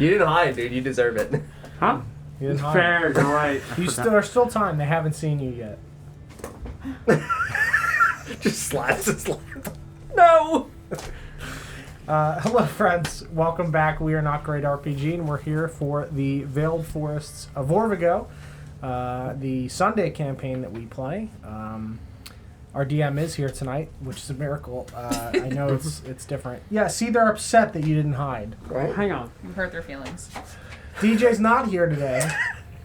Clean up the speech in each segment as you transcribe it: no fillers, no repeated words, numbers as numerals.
You didn't hide, dude. You deserve it. Huh? You didn't hide. Fair, you're right. There's still time. They haven't seen you yet. Just slaps his lap. No! Hello, friends. Welcome back. We are Not Great RPG, and we're here for the Veiled Forests of Orvigo, the Sunday campaign that we play. Our DM is here tonight, which is a miracle. I know it's different. Yeah, see, they're upset that you didn't hide. Right? Hang on. You hurt their feelings. DJ's not here today.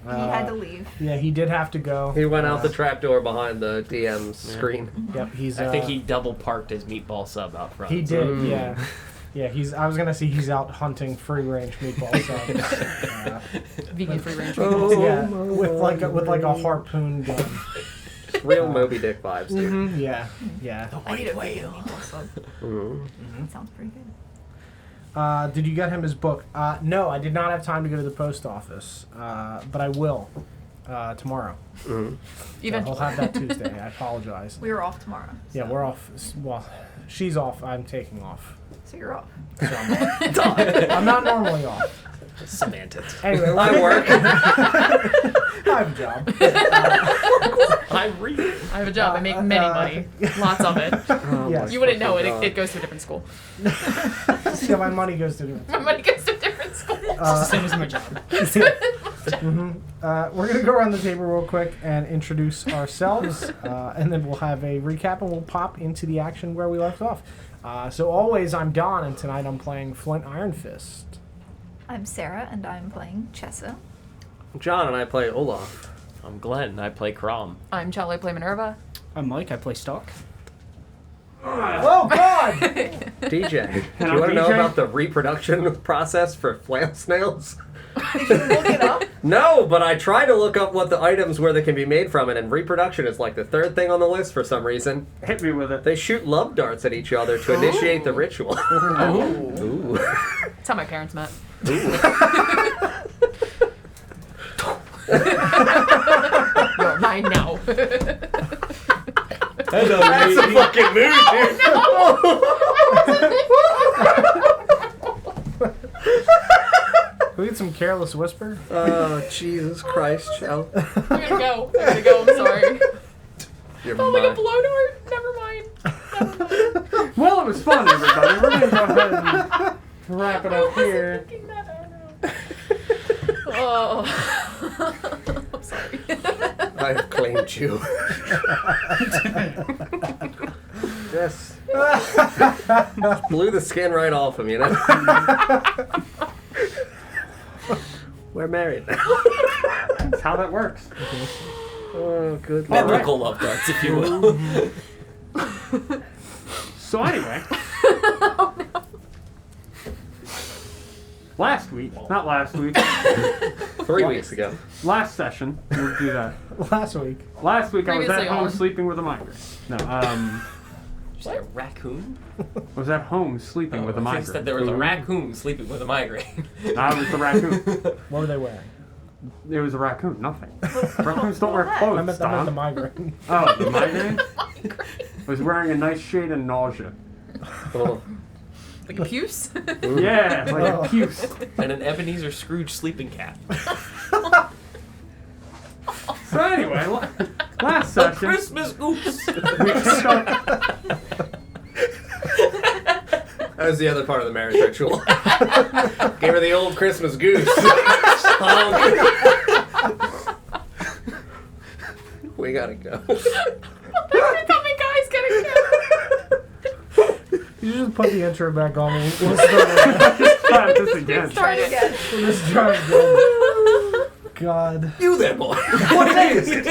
He had to leave. Yeah, he did have to go. He went out the trapdoor behind the DM's screen. Yep, he's. I think he double parked his meatball sub out front. He did, yeah. Yeah, I was gonna say he's out hunting free range meatball subs. Vegan free range. Yeah, with like a harpoon gun. Real Moby Dick vibes, dude. Mm-hmm, yeah. I need a vegan meatball sub. That sounds pretty good. Did you get him his book? No, I did not have time to go to the post office, but I will tomorrow. Even I'll have that Tuesday. I apologize. We are off tomorrow. Yeah, we're off. Well, she's off. I'm taking off. So you're off. So I'm not normally off. Semantics. Anyway, I work. I have a job. I'm reading. I have a job. I make many money. Lots of it. Yes. You wouldn't know it. God. It goes to a different school. Yeah, my money goes to My money goes to a different school. It's the same as my job. We're going to go around the table real quick and introduce ourselves, and then we'll have a recap, and we'll pop into the action where we left off. So always, I'm Don, and tonight I'm playing Flint Iron Fist. I'm Sarah, and I'm playing Chessa. John and I play Olaf. I'm Glenn. I play Crom. I'm Charlie. I play Minerva. I'm Mike. I play Stock. Oh, God! DJ. Do And you want to know DJ? about the reproduction process for flail snails? Look it up. No, but I try to look up what the items where they can be made from it, and reproduction is like the third thing on the list for some reason. Hit me with it. They shoot love darts at each other to initiate the ritual. Ooh. That's how my parents met. You're mine now. Hello, that's a fucking move, dude. Can we get some Careless Whisper? Oh, Jesus Christ, Shell. I'm gonna go. I'm sorry. You're Oh, like a mine. blow dart. Never mind. Well, it was fun, everybody. We're gonna go ahead and wrap it up here. Thinking that, I know. Oh. I'm sorry. I have claimed you. Yes. Blew the skin right off him, you know? We're married now. That's how that works. Oh, good All lord. right. Biblical love darts, if you will. So anyway. Last week, not last week, 3 weeks ago. last session, we'll do that. Last week. Last week I was Previously at home on. sleeping with a migraine. No, Just a raccoon? was at home sleeping with a I migraine. said there was a raccoon sleeping with a migraine. I was the raccoon. What were they wearing? It was a raccoon, nothing. Raccoons don't wear clothes, I meant the Don. migraine. Oh, the migraine? Was wearing a nice shade of nausea. Oh. Like a puce? Yeah, like Oh. a puce. And an Ebenezer Scrooge sleeping cat. So anyway, last session, Christmas goose! we picked up... That was the other part of the marriage ritual. Gave her the old Christmas goose. We gotta go. I thought my guy's gonna go. You just put the intro back on. We'll start Try this again. Try it again. Let's try again. God. You there, boy. What day is it?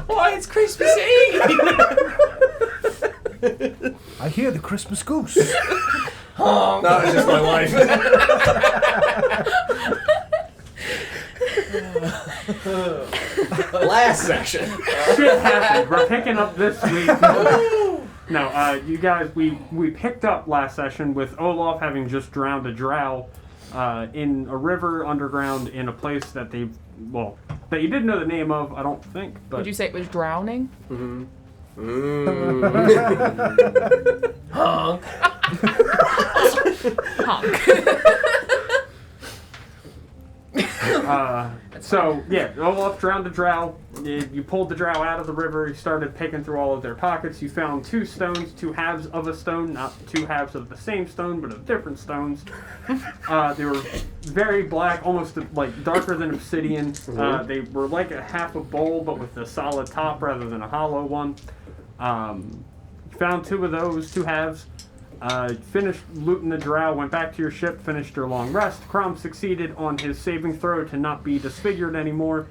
Why, it's Christmas Eve! I hear the Christmas goose. No, it's just my wife. Last section. Shit happened. We're picking up this week. No, you guys, we picked up last session with Olaf having just drowned a drow in a river underground in a place that that you didn't know the name of, I don't think. But Would you say it was drowning? Mm-hmm. Honk. So, yeah, Olaf drowned a drow. You pulled the drow out of the river. You started picking through all of their pockets. You found 2 stones, 2 halves of a stone, not 2 halves of the same stone, but of different stones. They were very black, almost like darker than obsidian. They were like a half a bowl, but with a solid top rather than a hollow one. You found 2 of those, 2 halves. Finished looting the drow, went back to your ship, finished your long rest. Crom succeeded on his saving throw to not be disfigured anymore,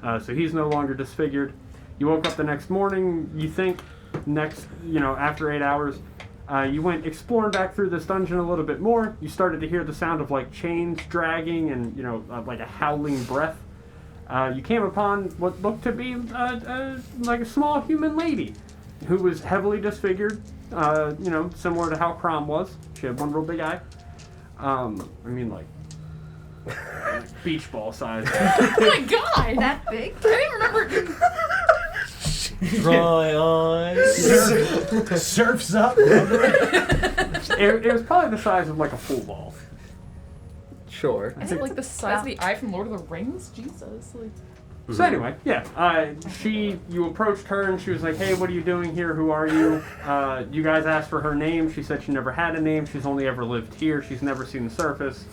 so he's no longer disfigured. You woke up the next morning, you think, after 8 hours. You went exploring back through this dungeon a little bit more. You started to hear the sound of like chains dragging and, like a howling breath. You came upon what looked to be like a small human lady who was heavily disfigured. Similar to how Crom was. She had one real big eye. Like beach ball size. Oh my god! That big? I didn't remember. Dry eyes. Surfs up. It was probably the size of like a pool ball. Sure. Is it like the size of the eye from Lord of the Rings? Jesus. Like... So anyway, yeah, you approached her and she was like, hey, what are you doing here? Who are you? You guys asked for her name. She said she never had a name. She's only ever lived here. She's never seen the surface.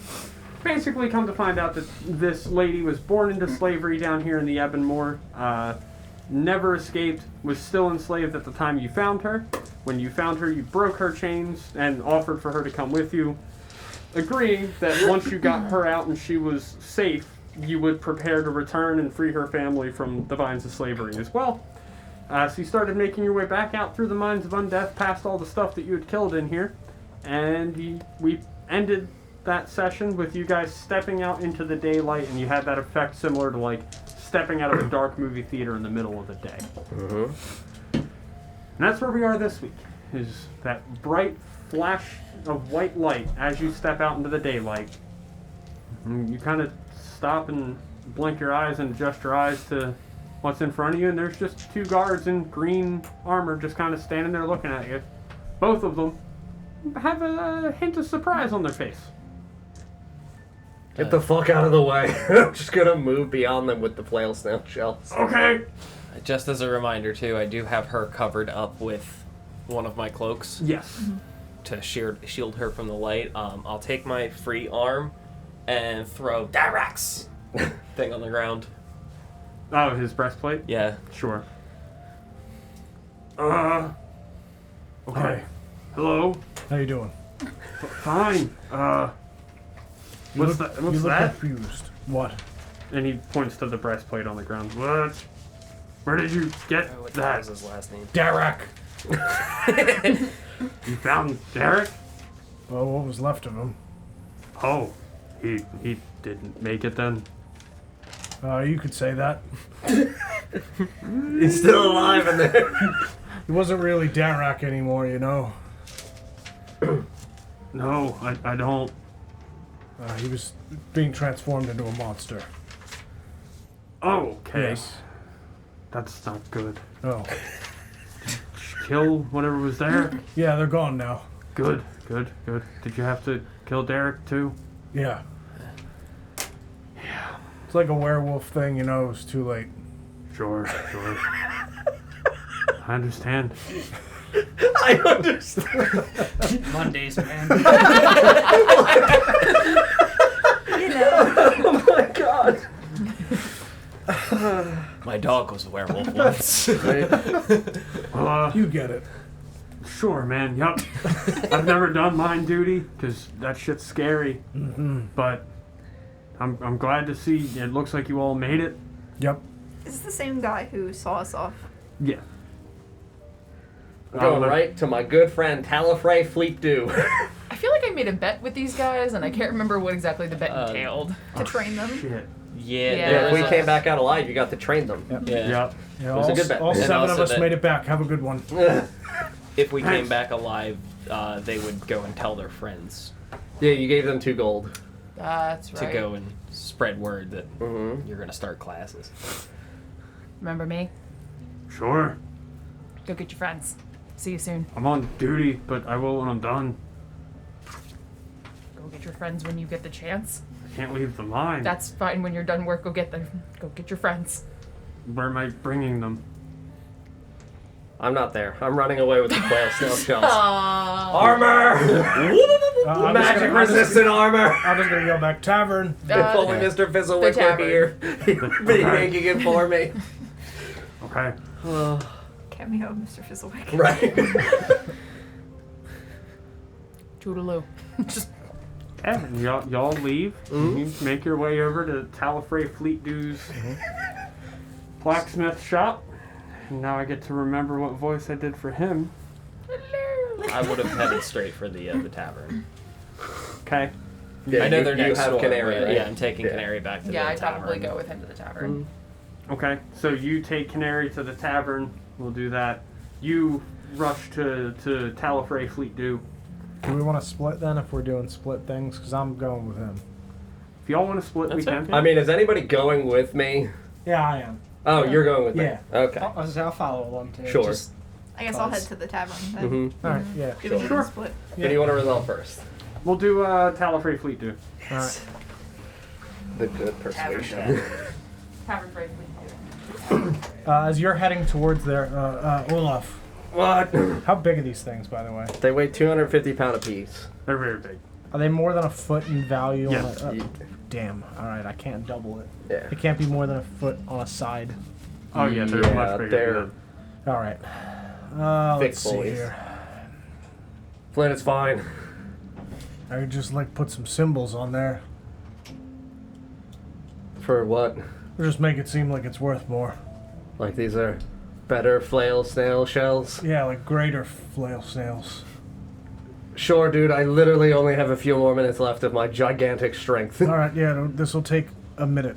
Basically come to find out that this lady was born into slavery down here in the Ebonmoor. Never escaped, was still enslaved at the time you found her. When you found her, you broke her chains and offered for her to come with you, agreeing that once you got her out and she was safe, you would prepare to return and free her family from the vines of slavery as well. So you started making your way back out through the Mines of Undeath, past all the stuff that you had killed in here, and we ended that session with you guys stepping out into the daylight, and you had that effect similar to like stepping out of a dark movie theater in the middle of the day. And that's where we are this week, is that bright flash of white light as you step out into the daylight. And you kind of stop and blink your eyes and adjust your eyes to what's in front of you, and there's just 2 guards in green armor just kind of standing there looking at you. Both of them have a hint of surprise on their face. Get the fuck out of the way. I'm just gonna move beyond them with the flail snail shells. Okay. Just as a reminder, too, I do have her covered up with one of my cloaks Yes. to shield her from the light. I'll take my free arm and throw Dirax thing on the ground. Oh, his breastplate? Yeah. Sure. Okay. Hi. Hello? How you doing? Fine. What's that? You What's look that? confused. What? And he points to the breastplate on the ground. What? Where did you get What that? was his last name? Derek. You found Derek? Well, what was left of him? Oh, he didn't make it then. You could say that. He's still alive in there. He wasn't really Derek anymore, you know. No, I don't. He was being transformed into a monster. Oh, okay. Yes. That's not good. Oh. Kill whatever was there? Yeah, they're gone now. Good. Did you have to kill Derek too? Yeah. It's like a werewolf thing, you know, it's too late. Sure. I understand. I understand. Mondays, man. You know. Oh my god. My dog was a werewolf once. Well, You get it. sure, man. Yup. I've never done line duty because that shit's scary. But I'm glad to see. It looks like you all made it. Yep. Is this the same guy who saw us off? Yeah. I'm going right to my good friend Talifrey Fleetdew. I feel like I made a bet with these guys, and I can't remember what exactly the bet entailed. To train them? Shit. Yeah. Yeah, there If we was came back out alive, you got to train them. Yep. Yeah. Yep. Yeah, was a good bet. all And 7 of also us that- made it back. Have a good one. If we Thanks. came back alive, they would go and tell their friends Yeah, you gave them 2 gold. That's right. to go and spread word that Mm-hmm. you're going to start classes. Remember me? Sure. Go get your friends. See you soon. I'm on duty, but I will when I'm done. Go get your friends when you get the chance. can't leave the mine. That's fine. When you're done work, go get your friends. Where am I bringing them? I'm not there. I'm running away with the flail snail shells. Aww. Armor! I'm Magic resistant armor! I'm just gonna yell back, tavern. If only Mr. Fizzlewick were tavern. here. He'd be making it for me. Okay. Cameo, Mr. Fizzlewick. Right. Toodaloo. Just Yeah, and y'all leave. You make your way over to Talifrey Fleetdew's blacksmith shop. And now I get to remember what voice I did for him. I would have headed straight for the tavern. Okay. Yeah, I know you, they're you next have door, Canary, but right? yeah, I'm taking Yeah. Canary back to the I'd tavern. probably go with him to the tavern. Okay. So you take Canary to the tavern. We'll do that. You rush to Talifrey Fleetdew. Do we want to split then if we're doing split things? Because I'm going with him. If y'all want to split, we That's can. I mean, is anybody going with me? Yeah, I am. Oh, you're going with Yeah. me? Okay. I'll follow along too. Sure. Just- I guess I'll head to the tavern then. Mm-hmm. All right, yeah. Do we need Sure. to split? Who do you want to resolve first? We'll do Talifrey Fleetdew. All right. The good persuasion. Tavern break. As you're heading towards there, Olaf, What? how big are these things, by the way? They weigh 250 pounds apiece. They're very big. Are they more than a foot in value? Yes. On damn. All right, I can't double it. Yeah. It can't be more than a foot on a side. Oh yeah, they're Yeah, much bigger. they're- than All right. Thick Let's see boys. here. Flint, it's fine. I could just like put some symbols on there. For what? Just make it seem like it's worth more. Like these are better flail snail shells? Yeah, like greater flail snails. Sure, dude. I literally only have a few more minutes left of my gigantic strength. All right, yeah, this will take a minute.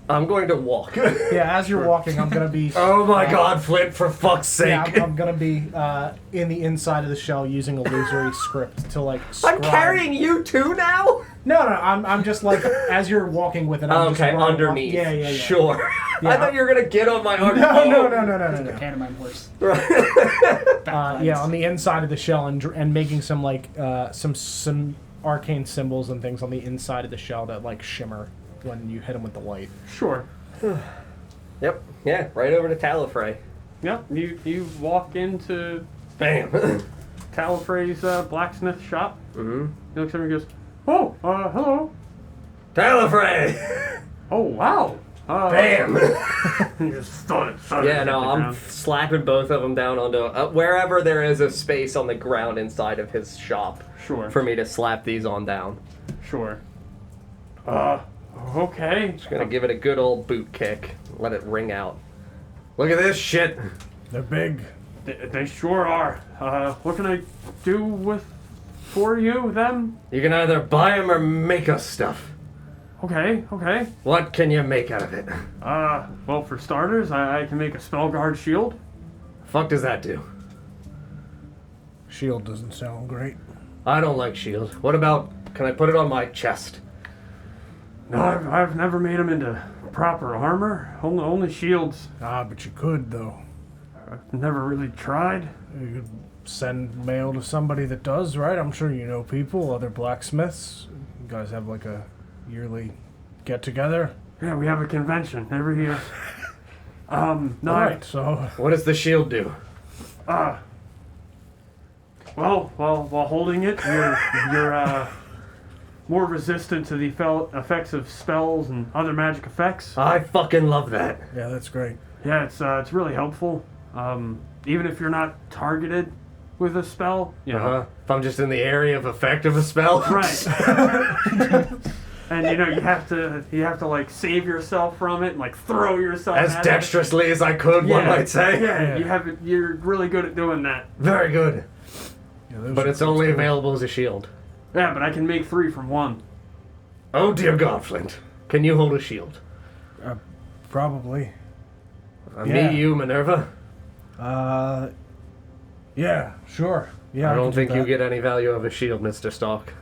I'm going to walk. Yeah, as you're walking, I'm gonna be. Oh my god, Flint, for fuck's sake. Yeah, I'm gonna be in the inside of the shell using illusory script to like. I'm Scribe. carrying you too now? No, I'm just like as you're walking with it. I'm just Okay, running underneath. Yeah, yeah, yeah. Sure. Yeah. I thought you were gonna get on my arm. No. Pantomime horse. Yeah, on the inside of the shell and making some like some arcane symbols and things on the inside of the shell that like shimmer when you hit them with the light. Sure. Yep. Yeah, right over to Talifrey. Yep. You walk into Bam. Talifrey's blacksmith shop. Mm-hmm. He looks over and goes, "Oh, hello. Talifrey! Oh, wow. Bam! He just thud. Yeah, no, I'm slapping both of them down onto wherever there is a space on the ground inside of his shop Sure. for me to slap these on down. Sure. Okay. Just gonna give it a good old boot kick. Let it ring out. Look at this shit. They're big. They sure are. What can I do for them? You can either buy them or make us stuff. Okay. What can you make out of it? Well, for starters, I can make a spell guard shield. Fuck does that do? Shield doesn't sound great. I don't like shield. What about, can I put it on my chest? No, I've never made them into proper armor. Only shields. But you could though. I've never really tried. You could send mail to somebody that does, right? I'm sure you know people, other blacksmiths. You guys have like a yearly get together. Yeah, we have a convention every year. No, Alright, so What does the shield do? Well, while holding it, you're more resistant to the effects of spells and other magic effects. I fucking love that. yeah, that's great. Yeah, it's really helpful. Even if you're not targeted with a spell, you know. Uh-huh. If I'm just in the area of effect of a spell. Right. And you have to like save yourself from it and like throw yourself As at dexterously as I could, one might say. Yeah, Yeah. you're really good at doing that. Very good. Yeah, those But are- it's only available as a shield. Yeah, but I can make 3 from 1. Oh dear God, Flint. Can you hold a shield? Probably. Me, you, Minerva? Yeah, sure. Yeah, I can don't do think you that. get any value of a shield, Mr. Stark.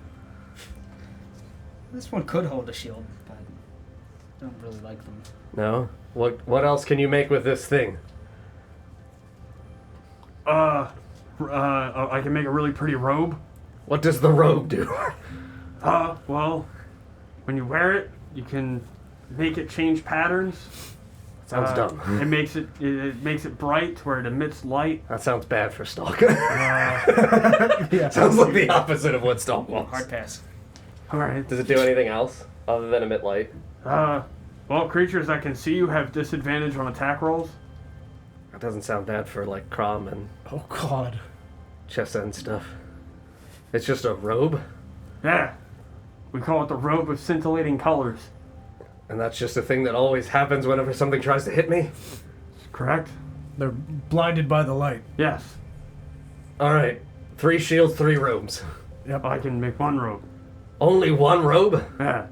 This one could hold a shield, but I don't really like them. No? What else can you make with this thing? I can make a really pretty robe. What does the robe do? Well, when you wear it, you can make it change patterns. Sounds dumb. It makes it bright where it emits light. That sounds bad for Stalk. Yeah. Sounds like the opposite of what Stalk wants. Hard pass. All right. Does it do anything else other than emit light? Well, creatures that can see you have disadvantage on attack rolls. That doesn't sound bad for like Crom and Oh God. Chessa and stuff. It's just a robe, Yeah. We call it the robe of scintillating colors. and that's just a thing that always happens whenever something tries to hit me. Correct? They're blinded by the light. Yes. All right, 3 shields, 3 robes. Yep. I can make one robe. Only 1 robe? Yeah.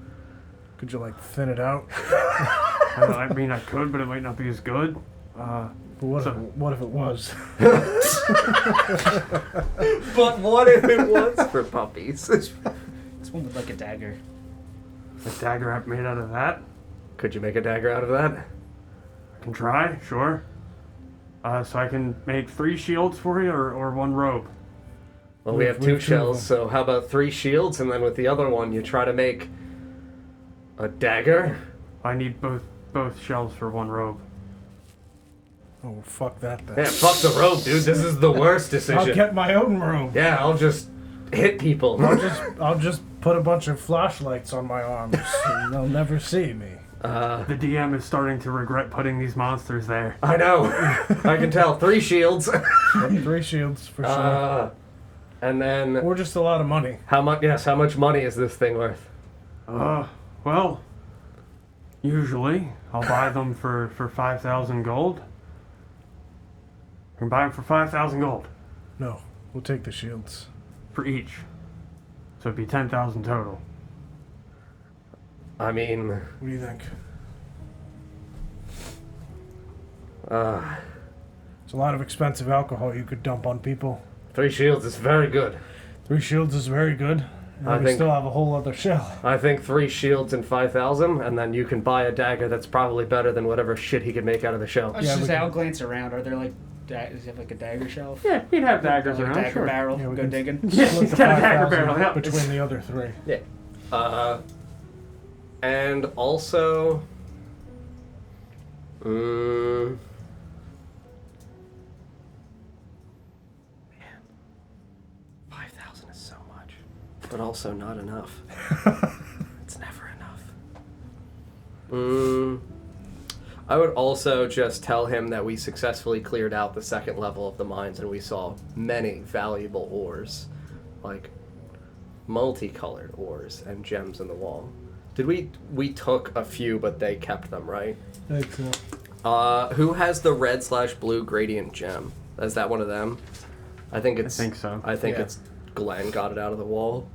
Could you like thin it out? I mean, I could, but it might not be as good. But what if it was? But what if it was for puppies? This one would like a dagger. A dagger made out of that. Could you make a dagger out of that? I can try, sure. So I can make 3 shields for you or 1 robe. Well, we have We 2 have 2 of shells, them. so how about 3 shields, and then with the other one, you try to make a dagger? I need both shells for 1 robe. Oh, fuck that then. Yeah, fuck the robe, dude. This is the worst decision. I'll get my own robe. Yeah, I'll just hit people. I'll just put a bunch of flashlights on my arms, and they'll never see me. The DM is starting to regret putting these monsters there. I know. I can tell. 3 shields. 3 shields for sure. And then Or just a lot of money. how much? Yes, how much money is this thing worth? Well, usually I'll buy them for 5,000 gold. You can buy them for 5,000 gold No, we'll take the shields. for each. So it'd be 10,000 total. I mean, What do you think? It's a lot of expensive alcohol you could dump on people. 3 shields is very good. 3 shields is very good. And I we think- still have a whole other shell. I think 3 shields and 5,000, and then you can buy a dagger that's probably better than whatever shit he could make out of the shell. I was Yeah, just we say, can- I'll glance around. Are there like, does he have like a dagger shelf? Yeah, he'd have daggers Like a around, dagger sure. barrel. Yeah, we Go can- digging. Yeah, Split he's the got a dagger 5,000 barrel. Yeah. between the other 3. Yeah. And also, man, 5,000 is so much, but also not enough. It's never enough. I would also just tell him that we successfully cleared out the 2nd level of the mines and we saw many valuable ores, like multicolored ores and gems in the wall. Did we took a few, but they kept them, right? Excellent. Who has the red/blue gradient gem? Is that one of them? I think so. I think Yeah. it's Glenn got it out of the wall.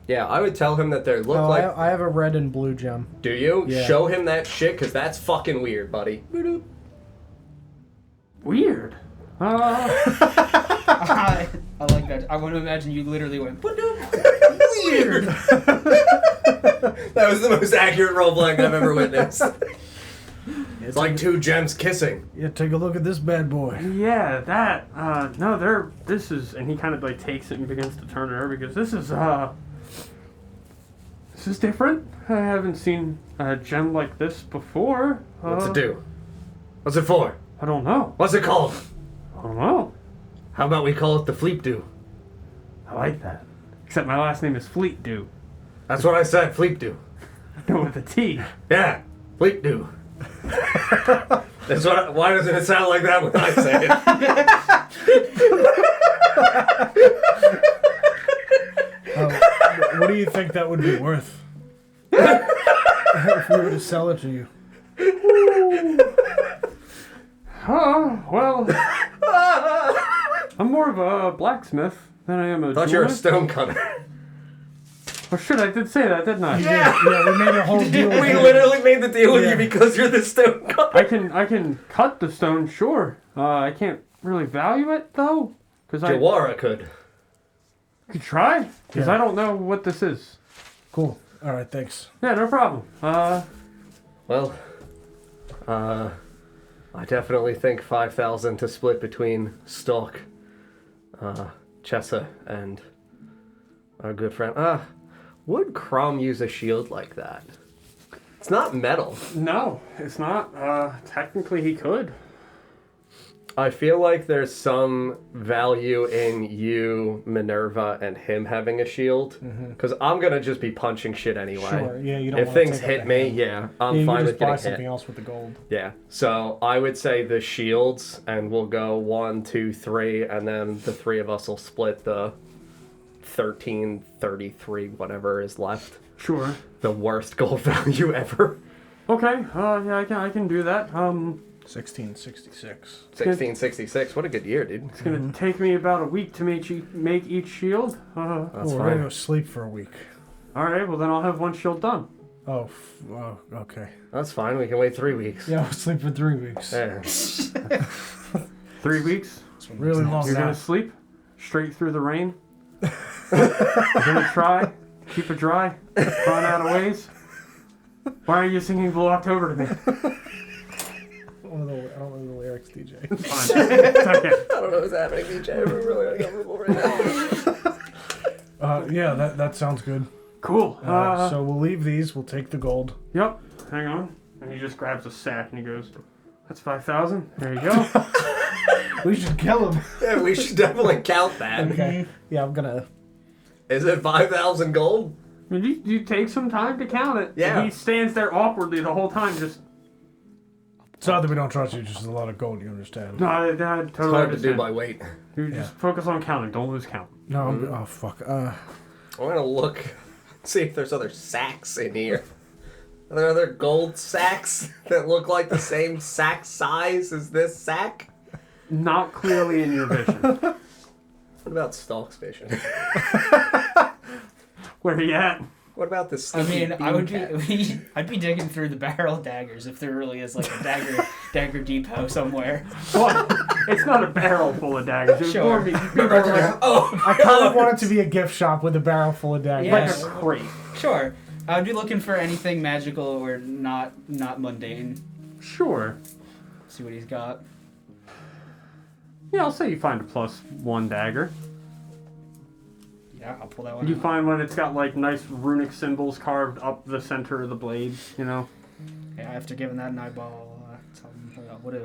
Yeah, I would tell him that they look Oh, like. I have a red and blue gem. Do you? Yeah. Show him that shit, because that's fucking weird, buddy. Weird. I like that. I want to imagine you literally went, weird. That was the most accurate roleplaying I've ever witnessed. It's like 2 gems kissing. Yeah, take a look at this bad boy. Yeah, that. This is, and he kind of like takes it and begins to turn it over because this is different. I haven't seen a gem like this before. What's it do? What's it for? I don't know. What's it called? I don't know. How about we call it the Fleep Do? I like that. Except my last name is Fleet Dew. That's what I said, Fleep Do. No, with a T. Yeah, Fleep Do. That's what. Why doesn't it sound like that when I say it? What do you think that would be worth? If we were to sell it to you. Well, I'm more of a blacksmith than I am a I thought you were a jeweler. stone cutter. Oh shit, I did say that, didn't I? Yeah, we made a whole deal with We him. literally made the deal with Yeah. you because you're the stone cutter. I can cut the stone, sure. I can't really value it though, because I Jawara could. could try, because Yeah. I don't know what this is. Cool. All right, thanks. Yeah, no problem. Well, I definitely think 5,000 to split between Stalk, Chessa, and our good friend. Would Crumb use a shield like that? It's not metal. No, it's not. Technically, he could. I feel like there's some value in you, Minerva, and him having a shield. Because I'm going to just be punching shit anyway. Sure, yeah, you don't If wanna things take up hit the me, hand. yeah, I'm you fine can with just buy getting something hit. else with the gold. Yeah, so I would say the shields, and we'll go 1, 2, 3, and then the three of us will split the 13, 33, whatever is left. Sure. The worst gold value ever. Okay. Yeah, I can do that. 1666. 1666. What a good year, dude. It's gonna take me about a week to make each shield. That's We're fine. gonna go sleep for a week. All right. Well, then I'll have one shield done. Oh, okay. That's fine. We can wait 3 weeks. Yeah, we'll sleep for 3 weeks. Yeah. 3 weeks. Really long You're gonna nap. sleep straight through the rain. You're gonna try keep it dry. Run out of ways. Why are you singing Blue October to me? I don't know the lyrics, DJ. Fine. It's okay. I don't know what's happening, DJ. We're really uncomfortable right now. Yeah, that sounds good. Cool. So we'll leave these. We'll take the gold. Yep. Hang on. And he just grabs a sack and he goes, "That's 5,000. There you go." We should kill him. Yeah, we should definitely count that. Okay. Yeah, I'm gonna. Is it 5,000 gold? I mean, you take some time to count it. Yeah. And he stands there awkwardly the whole time, just. It's not that we don't trust you. Just a lot of gold. You understand? No, I totally It's hard to understand. do by weight. You just focus on counting. Don't lose count. No. Oh fuck. I'm gonna look, see if there's other sacks in here. Are there other gold sacks that look like the same sack size as this sack? Not clearly in your vision. What about Stalk's vision? Where are you at? What about this? I mean, I'd be digging through the barrel daggers if there really is like a dagger depot somewhere. Well, it's not a barrel full of daggers. It would Sure. more be like Oh, I kind of want it to be a gift shop with a barrel full of daggers. Yeah. a crate. Sure, I'd be looking for anything magical or not mundane. Sure. See what he's got. Yeah, I'll say you find a +1 dagger. Yeah, I'll pull that one. You out. find one that's got like nice runic symbols carved up the center of the blade, you know? Yeah, after giving that an eyeball, tell him,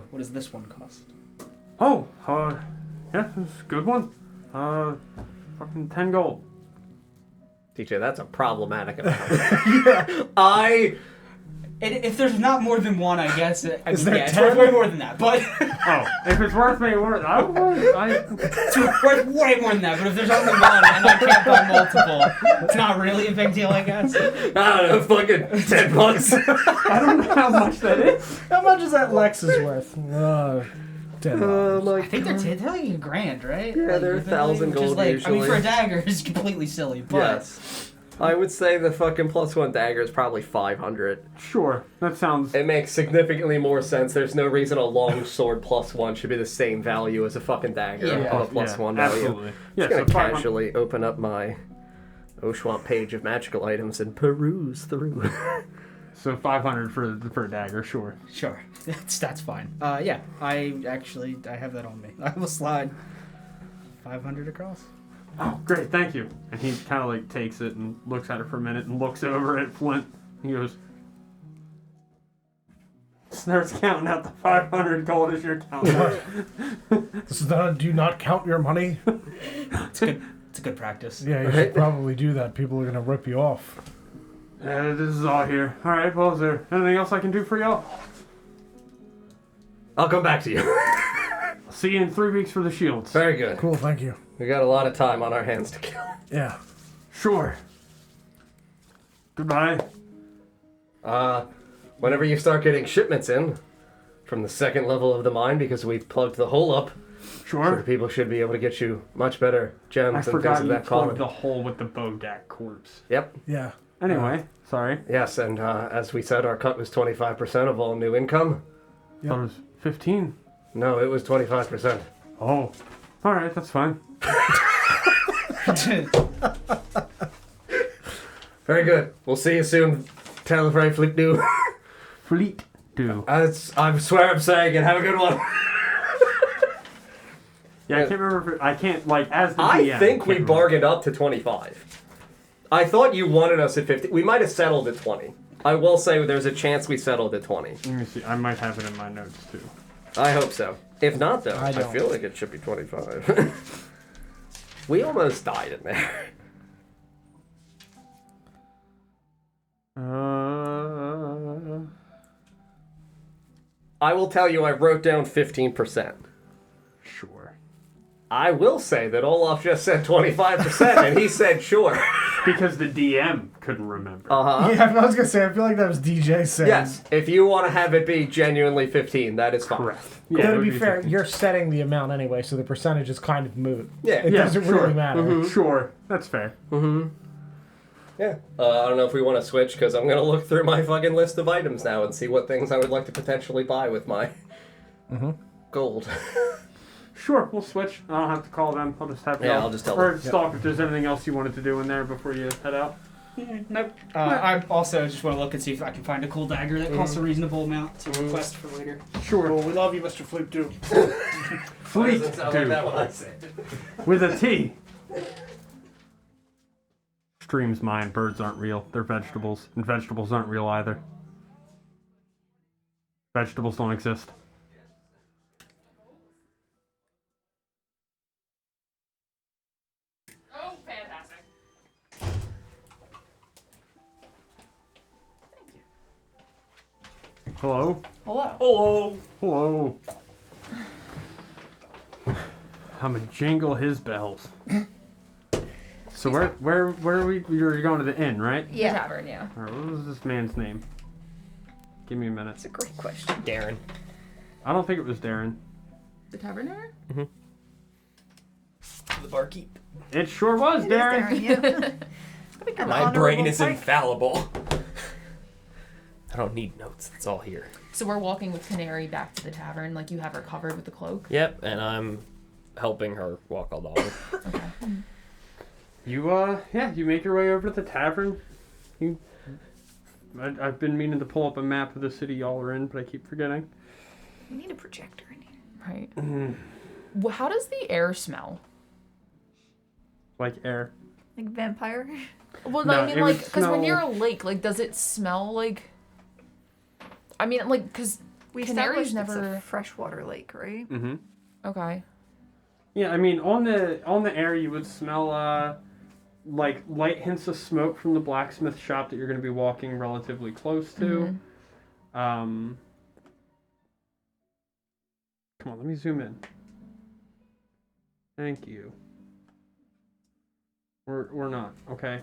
what does this one cost? Oh, yeah, it's a good one. Fucking 10 gold. DJ, that's a problematic amount. If there's not more than one, I guess. Is there it's worth 10? way more than that. But Oh, if it's worth me, it's worth way more than that. But if there's only one and I can't buy multiple, it's not really a big deal, I guess. I don't know, fucking $10. I don't know how much that is. How much is that Lexus worth? $10. I think they're like $1,000, right? Yeah, they're Like, 1,000 which is gold like, I usually. mean, for a dagger, it's completely silly. But Yes. I would say the fucking +1 dagger is probably 500. Sure, that sounds. It makes significantly more sense. There's no reason a long sword +1 should be the same value as a fucking dagger Yeah. of a +1 value. Absolutely. Yeah, Just gonna so 500 casually open up my Oshwamp page of magical items and peruse through. So 500 for a dagger, sure. sure, that's fine. Yeah, I have that on me. I will slide 500 across. Oh, great, thank you. And he kind of like takes it and looks at it for a minute and looks over at Flint. He goes, starts counting out the 500 gold as you're counting. Do you not count your money? It's a good practice. Yeah, you should probably do that. People are gonna rip you off. This is all here. All right, well, is there anything else I can do for y'all? I'll come back to you. See you in 3 weeks for the shields. Very good. Cool, thank you. We got a lot of time on our hands to kill. Yeah. Sure. Goodbye. Whenever you start getting shipments in from the second level of the mine, because we've plugged the hole up, so the Sure. people should be able to get you much better gems I and things forgot of you that plugged quality. the hole with the Bodak corpse. Yep. Yeah. Anyway, sorry. Yes, and as we said, our cut was 25% of all new income. I thought it was 15. No, it was 25%. Oh. All right, that's fine. Very good. We'll see you soon. Talifrey Fleet do. Fleet do. I swear I'm saying it. Have a good one. Yeah, I can't remember if I can't, like, as the I DM, think we can't bargained up to 25. I thought you wanted us at 50. We might have settled at 20. I will say there's a chance we settled at 20. Let me see. I might have it in my notes too. I hope so. If not, though, I I don't. feel like it should be 25. We almost died in there. I will tell you, I wrote down 15%. Sure. I will say that Olaf just said 25%, and he said sure. Because the DM couldn't remember. Uh-huh. Yeah, I was gonna say. I feel like that was DJ saying. Yes, if you want to have it be genuinely 15, that is fine. Correct. Though, it to would be fair, 15. you're setting the amount anyway, so the percentage is kind of moot. Yeah. It Yeah, doesn't sure. really matter. Sure, that's fair. Yeah. I don't know if we want to switch, because I'm going to look through my fucking list of items now and see what things I would like to potentially buy with my gold. Sure, we'll switch. I don't have to call them. I'll just have Yeah, y'all- I'll just tell Or them. Stalk, if there's anything else you wanted to do in there before you head out. Nope. I also just want to look and see if I can find a cool dagger that costs a reasonable amount to request for later. Sure. Well, we love you, Mr. Fleet, too. Fleet, Doesn't sound like dude. that when I say it. With a T. Stream's mine. Birds aren't real. They're vegetables. And vegetables aren't real either. Vegetables don't exist. Oh, fantastic. Hello? Hello. Hello. Hello. I'm gonna jingle his bells. So where are we? You're going to the inn, right? The tavern, yeah. All right, what was this man's name? Give me a minute. That's a great question. Darren. I don't think it was Darren. The taverner? The barkeep. It sure was Darren. Yeah. My brain is infallible. I don't need notes. It's all here. So we're walking with Canary back to the tavern, like you have her covered with the cloak? Yep, and I'm helping her walk along. Okay. You you make your way over to the tavern. I've been meaning to pull up a map of the city y'all are in, but I keep forgetting. We need a projector in here. Right. Well, how does the air smell? Like air. Like vampire. Well, No, I mean, it like, would because when smell- you're a lake, like, does it smell like? I mean, like, because We Canary's established never. it's a freshwater lake, right? Mm-hmm. Okay. Yeah, I mean on the air you would smell like light hints of smoke from the blacksmith shop that you're going to be walking relatively close to. Mhm. Come on, let me zoom in. Thank you. We're not, okay?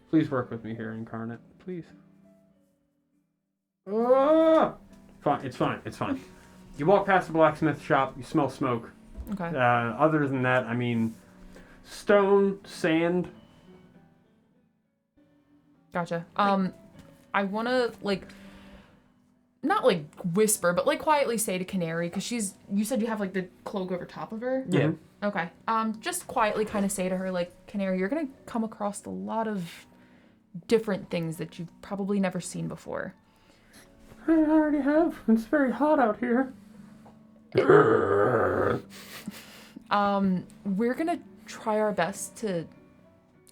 Please work with me here, Incarnate. Please. Ah! Fine, it's fine, it's fine. You walk past the blacksmith shop, you smell smoke. Okay. Other than that, I mean, stone, sand. Gotcha. I want to, like, not, like, whisper, but, like, quietly say to Canary, because you said you have, like, the cloak over top of her? Yeah. Okay. Just quietly kind of say to her, like, Canary, you're going to come across a lot of different things that you've probably never seen before. I already have. It's very hot out here. We're going to try our best to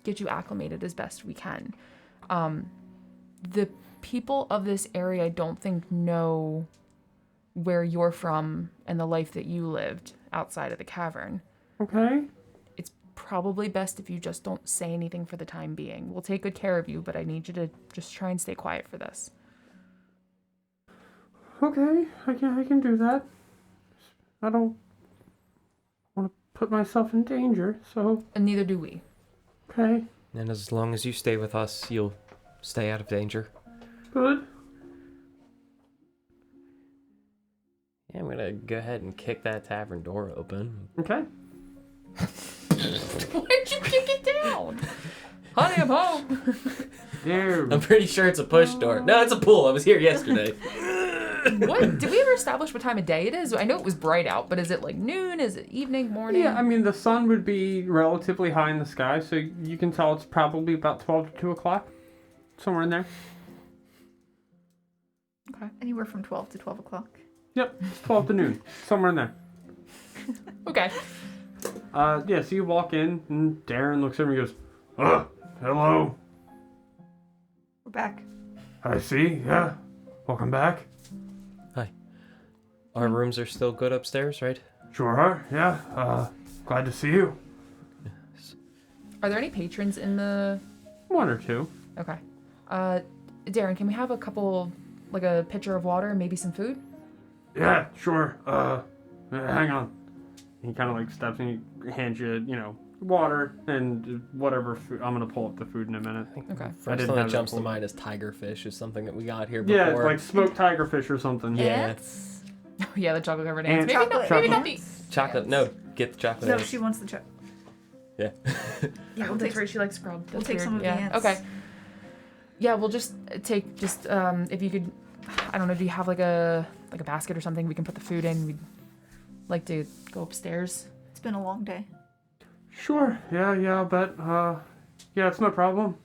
get you acclimated as best we can. The people of this area I don't think know where you're from and the life that you lived outside of the cavern. Okay. It's probably best if you just don't say anything for the time being. We'll take good care of you, but I need you to just try and stay quiet for this. Okay, I can do that. I don't want to put myself in danger, so And neither do we. okay, And as long as you stay with us, you'll stay out of danger. good. Yeah, I'm gonna go ahead and kick that tavern door open. Okay. Why'd you kick it down? Honey, I'm home. There. I'm pretty sure it's a push door. No, it's a pull. I was here yesterday. What? Did we ever establish what time of day it is? I know it was bright out, but is it like noon? Is it evening, morning? Yeah, I mean the sun would be relatively high in the sky, so you can tell it's probably about 12 to 2 o'clock, somewhere in there. Okay. Anywhere from 12 to 12 o'clock. Yep, it's 12 to noon, somewhere in there. Okay. Yeah, so you walk in, and Darren looks over and goes, Hello. We're back. I see, yeah. Welcome back. Our rooms are still good upstairs, right? Sure are, yeah. Glad to see you. Are there any patrons in the? One or two. Okay. Darren, can we have a couple, like a pitcher of water and maybe some food? Yeah, sure. Hang on. He kind of like steps and he hands you, water and whatever food. I'm gonna pull up the food in a minute. Okay. First didn't thing that have jumps that to pulled. mind is tigerfish, is something that we got here before. Yeah, it's like smoked tigerfish or something. Yeah. Ants? Yeah, the chocolate covered And ants. Maybe not. Maybe not the. Ants? Chocolate. No, get the chocolate. No, ants. she wants the chocolate. Yeah. Yeah, we'll That's take right. She likes scrub. we'll That's take weird. some of the Yeah. ants. Okay. Yeah, we'll just take if you could, I don't know. Do you have like a basket or something we can put the food in? We'd like to go upstairs. It's been a long day. Sure. Yeah, I'll bet. Yeah, it's no problem.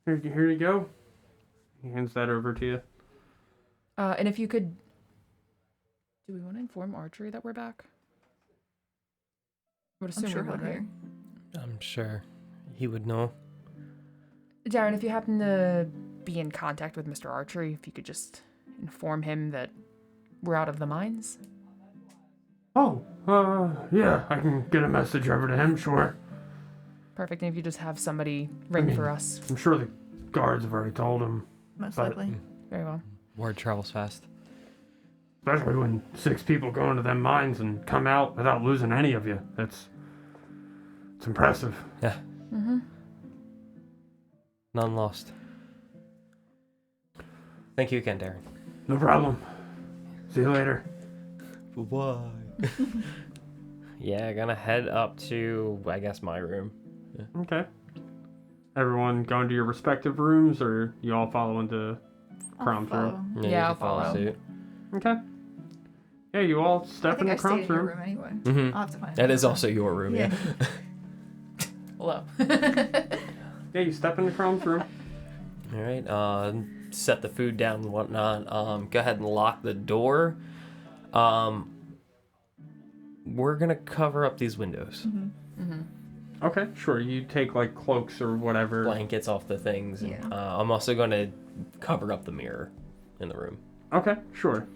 Here you go. He hands that over to you. And if you could, do we want to inform Archery that we're back? I would assume I'm sure we he'll would, right? hear. I'm sure he would know. Darren, if you happen to be in contact with Mr. Archery, if you could just inform him that we're out of the mines. Oh, yeah, I can get a message over to him, sure. Perfect. And if you just have somebody ring for us. I'm sure the guards have already told him, Most But- likely. Very well. Word travels fast. especially when 6 people go into them mines and come out without losing any of you. It's impressive. Yeah. Mm-hmm. None lost. Thank you again, Darren. No problem. See you later. Bye. Yeah, gonna head up to, I guess, my room. Okay. Everyone go into your respective rooms, or you all follow into Crom's room? Yeah, you can I'll follow. suit. Okay. Yeah, you all I step think into I stayed Crom's in your room. room anyway. Mhm. I'll have to find That it. is also your room, yeah. Hello. Yeah, you step into Crom's room. All right. Set the food down and whatnot. Go ahead and lock the door. We're gonna cover up these windows. Okay, sure. You take like cloaks or whatever. Blankets off the things. And, Yeah. I'm also gonna cover up the mirror in the room. Okay, sure.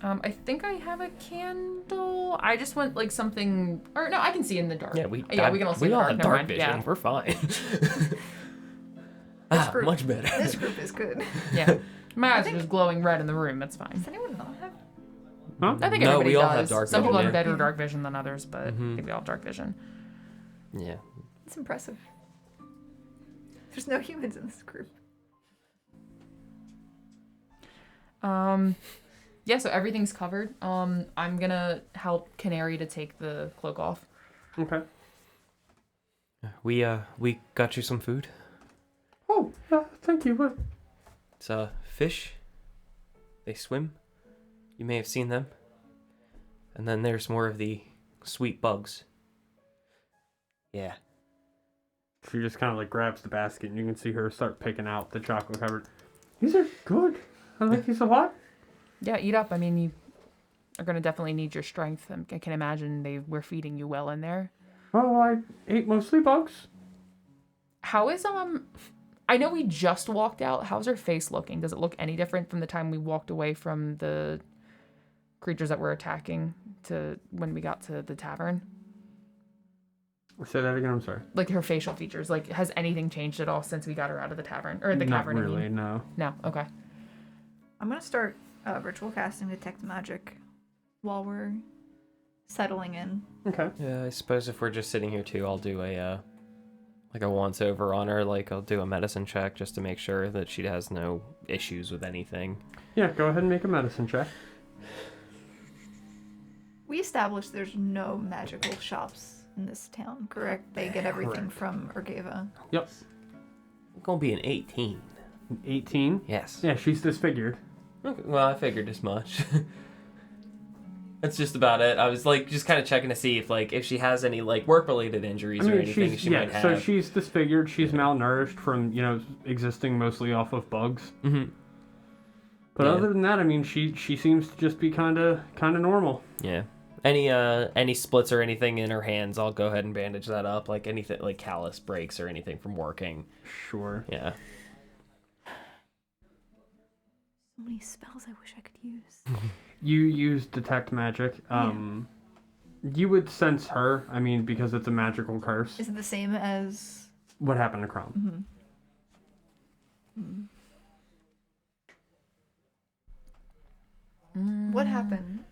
I think I have a candle. I just want like something, or no, I can see in the dark. Yeah, we can all see we in the all dark. have Never dark mind. vision. Yeah. We're fine. group- Much better. This group is good. Yeah. My eyes think- are just glowing red in the room. That's fine. Does anyone not have? Huh? I think No, everybody we all does. have dark Some people vision, have yeah. better dark vision than others, but I Mhm. think we all have dark vision. Yeah. It's impressive. There's no humans in this group. Yeah, so everything's covered. I'm gonna help Canary to take the cloak off. Okay. We got you some food. Oh, yeah, thank you. What? It's fish. They swim. You may have seen them. And then there's more of the sweet bugs. Yeah. She just kind of like grabs the basket, and you can see her start picking out the chocolate covered. These are good. I like these a lot. Yeah, eat up. I mean, you are gonna definitely need your strength. I can imagine they were feeding you well in there. Oh, I ate mostly bugs. How is I know we just walked out. How's her face looking? Does it look any different from the time we walked away from the creatures that were attacking to when we got to the tavern? Say that again. I'm sorry. Like her facial features. Like, has anything changed at all since we got her out of the tavern or the Not cavern? I really. mean? No. No. Okay. I'm gonna start ritual casting detect magic while we're settling in. Okay. Yeah, I suppose if we're just sitting here too, I'll do a once over on her. Like I'll do a medicine check just to make sure that she has no issues with anything. Yeah. Go ahead and make a medicine check. We established there's no magical shops in this town, correct? They get everything Correct. from Orvigo. Yep. It's gonna be an 18. 18. Yes. Yeah, she's disfigured. Okay, well, I figured as much. That's just about it. I was like just kind of checking to see if she has any like work related injuries or anything she might have. So she's disfigured. She's malnourished from existing mostly off of bugs. Mm-hmm. But Yeah. other than that, I mean, she seems to just be kind of normal. Yeah. Any splits or anything in her hands, I'll go ahead and bandage that up. Like anything, like callus breaks or anything from working. Sure. Yeah. So many spells I wish I could use. You use detect magic. You would sense her. I mean, because it's a magical curse. Is it the same as? What happened to Chrome? What happened?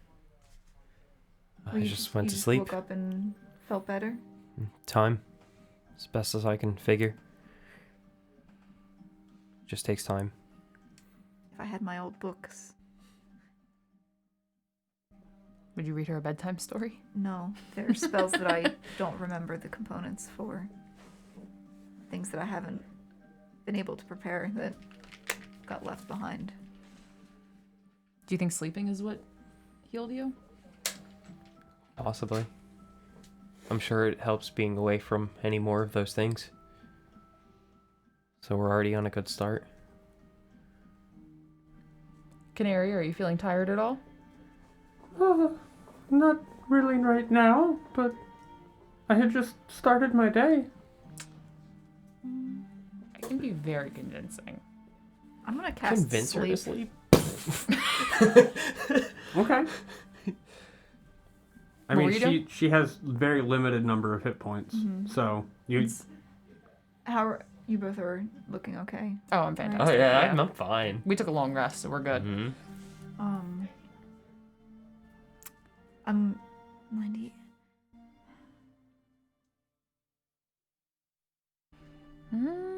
I You just went you to just sleep. Woke up and felt better. Time, as best as I can figure. Just takes time. If I had my old books. Would you read her a bedtime story? No, there are spells that I don't remember the components for. Things that I haven't been able to prepare that got left behind. Do you think sleeping is what healed you? Possibly. I'm sure it helps being away from any more of those things. So we're already on a good start. Canary, are you feeling tired at all? Not really right now, but I had just started my day. I can be very convincing. I'm gonna cast Convince her to sleep. Okay. I What were mean, you doing? she has very limited number of hit points, so you. How are you both are looking okay? Oh, I'm fantastic. Oh yeah, I'm fine. We took a long rest, so we're good. Mm-hmm. I'm 90.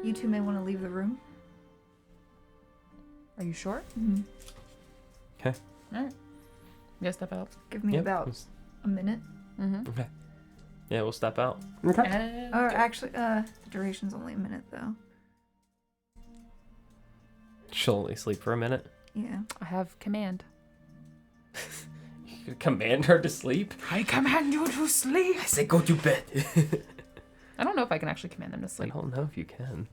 You two may want to leave the room. Are you sure? Mm-hmm. Okay. All right. You guys step out. Give me Yep. about a minute. Mm-hmm. Okay. Yeah, we'll step out. Okay. Or actually, the duration's only a minute though. She'll only sleep for a minute. Yeah. I have command. You could command her to sleep. I command you to sleep. I say go to bed. I don't know if I can actually command them to I sleep. don't know if you can.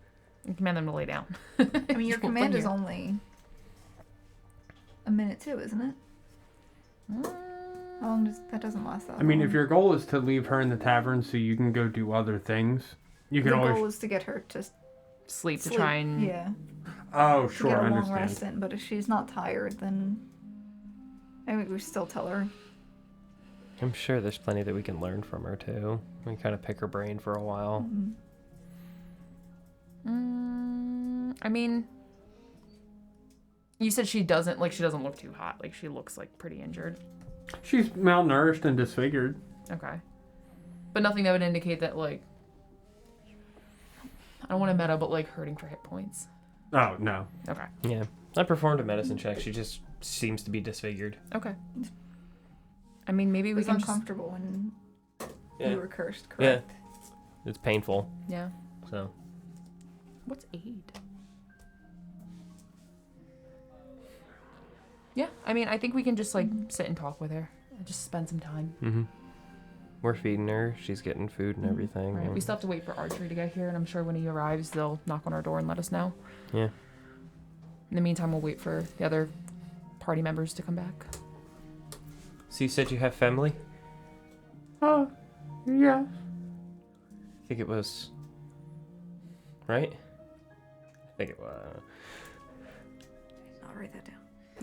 I can command them to lay down. I mean, your Just won't command bring is you. only a minute too, isn't it? How long does that doesn't last that long? I mean, if your goal is to leave her in the tavern so you can go do other things, you can the always. goal is to get her to Sleep to sleep. try and Yeah. Oh, To sure, get I a long understand. rest in, but if she's not tired, then I mean, we still tell her. I'm sure there's plenty that we can learn from her too. We kind of pick her brain for a while. I mean, you said she doesn't look too hot. Like she looks like pretty injured. She's malnourished and disfigured. Okay, but nothing that would indicate that like I don't want to meta, but like hurting for hit points. Oh, no. Okay. Yeah, I performed a medicine check. She just seems to be disfigured. Okay. I mean, maybe It we was can just, uncomfortable when Yeah. you were cursed, Yeah, correct? it's painful. yeah. So What's aid? Yeah, I mean, I think we can just like sit and talk with her, and just spend some time. we're feeding her. She's getting food and everything. Right. We still have to wait for Archery to get here, and I'm sure when he arrives, they'll knock on our door and let us know. Yeah. In the meantime, we'll wait for the other party members to come back. So you said you have family? Oh, yeah. I think it was. Right? I think it was. I'll write that down.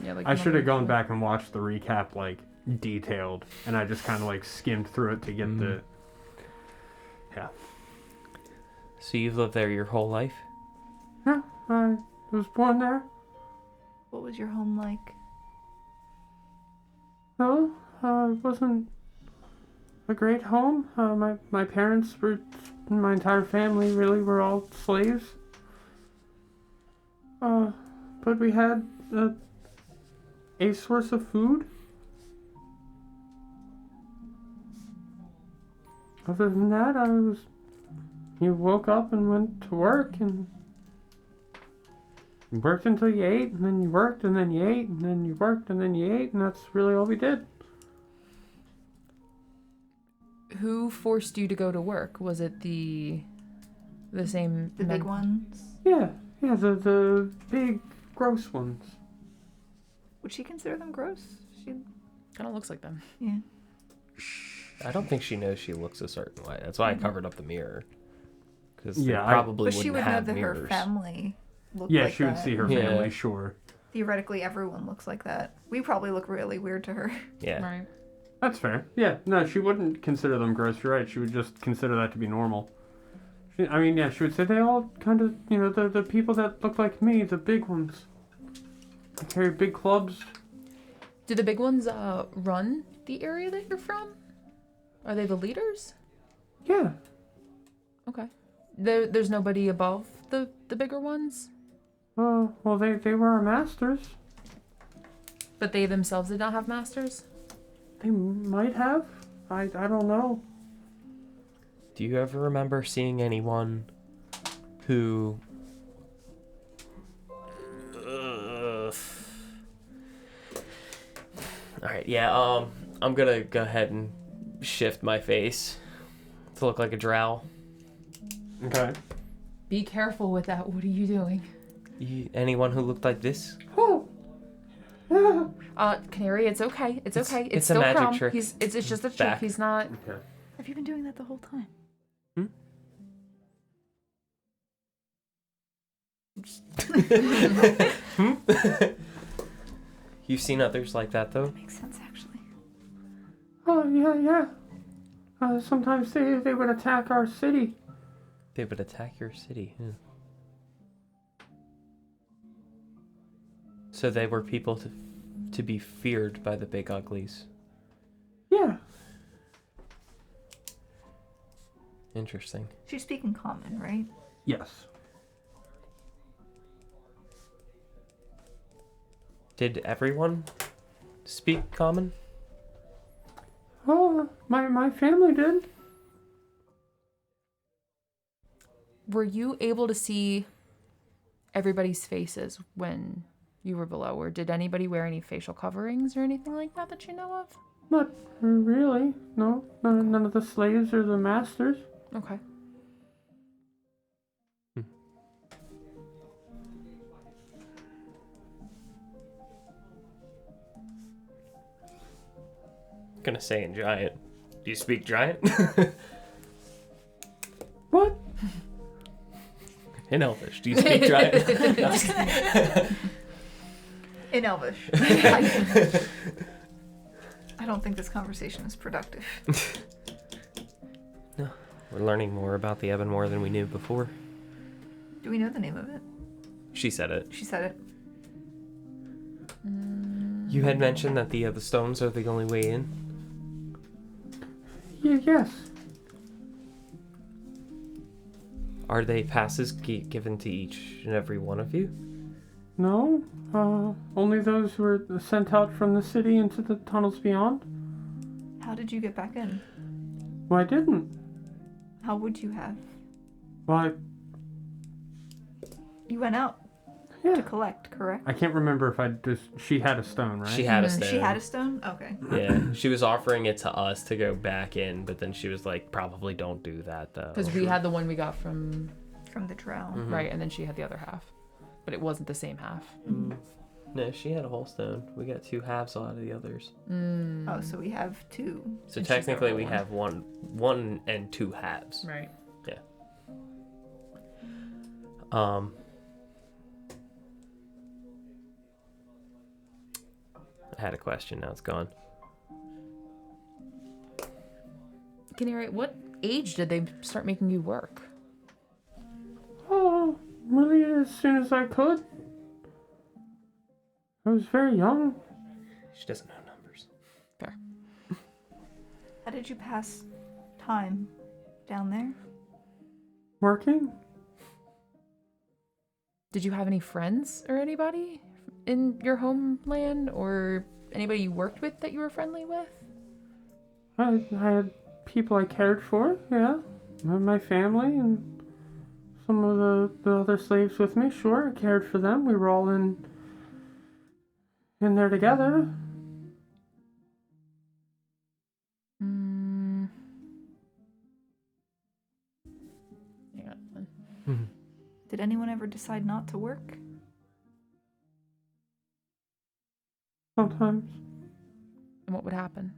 Yeah, like I should have gone another- back and watched the recap, like, detailed, and I just kind of, like, skimmed through it to get the... Yeah. So you've lived there your whole life? Yeah, I was born there. What was your home like? No, it wasn't a great home. My parents were, my entire family really were all slaves. But we had a source of food. Other than that, you woke up and went to work and you worked until you ate, and then you worked, and then you ate, and then you worked, and then you ate, and that's really all we did. Who forced you to go to work? Was it the same? The big ones? Yeah, the big, gross ones. Would she consider them gross? She, Kind of looks like them. yeah. I don't think she knows she looks a certain way. That's why I covered up the mirror. Because Yeah, they probably But wouldn't she would know have that mirrors. her family looked Yeah, like she would that. see her Yeah. family, sure. Theoretically, everyone looks like that. We probably look really weird to her. Yeah. Right. That's fair. Yeah, no, she wouldn't consider them gross. You're right. She would just consider that to be normal. She would say they all kind of, the people that look like me, the big ones. They carry big clubs. Do the big ones run the area that you're from? Are they the leaders? Yeah. Okay. There's nobody above the bigger ones? Well, they were our masters. But they themselves did not have masters? They might have. I don't know. Do you ever remember seeing anyone who... Alright, yeah, I'm gonna go ahead and shift my face to look like a drow. Okay. Be careful with that. What are you doing? Anyone who looked like this? Oh. Canary, it's okay. It's okay. It's it's a still magic Crumb. trick. It's just a trick. Back. He's not. Okay. Have you been doing that the whole time? You've seen others like that, though? Makes sense, actually. Oh, yeah. Sometimes they would attack our city. They would attack your city. Yeah. So they were people to be feared by the big uglies. Yeah. Interesting. She's speaking common, right? Yes. Did everyone speak common? Oh, my family did. Were you able to see everybody's faces when you were below, or did anybody wear any facial coverings or anything like that you know of? Not really. No, none of the slaves or the masters. Okay. Gonna say in giant. Do you speak giant? What? In Elvish. Do you speak giant? In Elvish. I don't think this conversation is productive. No. We're learning more about the Ebon more than we knew before. Do we know the name of it? She said it. She said it. You had mentioned that the stones are the only way in. Yes. Are they passes given to each and every one of you? No. Only those who were sent out from the city into the tunnels beyond. How did you get back in? Well, I didn't. How would you have? Well, You went out yeah. to collect, correct? I can't remember if she had a stone, right? She had a stone. She had a stone? Okay. Yeah, she was offering it to us to go back in, but then she was like, probably don't do that, though. Because we had the one we got from From the drow. Mhm. right, and then she had the other half, but it wasn't the same half. No, she had a whole stone. We got 2 halves out of the others. Oh, so we have 2. So And she's got technically we one. have one and 2 halves. Right. I had a question, now it's gone. Canary, what age did they start making you work? Oh, really as soon as I could. I was very young. She doesn't know numbers. How did you pass time down there? Working. Did you have any friends or anybody in your homeland, or anybody you worked with that you were friendly with? I had people I cared for, yeah. My family and some of the other slaves with me, sure. I cared for them. We were all in there together. Hang on. Did anyone ever decide not to work? Sometimes. And what would happen?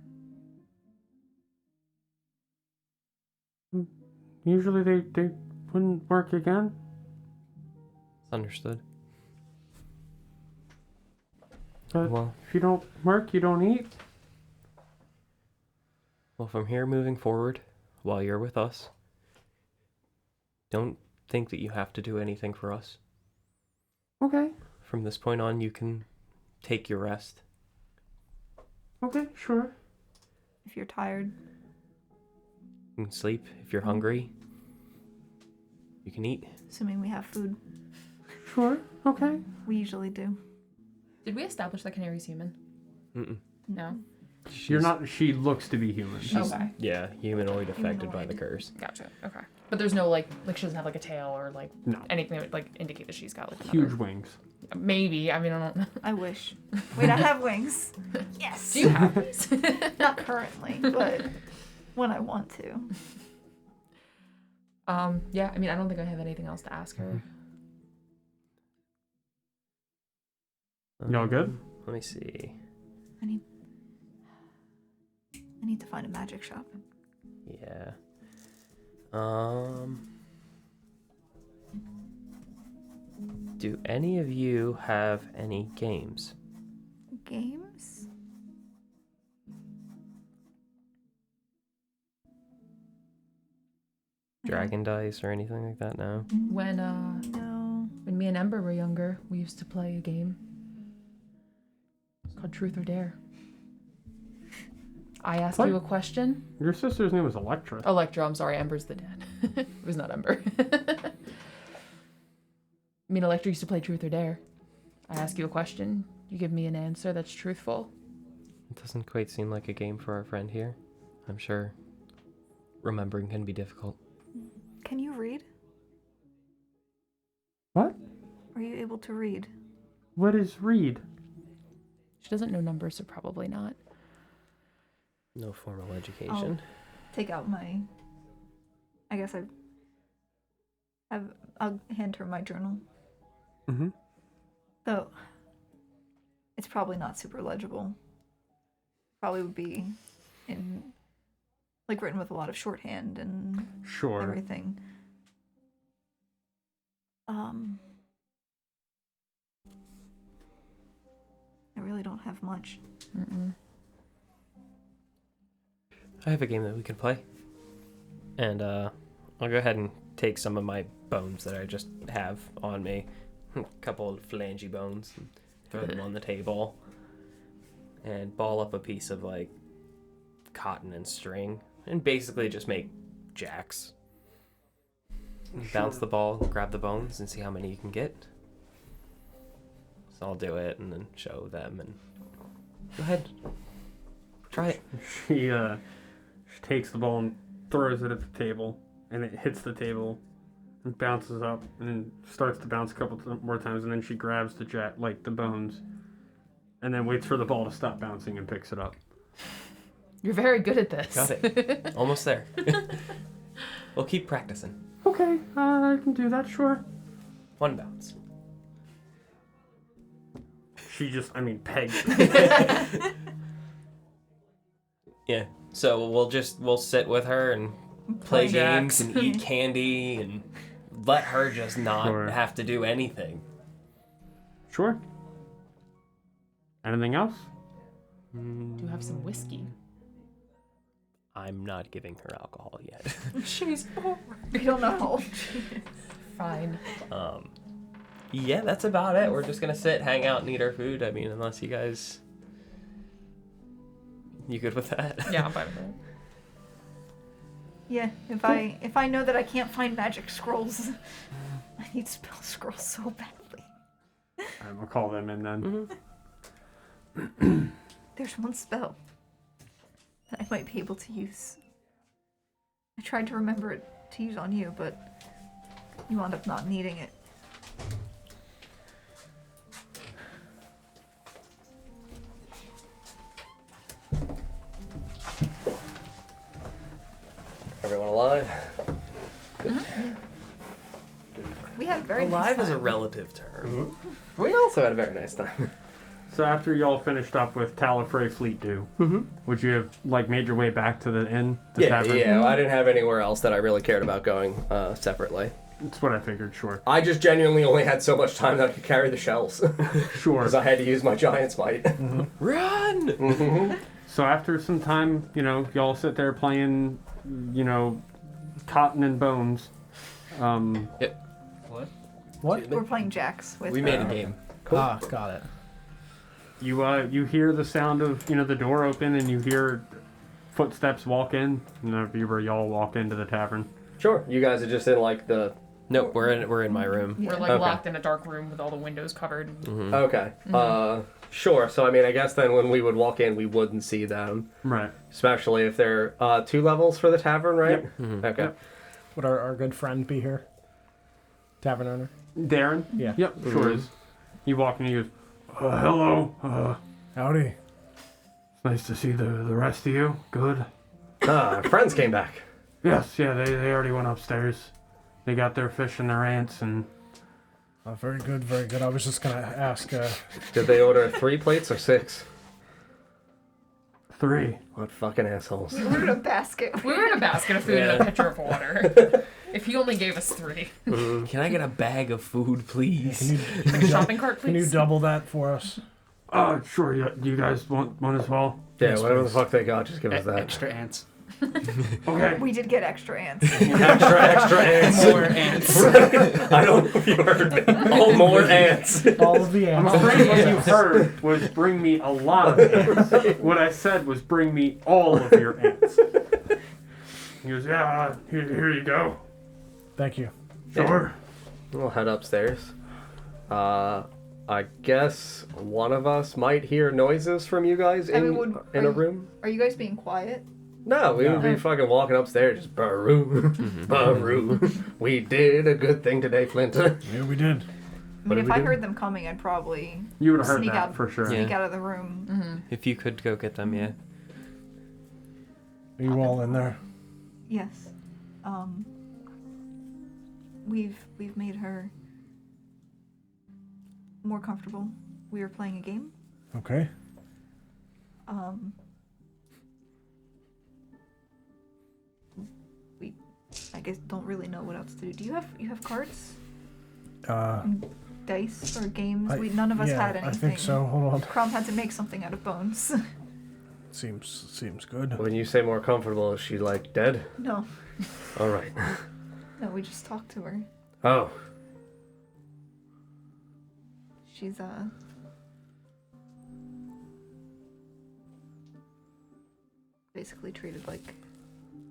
Usually they wouldn't work again. Understood. But Well, if you don't work, you don't eat. from here moving forward, while you're with us, don't think that you have to do anything for us. Okay. From this point on, you can take your rest. Okay, sure. If you're tired, You can sleep. If you're hungry, you can eat. assuming we have food. Sure. Okay. We usually do. Did we establish that Canary's human? Mm-mm. No. You're not. She looks to be human. Okay. Yeah, humanoid affected by the Humanoid. curse. Gotcha. Okay. But there's no like she doesn't have like a tail or like No. anything that would like indicate that she's got like Huge another. wings. Maybe. I mean, I don't know. I wish. Wait, I have wings. Yes. Do you have these? Not currently, but when I want to. Yeah. I mean, I don't think I have anything else to ask her. Y'all good? Let me see. I need to find a magic shop. Yeah. Do any of you have any games? Games? Dragon dice or anything like that? No. When No. when me and Ember were younger, we used to play a game called Truth or Dare. I ask What? you a question. Your sister's name was Electra. Electra, I'm sorry, Ember's the dad. It was not Ember. I mean, Electra used to play Truth or Dare. I ask you a question, you give me an answer that's truthful. It doesn't quite seem like a game for our friend here. I'm sure remembering can be difficult. Can you read? What? Are you able to read? What is read? She doesn't know numbers, so probably not. No formal education. Take out my. I guess I'll hand her my journal. Mm-hmm. Though it's probably not super legible. Probably would be in like written with a lot of shorthand and Sure. everything. I really don't have much. Mm-mm. I have a game that we can play. And I'll go ahead and take some of my bones that I just have on me. A couple of phalange bones. And throw them on the table. And ball up a piece of like cotton and string. And basically just make jacks. Bounce the ball, grab the bones, and see how many you can get. So I'll do it and then show them and go ahead. Try it. She takes the ball and throws it at the table, and it hits the table and bounces up and then starts to bounce a couple more times, and then she grabs the the bones, and then waits for the ball to stop bouncing and picks it up. You're very good at this. Got it. Almost there. We'll keep practicing. Okay, I can do that, sure. One bounce. She just, pegs it. Yeah. So we'll sit with her and play games and eat candy and let her just not Sure. have to do anything. Sure. Anything else? Do you have some whiskey? I'm not giving her alcohol yet. She's bored. We don't know how old she is. Fine. Yeah, that's about it. We're just gonna sit, hang out, and eat our food. I mean, unless you guys, you good with that? Yeah, I'm fine with it. Yeah, if I know that I can't find magic scrolls, I need spell scrolls so badly. Alright, we'll call them in then. There's one spell that I might be able to use. I tried to remember it to use on you, but you wound up not needing it. Everyone alive? We had a very Alive nice is a time. relative term. We also had a very nice time. So after y'all finished up with Talifrey Fleet Dew, would you have made your way back to the inn, the tavern? Yeah. I didn't have anywhere else that I really cared about going separately. That's what I figured. Sure. I just genuinely only had so much time that I could carry the shells Sure. because I had to use my giant smite. Run! So after some time, y'all sit there playing, Cotton and Bones. What? What? We're playing jacks with. We made a game. Cool. Ah, got it. You hear the sound of the door open and you hear footsteps walk in. Where y'all walk into the tavern. Sure. You guys are just in the. Nope, we're in my room. Yeah. We're Okay. locked in a dark room with all the windows covered. Okay. Sure. So I guess then when we would walk in, we wouldn't see them, Right. especially if they're 2 levels for the tavern, right? Yep. Okay. Yep. Would our good friend be here? Tavern owner? Darren. Yeah. Yep. Sure is. You walk in and he goes, "Hello. Howdy. It's nice to see the rest of you. Good. Our friends came back. Yes. Yeah. They already went upstairs. They got their fish and their ants and." Very good, very good. I was just going to ask. Did they order 3 plates or 6? 3. What fucking assholes. We were in a basket. We were in a basket of food and a pitcher of water. If he only gave us 3. Can I get a bag of food, please? Like a shopping cart, Can you please. double that for us? Sure. Yeah. Do you guys want one as well? Yeah, Yes, whatever the please. fuck they got, just give us that. Extra ants. Okay. We did get extra ants. extra ants. More ants. I don't know if you heard me. Oh, more ants. All of the I'm answers. afraid what you heard was bring me a lot of ants. What I said was bring me all of your ants. He goes, yeah, here you go. Thank you. Sure. We'll head upstairs. I guess one of us might hear noises from you guys in a room. Are you guys being quiet? No, we would be fucking walking upstairs just baroo, baroo. We did a good thing today, Flint. Yeah, we did. I What mean, did if we I do? heard them coming, I'd probably You would have heard sneak that out for sure. Sneak Yeah. out of the room. If you could go get them, yeah. Are you all in there? Yes. We've made her more comfortable. We were playing a game. Okay. We, I guess, don't really know what else to do. Do you have cards, dice, or games? None of us yeah, had anything. I think so. Hold on. Crom had to make something out of bones. Seems good. When you say more comfortable, is she dead? No, All right. no, we just talked to her. Oh, She's basically treated like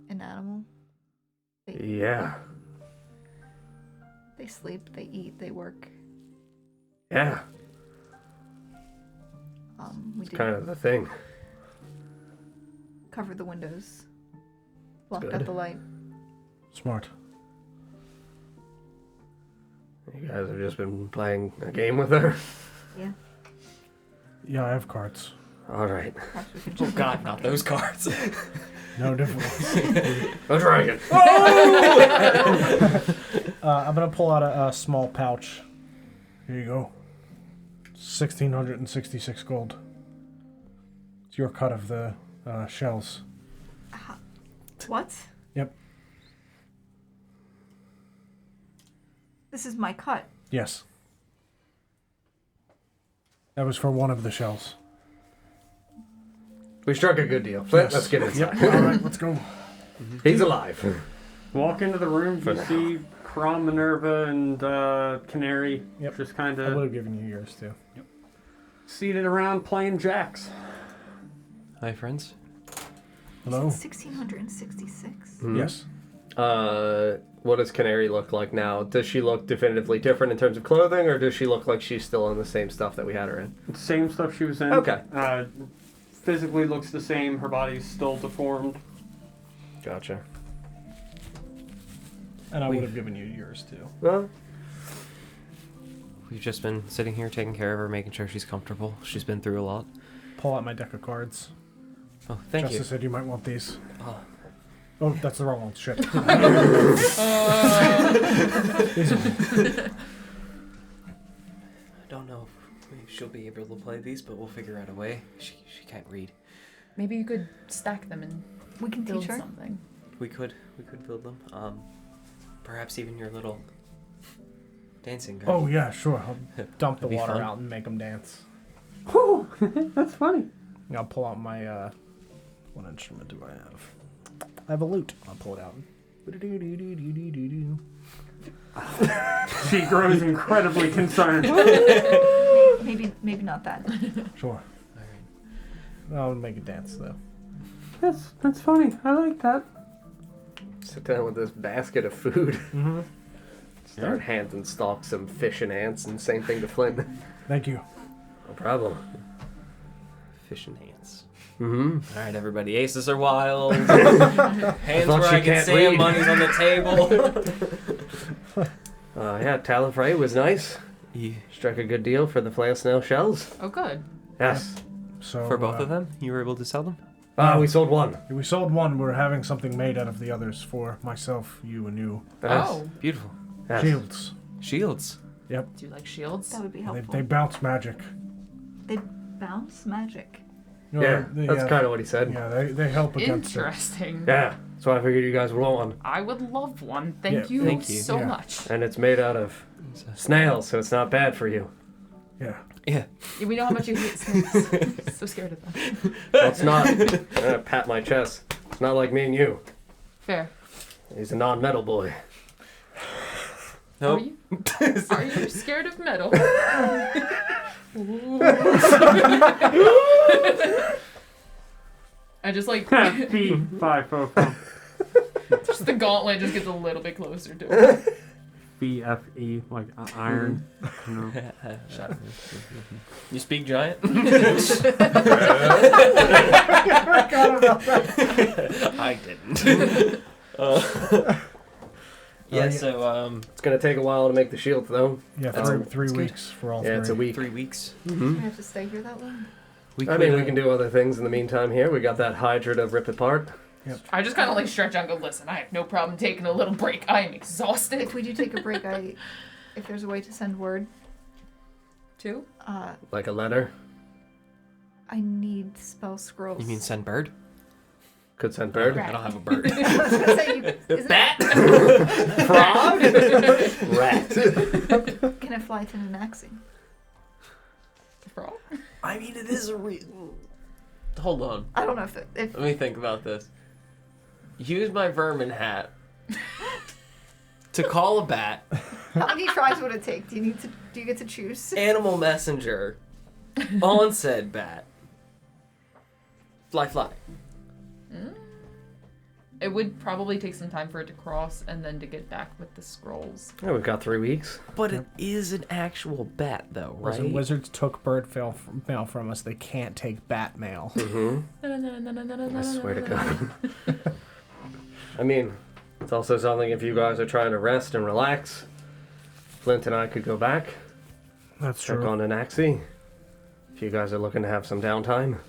an animal. yeah, They sleep, they eat, they work. yeah. We did Kind of the thing. cover the windows, blocked good. out the light. Smart. You guys have just been playing a game with her. Yeah, Yeah, I have cards. All right. perhaps we could Oh just god, not those cards. No difference. A dragon. I'm gonna pull out a small pouch. Here you go. 1,666 gold. It's your cut of the shells. What? Yep. This is my cut. Yes. That was for one of the shells. We struck a good deal. Flint, Yes. let's get inside. Yep. All right, let's go. He's alive. Walk into the room, For you now. see Crom, Minerva, and Canary Yep. just kind I would of have given you yours too. seated around playing jacks. Hi, friends. Hello. 1666. Yes. What does Canary look like now? Does she look definitively different in terms of clothing, or does she look like she's still in the same stuff that we had her in? Same stuff she was in. Okay. Physically looks the same. Her body's still deformed. Gotcha. And I would have given you yours too. Well, We've just been sitting here taking care of her, making sure she's comfortable. She's been through a lot. Pull out my deck of cards. Oh, thank Justice said you might want these. Oh. Oh, that's the wrong one. Shit. These are mine. I don't know if we she'll be able to play these, but we'll figure out a way. She can't read. Maybe you could stack them and We can build teach her. something. We could build them. Perhaps even your little dancing girl. Oh yeah, sure. I'll dump the That'd be water fun. out and make them dance. Whew, that's funny. I'll pull out my what instrument do I have? I have a lute. I'll pull it out. She grows incredibly concerned. Maybe not that. Sure. All right. I'll make it dance though. That's funny. I like that. Sit down with this basket of food. Mm-hmm. Start handing Stalk some fish and ants, and same thing to Flint. Thank you. No problem. Fish and ants. Mm-hmm. All right, everybody. Aces are wild. Hands thought where she I can can't see 'em, read. money's on the table. Yeah, Talonfray was nice. Yeah. Struck a good deal for the flail snail shells. Oh, good. Yes. So For both of them, you were able to sell them. We sold one. We sold one. We're having something made out of the others for myself, you, and you. Yes. Oh, Beautiful. Yes. Shields. Shields. do you like shields? That would be They, helpful. they bounce magic. They bounce magic. You know, Yeah, they, that's kind of what he said. Yeah, they help against it. Interesting. Yeah, so I figured you guys would want one. I would love one. Yeah, Thank you thank you. so Yeah. much. And it's made out of snails, so it's not bad for you. Yeah. Yeah. Yeah, we know how much you hate snakes. So scared of them. Well, it's not. I'm gonna pat my chest. It's not like me and you. Fair. He's a non-metal boy. Nope. Are you scared of metal? I just like B5 just the gauntlet just gets a little bit closer to it. BFE, like iron. You know. You speak giant? I didn't. Yeah, so It's gonna take a while to make the shield, though. Yeah, That's three good. weeks for all three. Yeah, it's a week. 3 weeks. Do Mm-hmm. we have to stay here that long? I mean, we can do other things in the meantime here. We got that Hydra to rip apart. I just kind of like stretch out and go, listen, I have no problem taking a little break. I am exhausted. If we do take a break, if there's a way to send word, Too? Like a letter. I need spell scrolls. You mean send bird? Could send bird. I don't have a bird. I was gonna say, isn't Bat? Frog? Rat. Can it fly to Nanaxi? Frog? I mean, it is a Hold on. I don't know if Let me think about this. Use my vermin hat to call a bat. how many tries would it take? Do you get to choose? Animal messenger on said bat. Fly. It would probably take some time for it to cross and then to get back with the scrolls. Yeah, we've got 3 weeks. But it is an actual bat, though, right? Wizards took bird mail from us. They can't take bat mail. Mm-hmm. I swear to God. I mean, it's also something if you guys are trying to rest and relax, Flint and I could go back, That's check true. on Anaxi. If you guys are looking to have some downtime.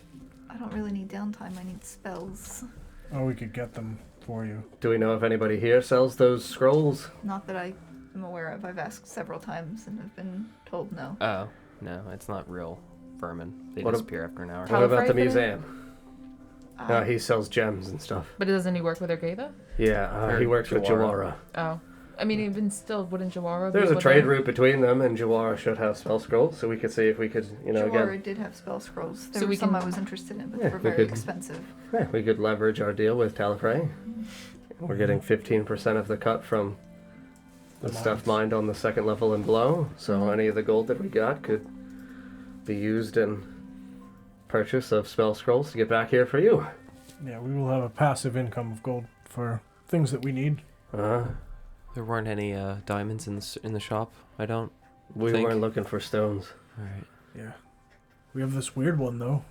I don't really need downtime. I need spells. Oh, we could get them for you. Do we know if anybody here sells those scrolls? Not that I am aware of. I've asked several times and have been told no. Oh, no, it's not real vermin. They What disappear after an hour. What about the Talonfray? museum? No, he sells gems and stuff. But doesn't he work with Ergatha? Yeah, Or he works with Jawara. Jawara. Oh. I mean, even still, wouldn't Jawara be There's a able trade to... route between them, and Jawara should have spell scrolls, so we could see if we could, Jawara again, did have spell scrolls. There So were we some can- I was interested in, but Yeah, they were we very could- expensive. yeah, we could leverage our deal with Talifrey. We're getting 15% of the cut from the stuff mined on the second level and below, so any of the gold that we got could be used in purchase of spell scrolls to get back here for you. Yeah, we will have a passive income of gold for things that we need. There weren't any diamonds in the shop. I don't. We Think. weren't looking for stones. All right. Yeah. We have this weird one, though.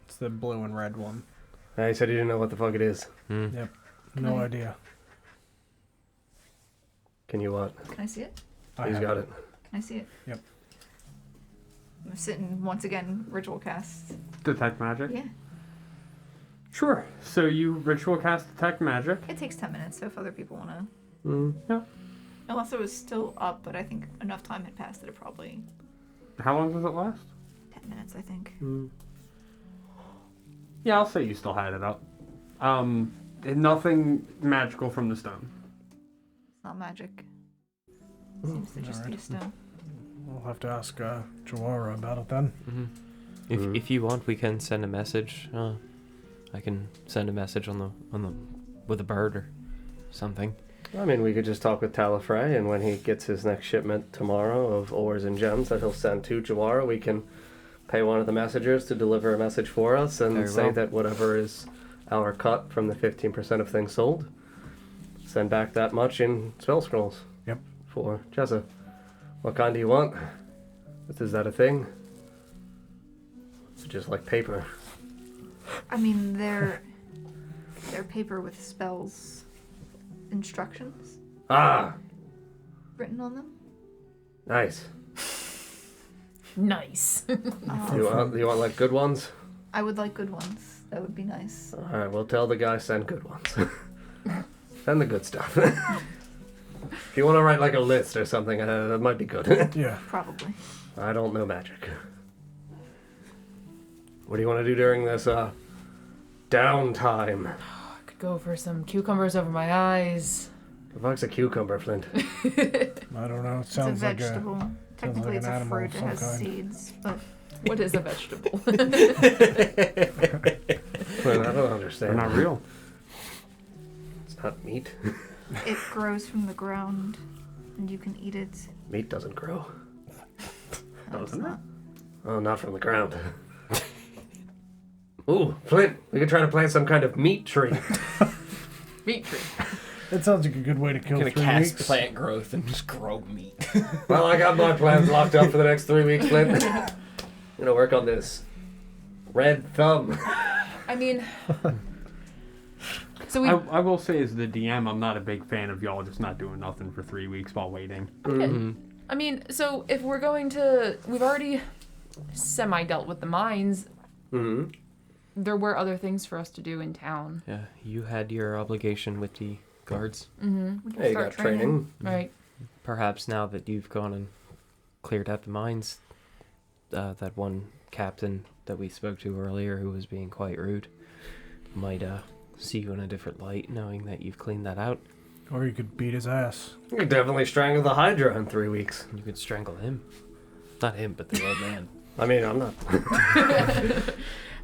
It's the blue and red one. He said he didn't know what the fuck it is. No Okay. idea. Can you what? Can I see it? He's got it. Can I see it? Yep. I'm sitting once again, ritual cast. Detect magic? Yeah. Sure. So you ritual cast detect magic. It takes 10 minutes, so if other people want to. Mm. Unless it was still up, but I think enough time had passed that it probably. How long does it last? 10 minutes, I think. Yeah, I'll say you still had it up. Nothing magical from the stone. It's not magic. Seems to just be a stone. We'll have to ask Jawara about it then. If you want, we can send a message. I can send a message on the with a bird or something. I mean, we could just talk with Talifrey, and when he gets his next shipment tomorrow of ores and gems that he'll send to Jawara, we can pay one of the messengers to deliver a message for us and Very say well. that whatever is our cut from the 15% of things sold, send back that much in spell scrolls. Yep. For Jessa. What kind do you want? Is that a thing? It's just like paper. I mean, they're paper with spells, instructions Ah, written on them. nice. Nice. You want like good ones? I would like good ones. That would be nice. All right, we'll tell the guy send good ones. Send the good stuff. If you want to write like a list or something, that might be good. Yeah. Probably. I don't know magic. What do you want to do during this downtime? I could go for some cucumbers over my eyes. The fuck's a cucumber, Flint? I don't know. It It's a sounds like vegetable. Technically, like it's an a animal fruit. of It some has kind. seeds, but What is a vegetable? Flint, I don't They're understand. not real. It's not meat. it grows from the ground, and you can eat it. Meat doesn't grow. No, it's Doesn't it? not. Oh, not from the ground. Ooh, Flint, we could try to plant some kind of meat tree. Meat tree. It sounds like a good way to kill I'm gonna 3 cast weeks. plant growth and just grow meat. Well, I got my plans locked up for the next 3 weeks, Flint. I'm gonna work on this red thumb. I mean, so we. I will say, as the DM, I'm not a big fan of y'all just not doing nothing for 3 weeks while waiting. I mean, so if we're going to, we've already semi dealt with the mines. Mm-hmm. There were other things for us to do in town. Yeah, you had your obligation with the guards. We can Hey, you start got training. Right. Perhaps now that you've gone and cleared out the mines, that one captain that we spoke to earlier who was being quite rude might see you in a different light, knowing that you've cleaned that out. Or you could beat his ass. You could definitely strangle the Hydra in 3 weeks. You could strangle him. Not him, but the old man. I mean, I'm not.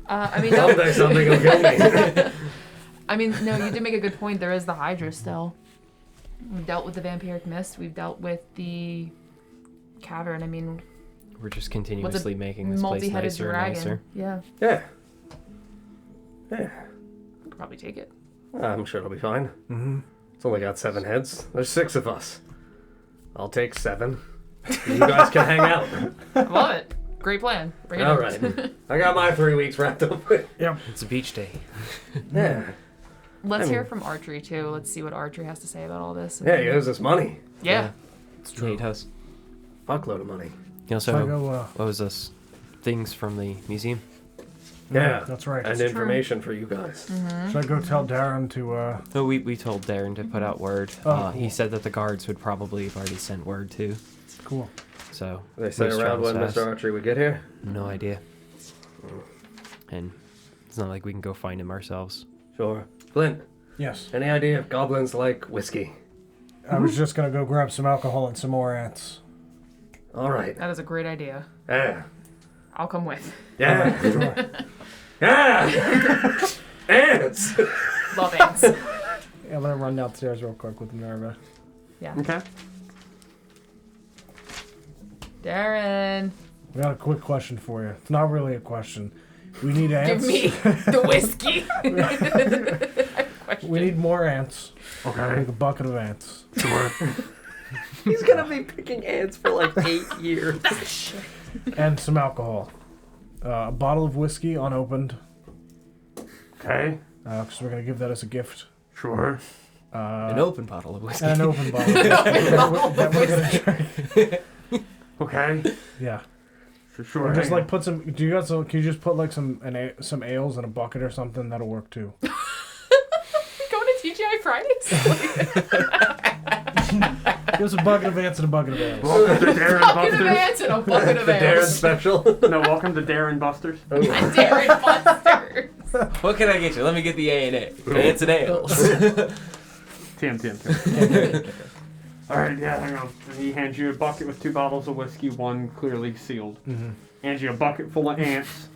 I mean, no, Someday something will kill me. I mean, no, you did make a good point. There is the Hydra still. We've dealt with the vampiric mist. We've dealt with the cavern. I mean, We're just continuously making this place multi-headed nicer and dragon. nicer. Yeah, Yeah. Yeah. could probably take it. I'm sure it'll be fine. Mm-hmm. It's only got 7 heads. There's 6 of us. I'll take 7. You guys can hang out. I love it. Great plan. Bring it All on. right. I got my 3 weeks wrapped up. It's a beach day. Yeah. Let's I hear mean- from Archery too. Let's see what Archery has to say about all this. Yeah, he owes us money. Yeah. It's He ate us. Fuckload of money. He also So I go, owes us things from the museum. Yeah. That's right. And information for you guys. Should I go tell Darren to, Oh, we told Darren to put out word. Oh, He cool. said that the guards would probably have already sent word too. cool. So They say Moose around travels when fast. Mr. Archery would get here? No idea. And it's not like we can go find him ourselves. Sure. Flint, Yes. any idea if goblins like whiskey? I was just gonna go grab some alcohol and some more ants. All right. That is a great idea. Yeah. I'll come with. Yeah. Sure. Yeah. Ants. Love ants. Yeah, I'm gonna run downstairs real quick with Minerva. Yeah. Okay. Darren, We got a quick question for you. It's not really a question. We need give ants. me the whiskey. I have a question. We need more ants. Okay. Make a bucket of ants. Sure. He's gonna be picking ants for like 8 years. And some alcohol. A bottle of whiskey unopened. Okay. Because we're gonna give that as a gift. Sure. An open bottle of whiskey. And an open bottle. that we're gonna drink. Okay. Yeah. Sure. Or just hang like on. put some. Do you got some? Can you just put like some ales in a bucket or something? That'll work too. Going to TGI Fridays? Give us a bucket of ants and a bucket of ales. Welcome to Darren Bucket of Busters. ants and a bucket of The Darren ales. special. No, welcome to Darren Busters. Darren Busters. What can I get you? Let me get the A&A. Ants and ales. TM. Alright, yeah, hang on. And he hands you a bucket with 2 bottles of whiskey, one clearly sealed. Mm-hmm. Hands you a bucket full of ants.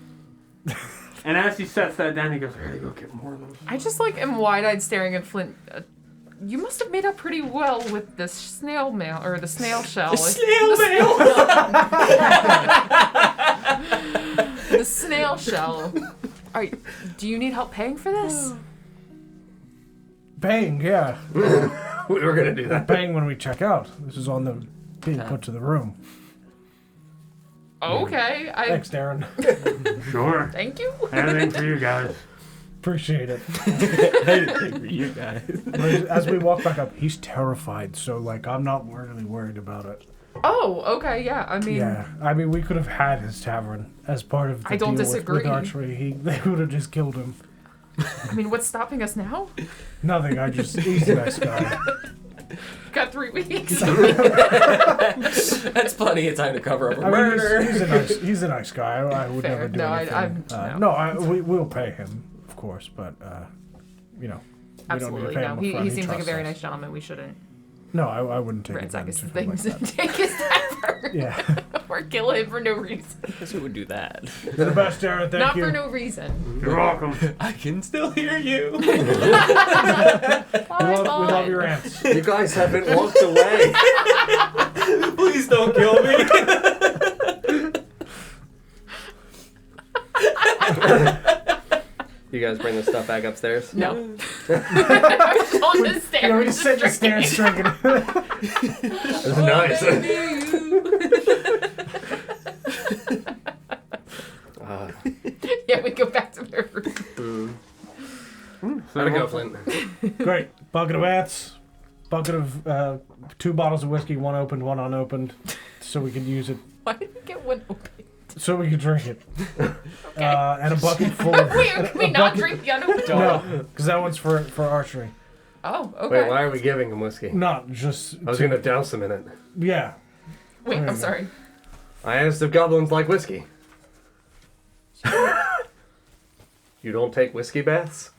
And as he sets that down, he goes, "Here, go get more of those." I just like am wide-eyed staring at Flint. You must have made up pretty well with the snail mail or the snail shell. Snail mail. The snail shell. Do you need help paying for this? Paying, yeah. We were gonna do that. Paying when we check out. This is on the being put to the room. Okay, Thanks, Darren. Sure. Thank you. Anything for you guys. Appreciate it. You guys. As we walk back up, he's terrified, so like I'm not really worried about it. Oh, okay, yeah. I mean, Yeah, I mean we could have had his tavern as part of the I don't deal disagree. with archery. They would have just killed him. I mean, what's stopping us now? Nothing. He's a nice guy. Got 3 weeks. That's plenty of time to cover up a I mean, murder. he's a nice guy. I would Fair. never do No, anything. no. We'll pay him, of course, but we don't need Absolutely, to pay no. him He upfront. seems like a trusts very us. nice gentleman. We shouldn't No, I wouldn't take ransack his advantage of him things like and take his tavern. Yeah. Or kill him for no reason. Guess who would do that? You're the best, Darren. Thank Not you. for no reason. You're welcome. I can still hear you. We love your ants. You guys haven't walked away. Please don't kill me. You guys bring the stuff back upstairs? No. On the stairs. Yeah, we just sit in the stairs drinking. That's nice. Yeah, we go back to their room. How'd it go, Flint? Great. Bucket of ants. Bucket of 2 bottles of whiskey, one opened, one unopened, so we could use it. Why did we get one open? So we could drink it. Okay. And a bucket full of. Wait, can we not drink the unopened? No, because that one's for archery. Oh, okay. Wait, why are we giving him whiskey? Not just. I was gonna douse him in it. Yeah. Wait, I'm sorry. I asked if goblins like whiskey. You don't take whiskey baths?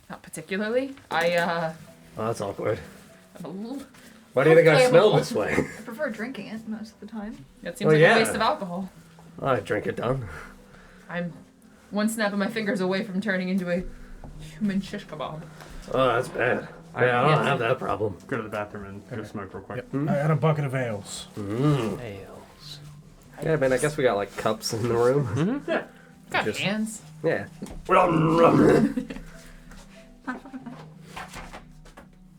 Not particularly. Oh, that's awkward. I'm a little... Why do you think I smell Flammable. this way? I prefer drinking it most of the time. That seems Well, like yeah. a waste of alcohol. I drink it down. I'm one snap of my fingers away from turning into a human shish kebab. Oh, that's bad. Yeah, I don't have that problem. Go to the bathroom and go smoke real quick. And a bucket of ales. Ales. Yeah, man, I guess we got like cups in the room. Yeah. Got Just- hands. Yeah.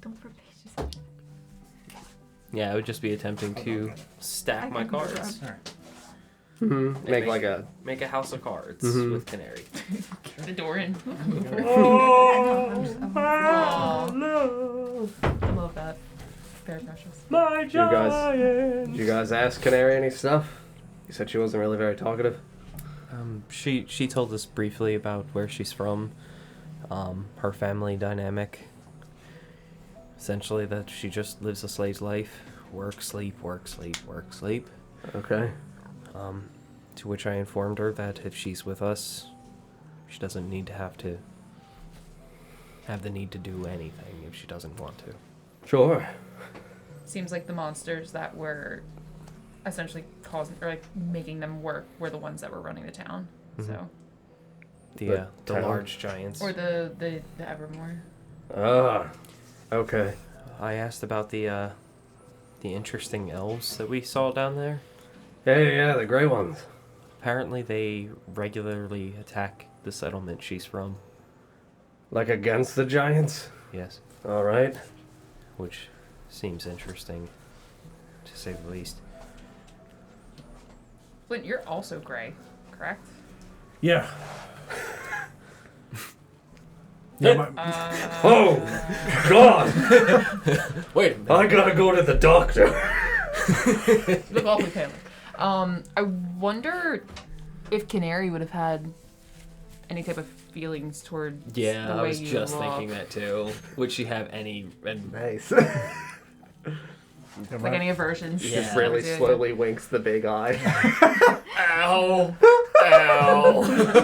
Don't forbid yourself. Yeah, I would just be attempting to stack I my can cards. Make like a. Make a house of cards Mhm. with Canary. Kick the door in. Oh, Aw. I love that. Very precious. my Did you guys ask Canary any stuff? You said she wasn't really very talkative. She told us briefly about where she's from, her family dynamic. Essentially, that she just lives a slave's life, work, sleep, work, sleep, work, sleep. Okay. To which I informed her that if she's with us, she doesn't need to have the need to do anything if she doesn't want to. Sure. Seems like the monsters that were essentially causing or like making them work were the ones that were running the town. Mhm. So The town? large giants. or the Evermore. Ah. Okay. I asked about the interesting elves that we saw down there. Yeah, the gray ones. Apparently, they regularly attack the settlement she's from. Like against the giants? Yes, All right. which seems interesting, to say the least. Flint, you're also gray, correct? Yeah. Yeah, Oh, God! Wait a minute. I gotta go to the doctor. You look awfully pale. I wonder if Canary would have had any type of feelings toward Yeah, the I way was you just look. thinking that too. Would she have any? And Nice. Like any aversion. She Yeah. just really Yeah. slowly winks the big eye. Ow! Ow!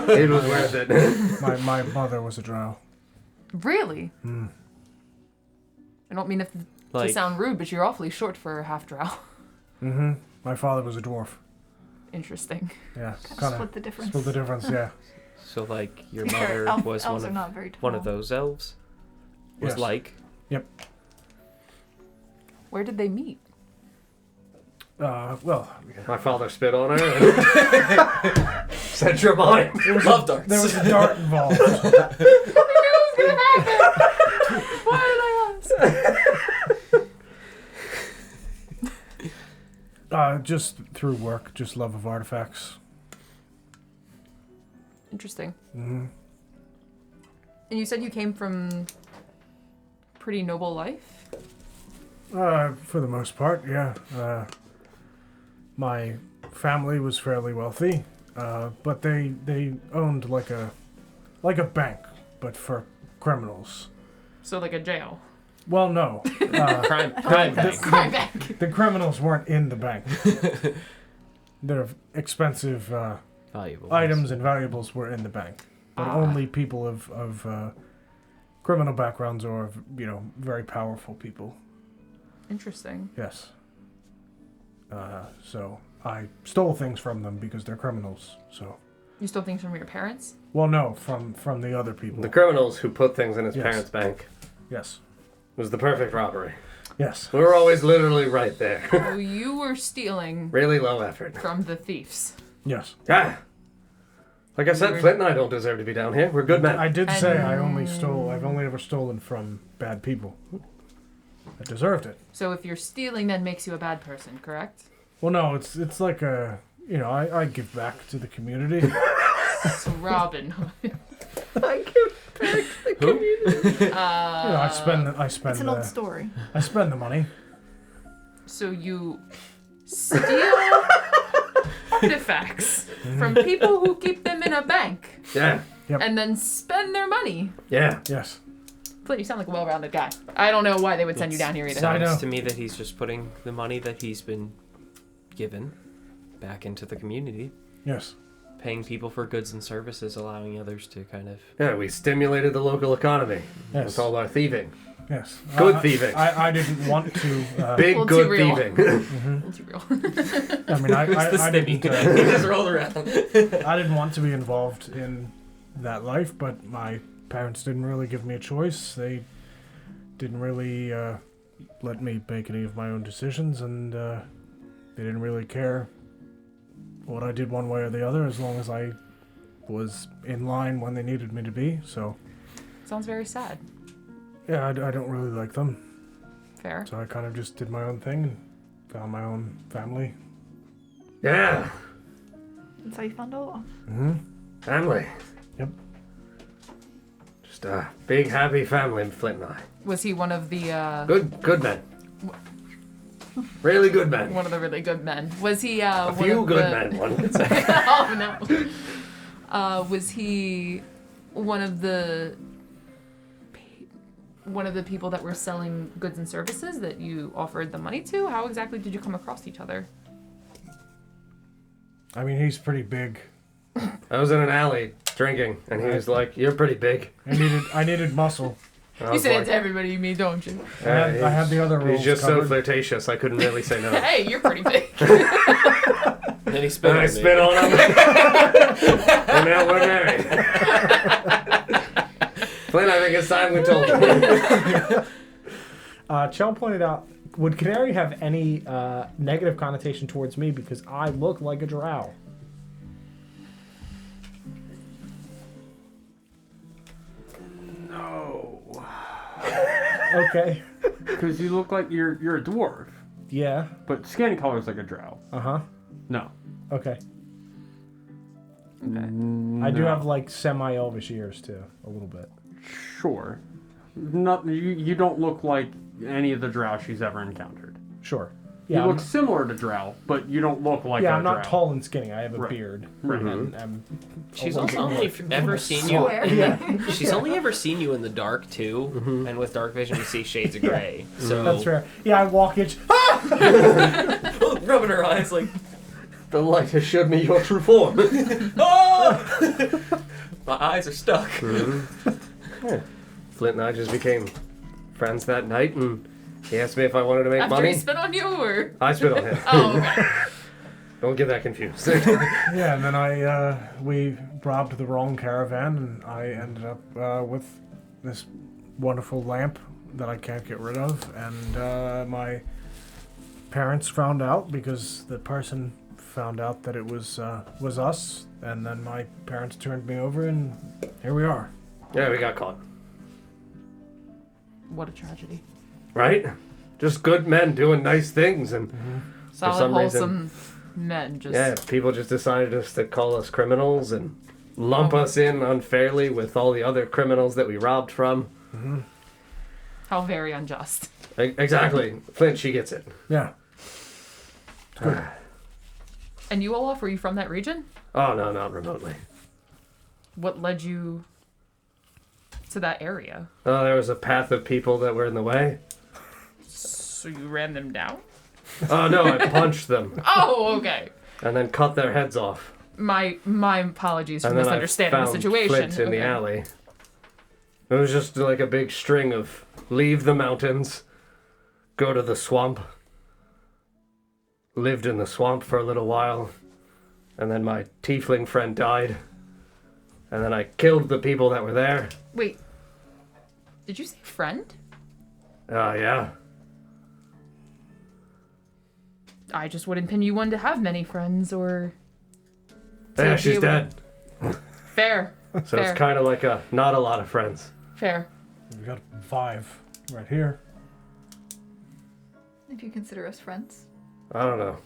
It was worth it. My mother was a drow. Really? I don't mean to Like, sound rude, but you're awfully short for a half drow. Mm-hmm. My father was a dwarf. Interesting. Yeah, Kinda split the difference. Split the difference. Yeah. so like your To be fair, mother was elves one are of not very one of tall. those elves. Was Yes. like Where did they meet? Well, My father spit on her and set your mind. love darts. there was a dart involved. Why did I ask? Just through work, just love of artifacts. Interesting. Mm-hmm. And you said you came from pretty noble life? For the most part, yeah. My family was fairly wealthy, but they owned like a bank, but for criminals. So like a jail. Well, no. crime bank. Crime bank. The criminals weren't in the bank. Their expensive Valuable items and valuables were in the bank, but only people of criminal backgrounds or very powerful people. Interesting. Yes. So I stole things from them because they're criminals. So. You stole things from your parents? Well, no, from the other people. The criminals who put things in his Yes. parents' bank. Yes. It was the perfect robbery. Yes. We were always literally right there. So you were stealing Really low effort. from the thieves. Yes. Ah! Like I said, Flint and I don't deserve to be down here. We're good men. I did say I've only ever stolen from bad people. I deserved it. So if you're stealing, then makes you a bad person, correct? Well, no, it's like I give back to the community. So Robin Hood. I give back to the community. I spend It's an old story. I spend the money. So you steal artifacts from people who keep them in a bank Yeah. Yep. and then spend their money. Yeah. Yes. Flint, you sound like a well-rounded guy. I don't know why they would send you down here either. I know. Sounds to me that he's just putting the money that he's been given back into the community, Yes. paying people for goods and services, allowing others to kind of. Yeah, we stimulated the local economy. Yes. It's all about thieving. Yes. Good thieving. I didn't want to. Big Well, good too real. thieving. Well, too real. I mean, I didn't. He just rolled around. I didn't want to be involved in that life, but my parents didn't really give me a choice. They didn't really let me make any of my own decisions, and they didn't really care what I did one way or the other, as long as I was in line when they needed me to be. So, Sounds very sad. yeah, I don't really like them. Fair. So I kind of just did my own thing and found my own family. Yeah. That's how you found Olaf. Mm-hmm. Family. Yep. Just a big, happy family, Flint and I. Was he one of the Good men. Really good men. one of the really good men? Was he A one few of good the... men, one could say. Oh no. Was he one of the people that were selling goods and services that you offered the money to? How exactly did you come across each other? I mean, he's pretty big. I was in an alley drinking, and he was like, "You're pretty big." I needed muscle. I You was say it like, to everybody you meet, don't you? I had the other roles He's just so covered. flirtatious, I couldn't really say no. Hey, you're pretty big. And he spit And on I me. spit on him. And now we're married. Flint, I think it's time we told him. Chell pointed out, would Canary have any negative connotation towards me because I look like a drow? No. Okay. Because you look like you're a dwarf, Yeah. but skin color's like a drow. Uh-huh. No. Okay. No. I do have like semi-elvish ears too, a little bit. Sure. Not you don't look like any of the drow she's ever encountered. Sure. You Yeah. look similar to drow, but you don't look like a I'm not drow. tall and skinny. I have a Right. beard. Right. And I'm She's a little also bit only ever seen you. Swear. Yeah. She's only ever seen you in the dark too, and with dark vision we see shades of gray. So That's fair. Yeah, I walk in. Ah! Rubbing her eyes like, The light has showed me your true form. oh! My eyes are stuck. Yeah. Flint and I just became friends that night, and he asked me if I wanted to make After money. he spit on you, or? I spit on him. Oh, okay. Don't get that confused. Yeah, and then we robbed the wrong caravan, and I ended up with this wonderful lamp that I can't get rid of, and my parents found out because the person found out that it was us, and then my parents turned me over, and here we are. Yeah, we got caught. What a tragedy. Right? Just good men doing nice things, and Solid, some reason- wholesome men just... yeah, people just decided just to call us criminals and lump us in unfairly with all the other criminals that we robbed from. How very unjust. Exactly. Flint, she gets it. Yeah. Good. And you, Olaf, were you from that region? Oh, no, not remotely. What led you to that area? Oh, there was a path of people that were in the way. So you ran them down? Oh, no, I punched them Oh, okay. and then cut their heads off. My apologies for And then misunderstanding I the found situation. Flint in the Okay. alley. It was just like a big string of leave the mountains, go to the swamp. Lived in the swamp for a little while, and then my tiefling friend died. And then I killed the people that were there. Wait. Did you say friend? Yeah. I just wouldn't pin you one to have many friends, or... to Yeah, be she's able to- dead. Fair. So Fair. it's kind of like not a lot of friends. Fair. We got 5 right here. If you consider us friends. I don't know.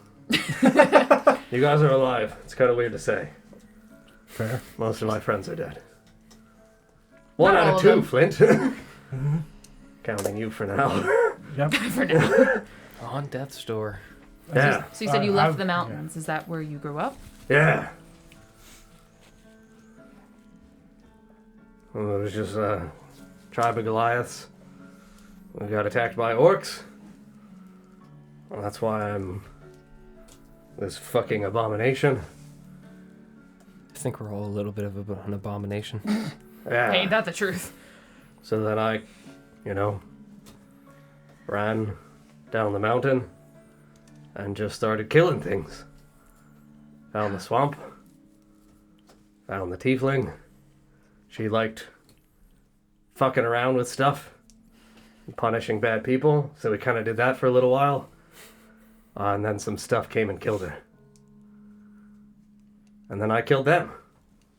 You guys are alive. It's kind of weird to say. Fair. Most of my friends are dead. One Not out all of of 2, them. Flint. Counting you for now. Yep. For now. On death's door. Yeah. So you said you left the yeah. mountains. Is that where you grew up? Yeah. Well, it was just tribe of Goliaths. We got attacked by orcs. Well, that's why I'm this fucking abomination. I think we're all a little bit of an abomination. Yeah. Ain't that the truth? So then I, ran down the mountain and just started killing things. Found the swamp. Found the tiefling. She liked fucking around with stuff and punishing bad people, so we kind of did that for a little while. And then some stuff came and killed her. And then I killed them.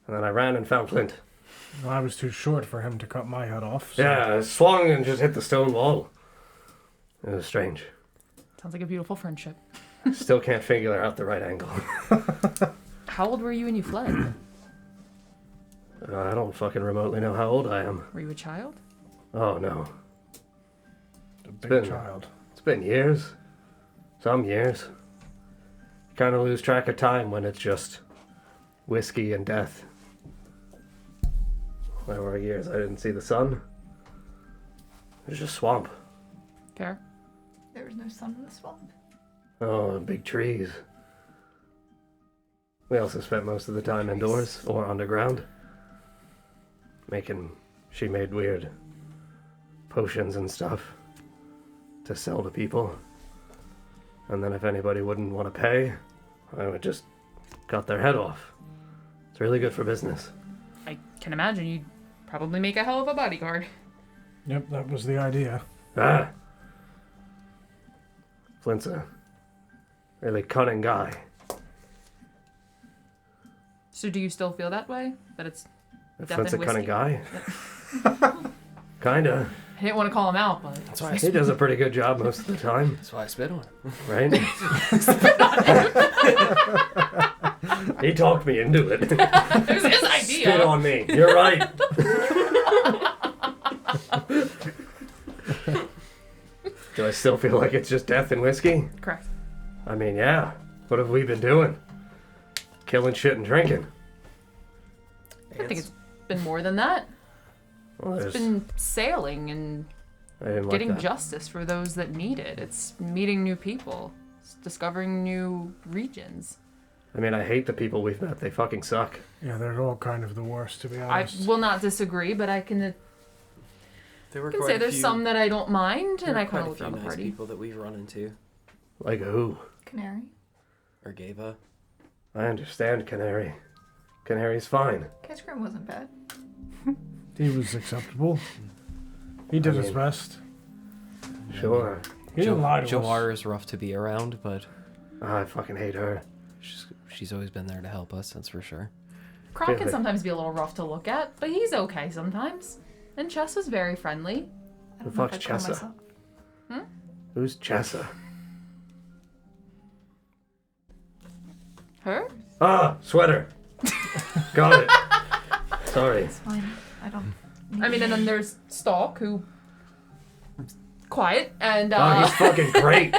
And then I ran and found Flint. I was too short for him to cut my head off. So. Yeah, I swung and just hit the stone wall. It was strange. Sounds like a beautiful friendship. Still can't figure out the right angle. How old were you when you fled? I don't fucking remotely know how old I am. Were you a child? Oh no. A big been- child. It's been years. Some years. You kind of lose track of time when it's just whiskey and death. There were years I didn't see the sun. It was just swamp. Fair. There was no sun in the swamp. Oh, and big trees. We also spent most of the time indoors or underground. She made weird potions and stuff to sell to people. And then if anybody wouldn't want to pay, I would just cut their head off. It's really good for business. I can imagine you'd probably make a hell of a bodyguard. Yep, that was the idea. Ah! Flint's a really cunning guy. So do you still feel that way? That it's death Flint's a and cunning whiskey? guy. Kinda. I didn't want to call him out, but That's why I He does a pretty good job most of the time, That's why I spit on him. right? He talked me into it. it was his idea. Spit on me. You're right. Do I still feel like it's just death and whiskey? Correct. I mean, yeah. What have we been doing? Killing shit and drinking. I think it's been more than that. Well, It's been sailing and I didn't getting like that. justice for those that need it. It's meeting new people. It's discovering new regions. I mean, I hate the people we've met. They fucking suck. Yeah, they're all kind of the worst, to be I honest. will not disagree, but I can There were say quite a there's few, some that I don't mind, there and were I kind quite of a few look around the nice party. people that we've run into. Like who? Canary. Or Gava. I understand Canary. Canary's fine. Catchcrim wasn't bad. He was acceptable. He did his mean- best. Sure. He didn't lie to us. Jawar is rough to be around, but I fucking hate her. she's always been there to help us, that's for sure. Kronk can Really? sometimes be a little rough to look at, but he's okay sometimes. And Chess was very friendly. I Who don't know if fucks I'd call Chessa? myself. Who's Chessa? Her? Ah, sweater. Got it. Sorry. It's fine. I don't. I mean, and then there's Stalk, who quiet and Oh, he's fucking great.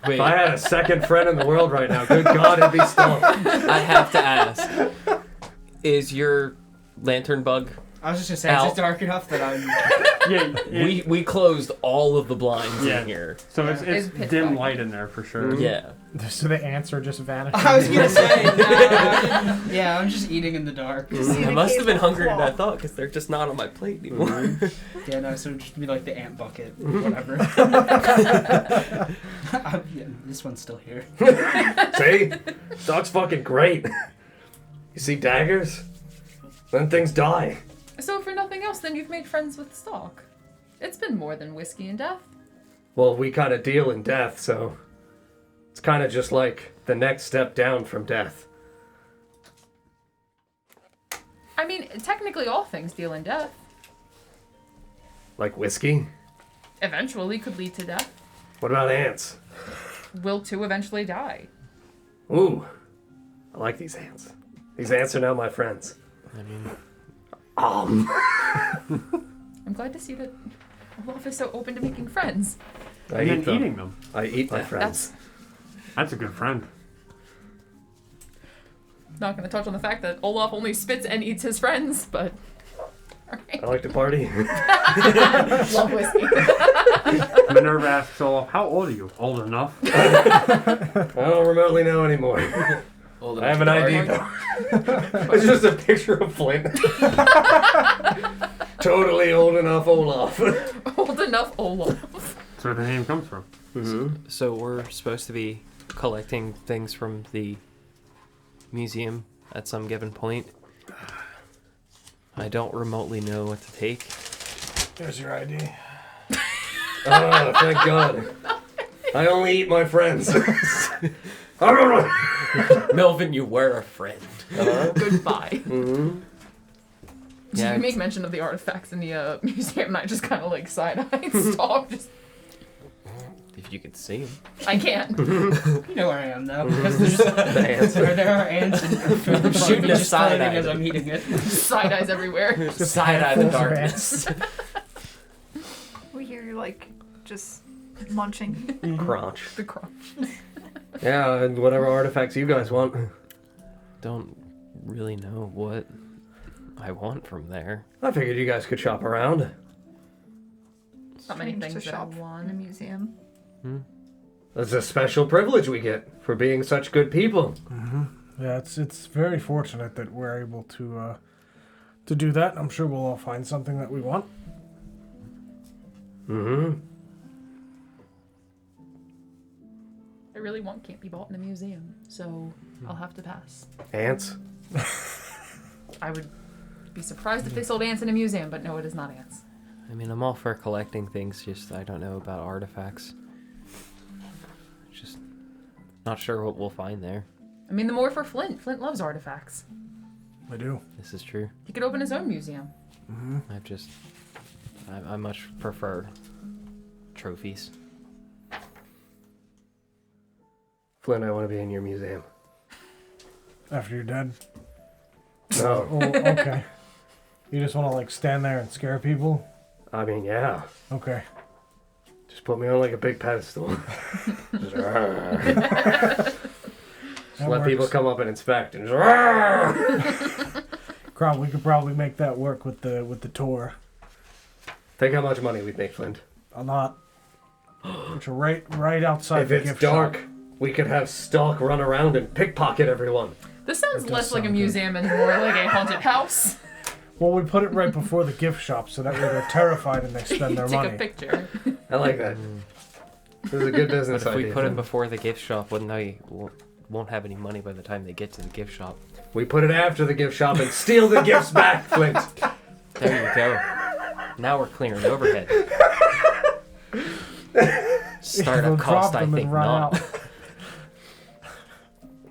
Wait, If I had a second friend in the world right now, good God, it'd be Stalk. I have to ask. Is your lantern bug? I was just gonna say, Al. is it dark enough that I'm? Yeah, We closed all of the blinds Yeah. in here. so it's It's pitch dim black. light in there for sure. Yeah. So the ants are just vanishing. I was gonna say, yeah, I'm just eating in the dark. I must have been hungrier than I thought because they're just not on my plate anymore. Yeah, no, so it'd just be like the ant bucket, or whatever. Yeah, this one's still here. See? Stalk's fucking great. You see daggers? Then things die. So for nothing else, then you've made friends with Stalk. It's been more than whiskey and death. Well, we kind of deal in death, so it's kind of just like the next step down from death. I mean, technically all things deal in death. Like whiskey? Eventually could lead to death. What about ants? Will too eventually die. Ooh, I like these ants. These ants are now my friends. I mean, I'm glad to see that Olaf is so open to making friends. I And eat then them. eating them. I eat my friends. That's a good friend. Not going to touch on the fact that Olaf only spits and eats his friends, but... I Alright. like to party. Love whiskey. Minerva asks Olaf, how old are you? Old enough? I don't remotely know anymore. I have an ID though. It's just a picture of Flint. Totally old enough Olaf. Old enough Olaf. That's where the name comes from. Mm-hmm. so we're supposed to be collecting things from the museum at some given point. I don't remotely know what to take. There's your ID. Oh, thank God. I only eat my friends. Melvin, you were a friend. Goodbye. Mm-hmm. Did Yeah, you make mention of the artifacts in the museum and I just kind of like side-eyed Stalk? Just, If you could see him. I can't. You know where I am though, because there's there are ants and food in front of Shooting me a just floating side-eye. as I'm eating it. Side-eyes everywhere. Side-eye the handfuls of darkness. We hear you like just munching. Crunch. The crunch. Yeah, and whatever artifacts you guys want. Don't really know what I want from there. I figured you guys could shop around. Not many Strange things to that I shop in a want. museum. That's a special privilege we get for being such good people. Yeah, it's very fortunate that we're able to do that. I'm sure we'll all find something that we want. Mm-hmm. I really want can't be bought in a museum, so I'll have to pass. Ants? I would be surprised if they sold ants in a museum, but no, it is not ants. I mean, I'm all for collecting things, just I don't know about artifacts. Just not sure what we'll find there. I mean, the more for Flint. Flint loves artifacts. I do. This is true. He could open his own museum. I much prefer trophies. Flint, I want to be in your museum. After you're dead. No. Oh, okay. You just want to like stand there and scare people? I mean, yeah. Okay. Just put me on like a big pedestal. Just, That let people works. come up and inspect. And just, We could probably make that work with the tour. think how much money we'd make, Flint. A lot. Which are right outside If the it's gift dark, shop. we could have Stalk run around and pickpocket everyone. This sounds That does less like a sound good. museum and more like a haunted house. Well, we put it right before the gift shop so that way they're terrified and they spend their Take money. a picture. I like that. This is a good But business if we idea. put it before the gift shop, wouldn't they won't have any money by the time they get to the gift shop? We put it after the gift shop and steal the gifts back, Flint. There you go. Now we're clearing overhead. Startup We'll cost, drop I them think and run not. out.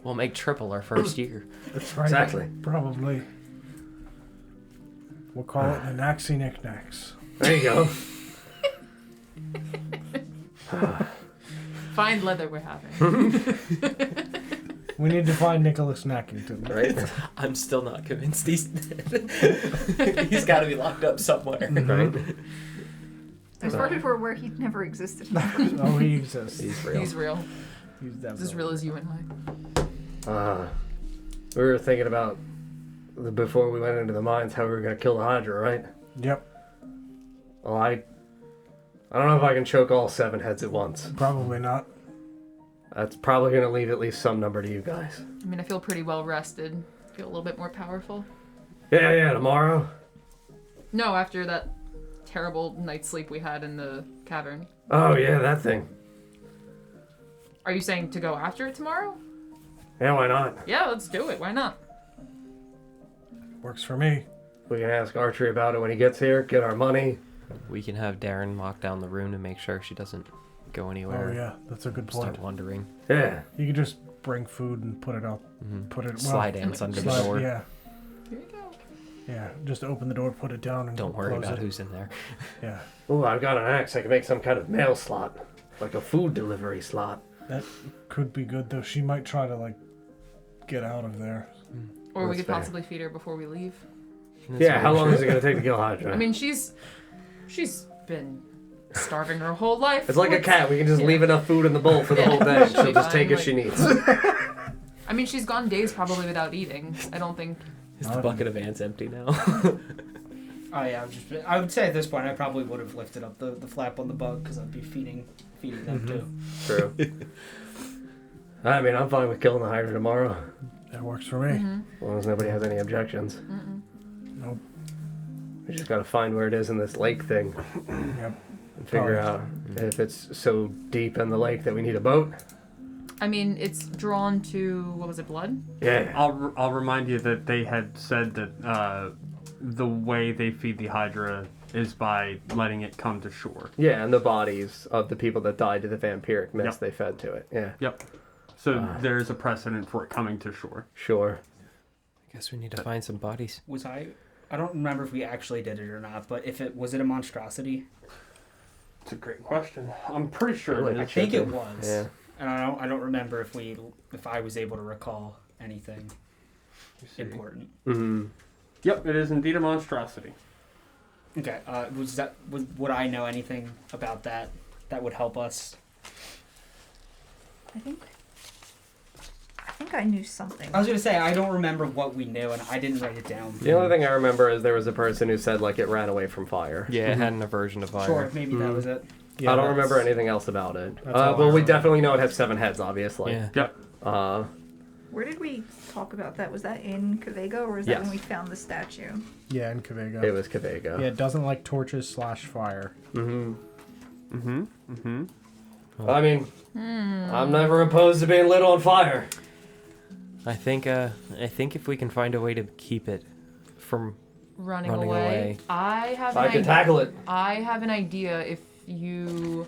We'll make triple our first year. That's right. Exactly. Probably. We'll call it the Naxi Knickknacks. There you go. Fine leather we're having. We need to find Nicholas Nackington. Right? I'm still not convinced he's dead. He's got to be locked up somewhere. Right? There's part of where he never existed. Oh, he exists. He's real. He's real. He's He's as definitely real as you and I. We were thinking about before we went into the mines how we were gonna kill the Hydra, right? Yep, Well, I don't know if I can choke all 7 heads at once. probably not. That's probably gonna leave at least some number to you guys. I mean, I feel pretty well rested. Feel a little bit more powerful. Yeah, tomorrow. No, after that terrible night's sleep we had in the cavern. Oh yeah, that thing. Are you saying to go after it tomorrow? Yeah, why not? Yeah, let's do it. Why not? Works for me. We can ask Archery about it when he gets here, get our money. We can have Darren lock down the room to make sure she doesn't go anywhere. Oh yeah, that's a good point. Start wandering. Yeah. You can just bring food and put it out. Mm-hmm. Put it. Slide ants under the slide- door. Yeah, Here you go. yeah. Just open the door, put it down, and Don't worry close about it. who's in there. Yeah, Ooh, I've got an axe. I can make some kind of mail slot. Like a food delivery slot. that could be good though. She might try to like get out of there. Or we That's could fair. possibly feed her before we leave. That's Yeah, very how long true. is it gonna take to kill Hydra? I mean, she's been starving her whole life. it's like a Let's- cat. We can just Yeah. leave enough food in the bowl for the whole day. She'll She'll be just take fine, as she needs. I mean, she's gone days probably without eating. I don't think. Is the bucket of ants empty now? Oh yeah, I would say at this point I probably would have lifted up the flap on the bug because I'd be feeding them too. True. I mean, I'm fine with killing the Hydra tomorrow. That works for me. Mhm. As long as nobody has any objections. Mm-mm. Nope. We just gotta find where it is in this lake thing. Yep. And figure out if it's so deep in the lake that we need a boat. I mean, it's drawn to what was it, blood? Yeah. I'll remind you that they had said that the way they feed the Hydra is by letting it come to shore. Yeah, and the bodies of the people that died to the vampiric mist Yep. they fed to it. Yeah, Yep. So there's a precedent for it coming to shore. sure. I guess we need to find some bodies. Was I don't remember if we actually did it or not, but if it was it a monstrosity? It's a great question. I'm pretty sure Really? it I is. think it be. was. Yeah. And I don't remember if I was able to recall anything important. Mm-hmm. Yep, it is indeed a monstrosity. Okay. Would I know anything about that would help us? I think I knew something. I was gonna say I don't remember what we knew, and I didn't write it down. The only thing I remember is there was a person who said like it ran away from fire. Yeah, it had an aversion to fire. Sure, maybe that was it. Yeah, I don't that's- remember anything else about it. that's all I Well, we remember. definitely know it has 7 heads, obviously. Yeah. Yep. Where did we talk about that? Was that in Cavego, or was that Yes. when we found the statue? Yeah, in Cavego. It was Cavega. Yeah, it doesn't like torches / fire. Mm-hmm. Mm-hmm. Mm-hmm. I mean, I'm never opposed to being lit on fire. I think if we can find a way to keep it from Running Running away. away. I have I an can tackle it. I have an idea if you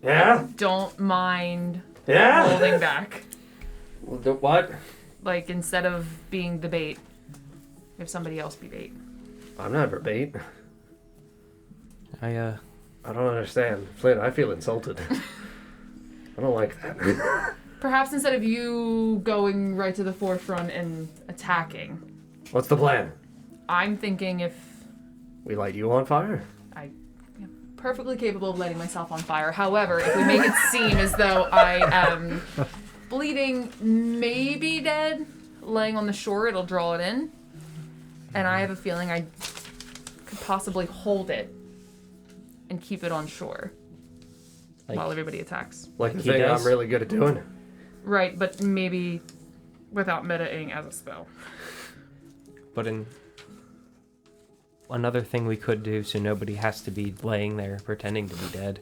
Yeah? don't mind Yeah? holding back. What? Like, instead of being the bait, if somebody else be bait. I'm never bait. I I don't understand. Flint, I feel insulted. I don't like that. Perhaps instead of you going right to the forefront and attacking, What's the plan? I'm thinking if We light you on fire? I am perfectly capable of lighting myself on fire. However, if we make it seem as though I am bleeding, maybe dead, laying on the shore, it'll draw it in. And I have a feeling I could possibly hold it and keep it on shore. Like- while everybody attacks. Like the He thing does? I'm really good at doing. Right, but maybe without metaing as a spell. But in another thing we could do, so nobody has to be laying there pretending to be dead,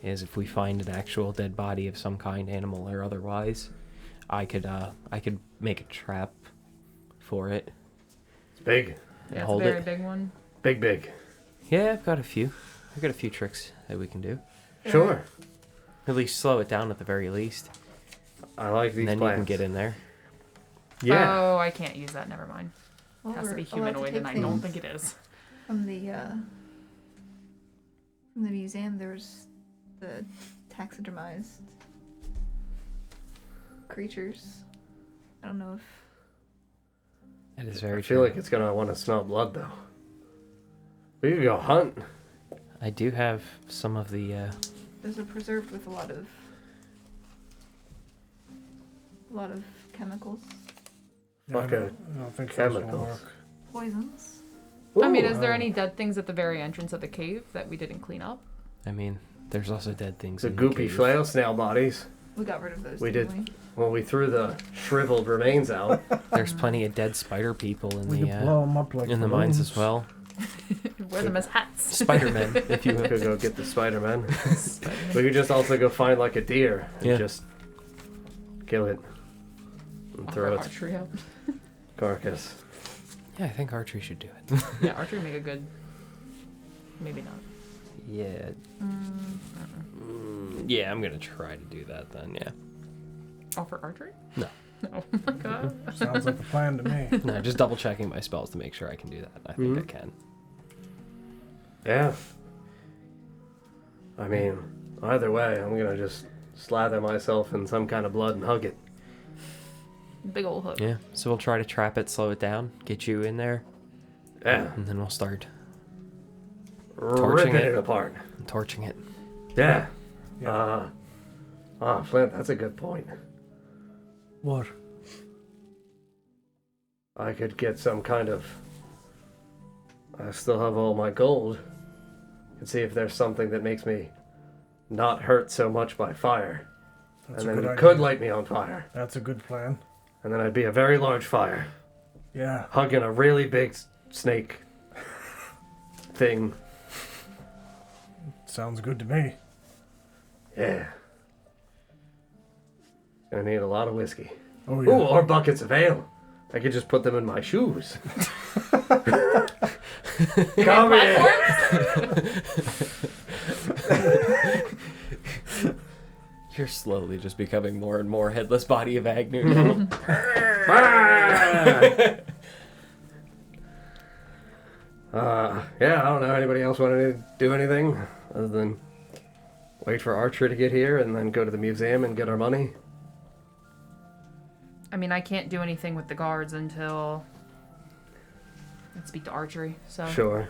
is if we find an actual dead body of some kind, animal or otherwise, I could make a trap for it. It's big. And Yeah, it's hold a very it. big one. Big. Yeah, I've got a few tricks that we can do. Sure. At least slow it down at the very least. I like these And then plans. you can get in there. Yeah. Oh, I can't use that. Never mind. Well, It has to be we're allowed humanoid, take and I don't things think it is. From the museum, there's the taxidermized creatures. I don't know if That is I very feel true. like it's gonna want to smell blood though. We could go hunt. I do have some of the. those are preserved with a lot of chemicals, Fuck I it. don't think those will Chemicals. work. poisons. I mean, Ooh. is there any dead things at the very entrance of the cave that we didn't clean up? I mean, there's also dead things. The in goopy cave. flail snail bodies. We got rid of those. We didn't did. Well, we threw the shriveled remains out. There's plenty of dead spider people in We the could blow them up like in the mines balloons. as well. Wear them as hats. Spider-Men, if you We will. could go get the Spider-Man. We could just also go find like a deer and Yeah. just kill it and throw its archery out. carcass. Yeah, I think archery should do it. Yeah, archery make a good. Maybe not. Yeah. Yeah, I'm gonna try to do that then. Yeah. Offer archery? No. Oh my god. Sounds like a plan to me. No, just double checking my spells to make sure I can do that. I think I can. Yeah. I mean, either way, I'm gonna just slather myself in some kind of blood and hug it. Big old hook. Yeah. So we'll try to trap it, slow it down, get you in there, Yeah. and then we'll start Ripping it. it apart. torching it. Yeah. Yeah. Flint, that's a good point. What? I could get some kind of... I still have all my gold. Could see if there's something that makes me not hurt so much by fire. That's And a then good you idea. could light me on fire. That's a good plan. And then I'd be a very large fire. Yeah. Hugging a really big snake thing. Sounds good to me. Yeah. Gonna need a lot of whiskey. Oh Ooh, yeah. or buckets of ale. I could just put them in my shoes. Come in. You're slowly just becoming more and more headless body of Agnew now. Yeah, I don't know. Anybody else want to do anything other than wait for Archer to get here and then go to the museum and get our money? I mean, I can't do anything with the guards until I speak to archery. So Sure.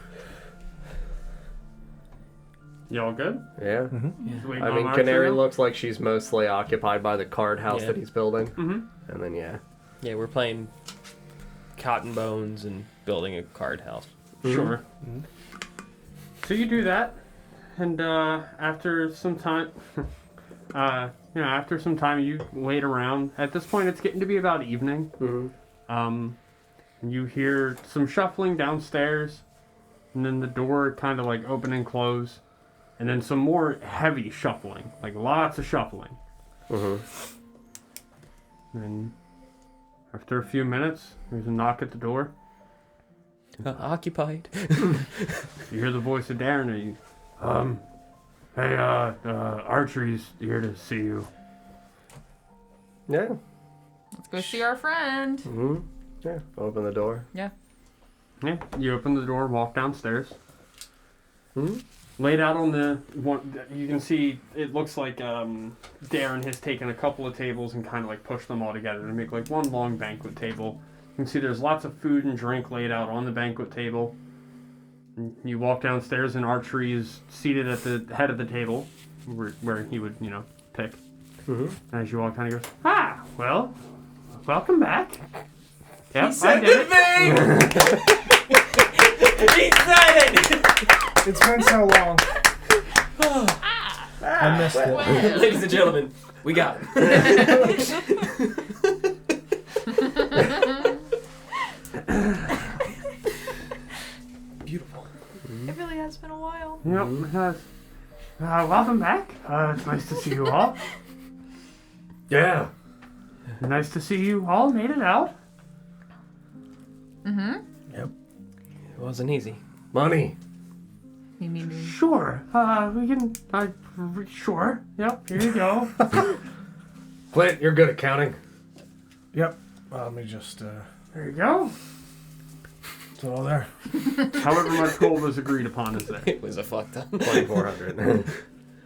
Y'all good? Yeah. Just waiting I on mean, Archer Canary now? looks like she's mostly occupied by the card house Yeah. that he's building. Mhm. And then, yeah. Yeah, we're playing cotton bones and building a card house. Sure. So you do that, and after some time, after some time, you wait around. At this point, it's getting to be about evening. Mm-hmm. You hear some shuffling downstairs, and then the door kind of like open and close, and then some more heavy shuffling, like lots of shuffling. Mm-hmm. And after a few minutes, there's a knock at the door. Occupied. You hear the voice of Darren, and you, hey, Archery's here to see you. Yeah. let's go see our friend. Mm-hmm. Yeah. Open the door. Yeah, you open the door, walk downstairs. Hmm. Laid out on the one, you can see it looks like Darren has taken a couple of tables and kind of like pushed them all together to make like one long banquet table. You can see there's lots of food and drink laid out on the banquet table. And you walk downstairs and Archery is seated at the head of the table, where he would, pick. Mm-hmm. And as you walk down, he goes, well, welcome back. Yep, I did it. It's been so long. I missed it. Well. Ladies and gentlemen, we got him. Beautiful. It really has been a while. Yep. Welcome back. It's nice to see you all. Yeah. Nice to see you all made it out. Yep. It wasn't easy. Money. Me. Sure. We can. Sure. Yep. Here you go. Clint, you're good at counting. Yep. Let me just. There you go. It's all there. However much gold was agreed upon is there. It was a fuck ton. 2,400.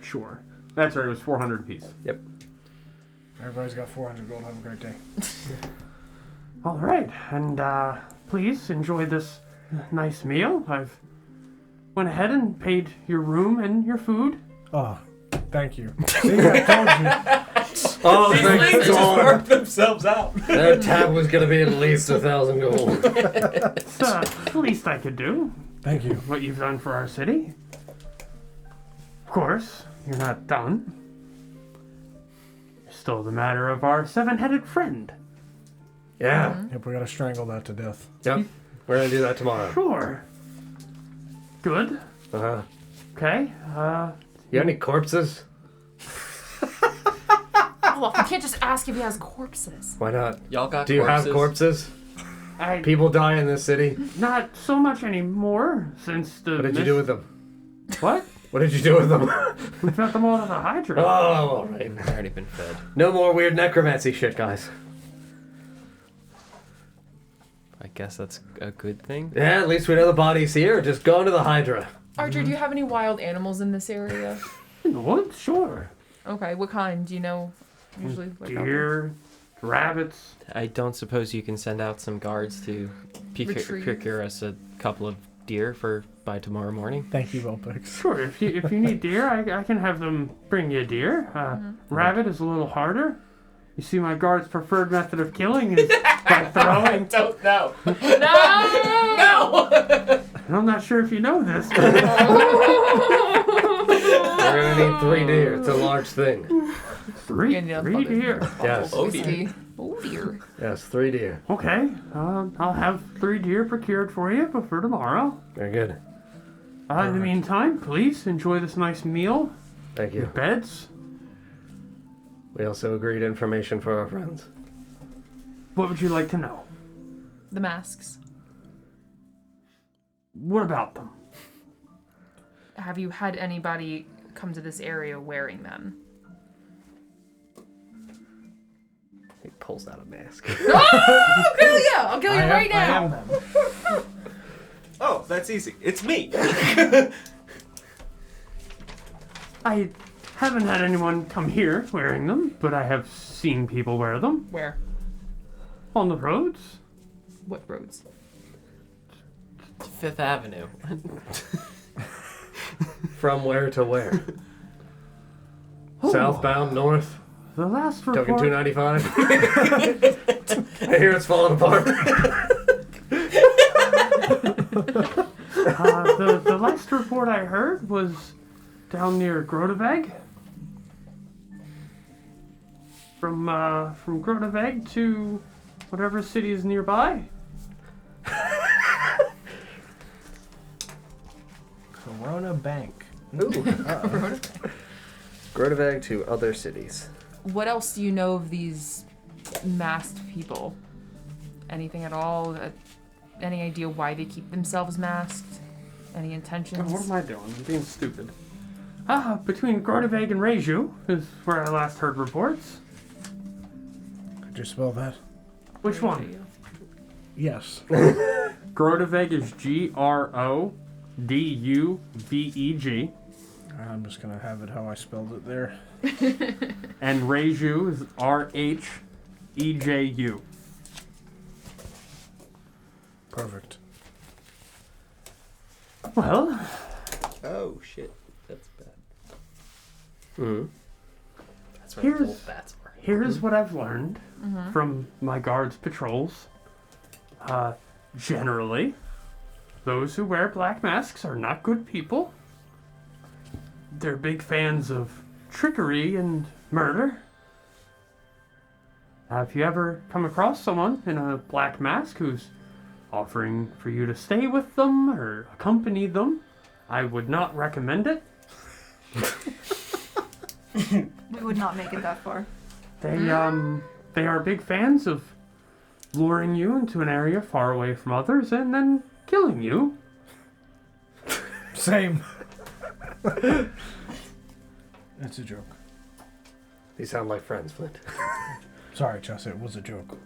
Sure. That's right. It was 400 apiece. Yep. Everybody's got 400 gold. Have a great day. All right, and please enjoy this nice meal. I've went ahead and paid your room and your food. Oh, thank you. See, I told you. Oh, These thank ladies just God. worked themselves out. That tab was going to be at least 1,000 gold. It's the least I could do. Thank you. What you've done for our city. Of course, you're not done. You're still the matter of our seven-headed friend. Yeah. Yep, we gotta strangle that to death. Yep. We're going to do that tomorrow. Sure. Good. Uh-huh. Okay. You got any corpses? Olaf, you can't just ask if he has corpses. Why not? Y'all got Do you corpses? have corpses? I People die in this city. not so much anymore since the. What did you do with them? What? What did you do with them? We fed them all to the Hydra. Oh, all right. They've already been fed. No more weird necromancy shit, guys. I guess that's a good thing. Yeah, at least we know the body's here. Just go into the Hydra. Archer, do you have any wild animals in this area? In the woods, sure. Okay, what kind? Do you know usually? What about them? Deer, rabbits. I don't suppose you can send out some guards to Retrieve. procure us a couple of deer by tomorrow morning. Thank you, Vulpix. Sure, if you need deer, I can have them bring you a deer. Rabbit is a little harder. You see, my guard's preferred method of killing is by throwing. Don't know. No! And I'm not sure if you know this, but We're gonna need 3 deer. It's a large thing. three Yeah, deer. Yes. Oh dear. Oh dear. Yes, 3 deer. Okay, I'll have 3 deer procured for you before tomorrow. Very good. In the meantime, please enjoy this nice meal. Thank you. Beds. We also agreed information for our friends. What would you like to know? The masks. What about them? Have you had anybody come to this area wearing them? He pulls out a mask. I'll kill you! I'll kill you right I now! am them. Oh, that's easy. It's me. I haven't had anyone come here wearing them, but I have seen people wear them Where? on the roads. What roads? Fifth Avenue. From where to where? Oh, Southbound, north? The last Talking report. 295? I hear it's falling apart. The last report I heard was down near Groteveg. From Groteveg to whatever city is nearby. Corona Bank. Ooh. Groteveg to other cities. What else do you know of these masked people? Anything at all? Any idea why they keep themselves masked? Any intentions? What am I doing? I'm being stupid. Between Groteveg and Reju is where I last heard reports. Could you spell that? Which one? Yes. Groteveg is Groduveg. I'm just gonna have it how I spelled it there. And Reju is Rheju. Perfect. Well, Oh shit, that's bad. Mm-hmm. That's where Here's- the old bats are. here's what I've learned from my guards' patrols. Generally, those who wear black masks are not good people. They're big fans of trickery and murder. Have you ever come across someone in a black mask who's offering for you to stay with them or accompany them? I would not recommend it. We would not make it that far. They are big fans of luring you into an area far away from others and then killing you. Same. It's a joke. You sound like friends, Flint. Sorry, Chess, it was a joke.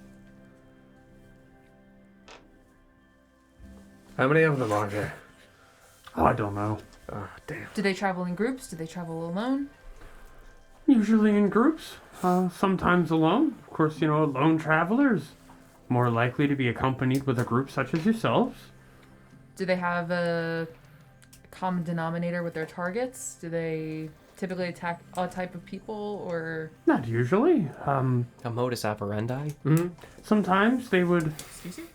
How many of them are there? Oh, I don't know. Oh, damn. Do they travel in groups? Do they travel alone? Usually in groups, sometimes alone. Of course, a lone traveler is more likely to be accompanied with a group such as yourselves. Do they have a common denominator with their targets? Do they typically attack a type of people, or... Not usually. A modus operandi. Sometimes they would... Excuse you?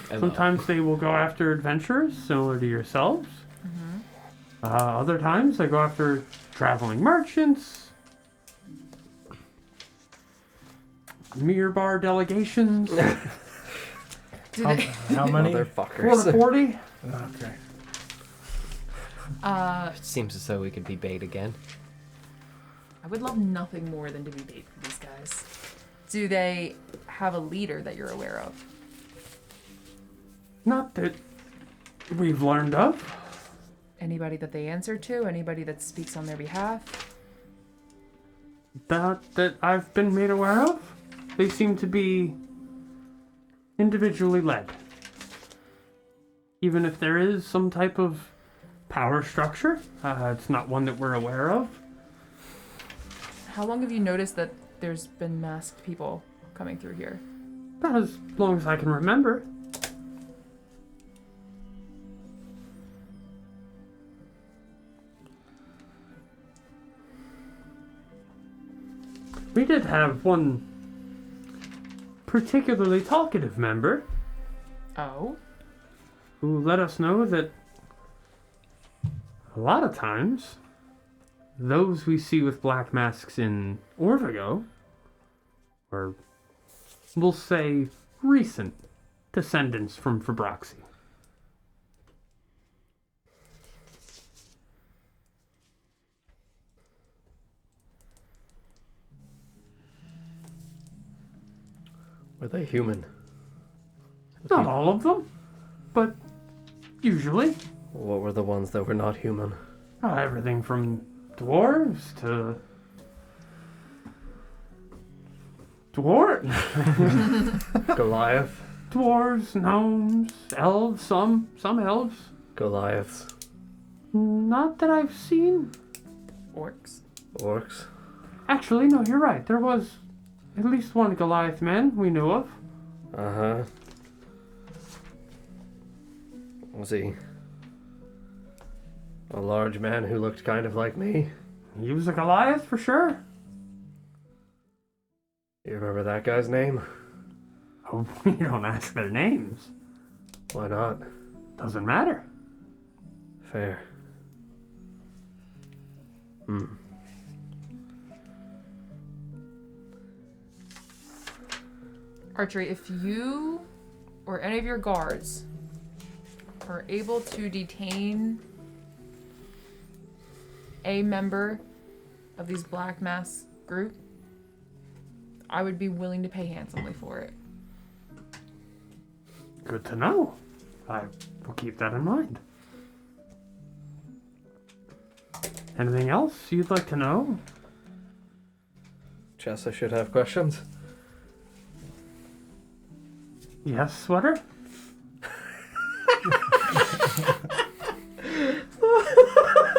Sometimes they will go after adventurers similar to yourselves. Other times they go after traveling merchants, mirror bar delegations. Do they... How many? Motherfuckers. 40. Okay. It seems as though we could be bait again. I would love nothing more than to be bait for these guys. Do they have a leader that you're aware of? Not that we've learned of. Anybody that they answer to? Anybody that speaks on their behalf? Not that I've been made aware of. They seem to be individually led. Even if there is some type of power structure, it's not one that we're aware of. How long have you noticed that there's been masked people coming through here? About as long as I can remember. We did have one particularly talkative member Oh? who let us know that a lot of times those we see with black masks in Orvigo are, we'll say, recent descendants from Fabraxi. Were they human? Not all of them, but usually. What were the ones that were not human? Everything from dwarves to... Goliath? Dwarves, gnomes, elves, some elves. Goliaths? Not that I've seen. Orcs? Orcs? Actually, no, you're right. There was at least one Goliath man we knew of. Uh-huh. Was he a large man who looked kind of like me? He was a Goliath for sure. You remember that guy's name? Oh, you don't ask their names. Why not? Doesn't matter. Fair. Archery, if you or any of your guards are able to detain a member of these Black Mass group, I would be willing to pay handsomely for it. Good to know. I will keep that in mind. Anything else you'd like to know? Chessa should have questions. Yes, Sweater?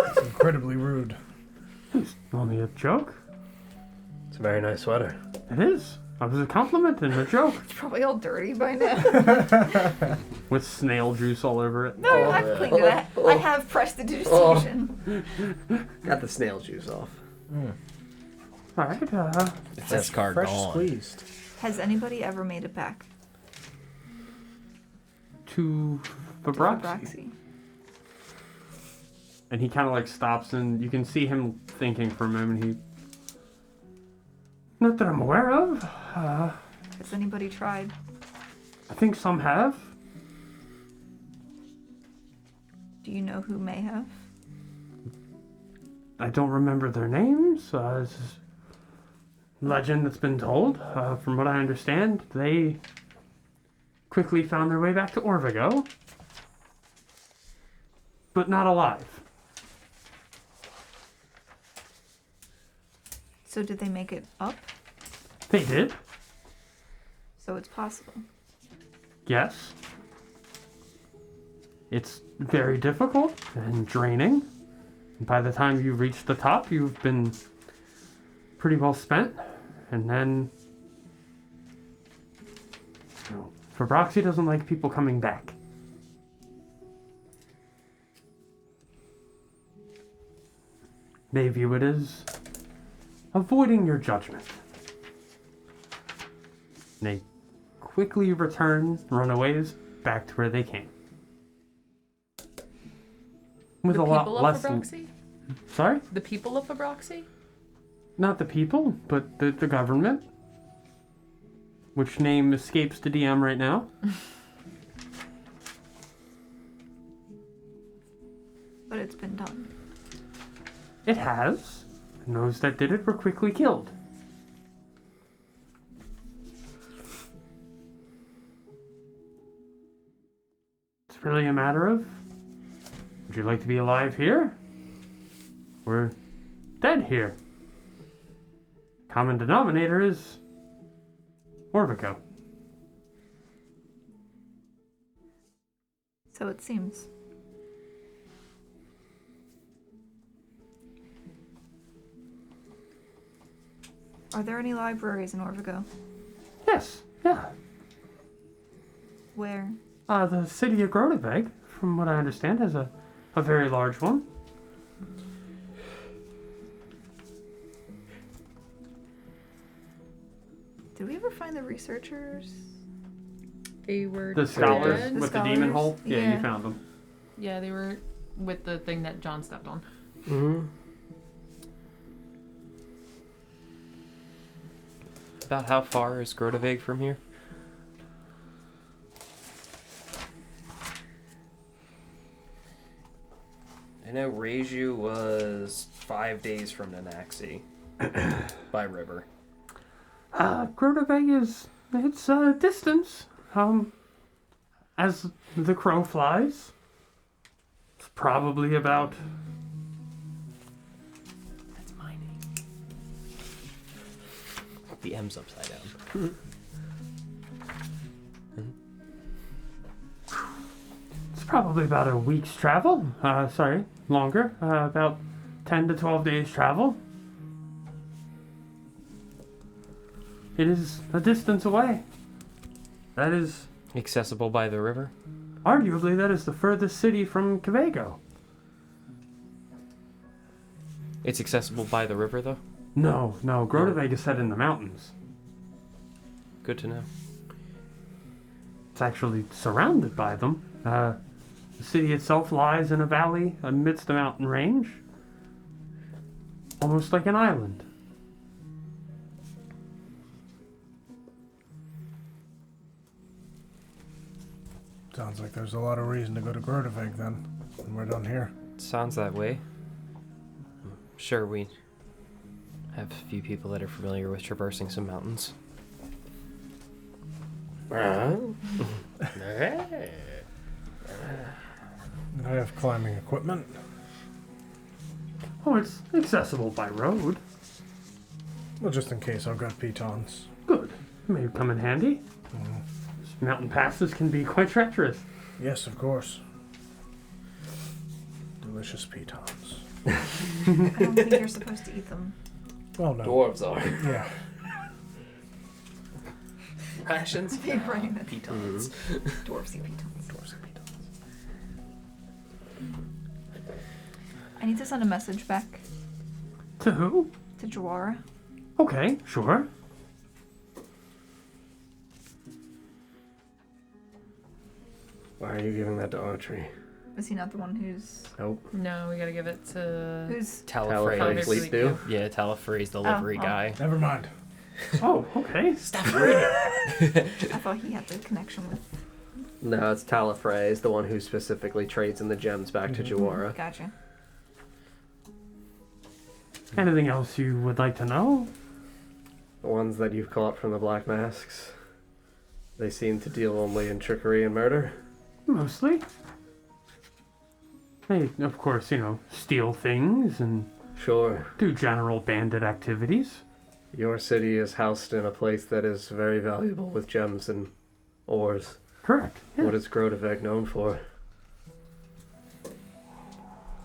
It's incredibly rude. It's only a joke. It's a very nice sweater. It is. That was a compliment and a joke. It's probably all dirty by now. With snail juice all over it. No, I've cleaned it. I have prestidigitation. Got the snail juice off. Alright, It's this card Fresh gone. squeezed. Has anybody ever made it back to to Fabraxi. Fabraxi? And he kind of like stops and you can see him thinking for a moment. He Not that I'm aware of. Has anybody tried? I think some have. Do you know who may have? I don't remember their names. It's just legend that's been told. From what I understand, they quickly found their way back to Orvigo, but not alive. So did they make it up? They did, So it's possible. yes. It's very difficult and draining. By the time you reach the top, you've been pretty well spent. And then, you know, Fabroxy doesn't like people coming back. They view it as avoiding your judgment. They quickly return runaways back to where they came. With The a lot people of less than... Fabroxy? Sorry? The people of Fabroxy? Not the people, but the government. Which name escapes the DM right now. But it's been done. It has. And those that did it were quickly killed. It's really a matter of, would you like to be alive here? Or dead here? Common denominator is Orvigo. So it seems. Are there any libraries in Orvigo? Yes, yeah. Where? The city of Grodeveg, from what I understand, has a very large one. Did we ever find the researchers? They were The scholars dead. The with the demon scholars? hole? Yeah, Yeah. you found them. Yeah, they were with the thing that John stepped on. Mm-hmm. About how far is Grotevig from here? I know Reiju was 5 days from Nanaxi by river. Groteveg it's a distance. As the crow flies, it's probably about... That's my name. The M's upside down. It's probably about a week's travel. Sorry, longer. About 10 to 12 days travel. It is a distance away. That is, Accessible by the river? arguably, that is the furthest city from Cavago. It's accessible by the river, though? No, Groteveg is set in the mountains. Good to know. It's actually surrounded by them. The city itself lies in a valley amidst a mountain range. Almost like an island. Sounds like there's a lot of reason to go to Groteveg then, when we're done here. Sounds that way. I'm sure we have a few people that are familiar with traversing some mountains. I have climbing equipment. Oh, it's accessible by road. Well, just in case, I've got pitons. Good. May come in handy. Mountain passes can be quite treacherous. Yes, of course. Delicious pitons. I don't think you're supposed to eat them. Well, no. Dwarves are. Yeah. Rations? Right. Pitons. Dwarves eat pitons. Dwarves and pitons. I need to send a message back To who? to Jawara. Okay, sure. Why are you giving that to Autry? Is he not the one who's No, we gotta give it to. who's? Talifrey Talifrey. sleep do? Yeah, Talifrey's the livery oh. guy. Never mind. Oh, okay. Stop reading. I thought he had the connection with. No, it's Talifrey is the one who specifically trades in the gems back to Jawara. Gotcha. Anything else you would like to know? The ones that you've caught from the Black Masks. They seem to deal only in trickery and murder. Mostly. They, of course, steal things and Sure. do general bandit activities. Your city is housed in a place that is very valuable with gems and ores. Correct. Yeah. What is Groteveg known for?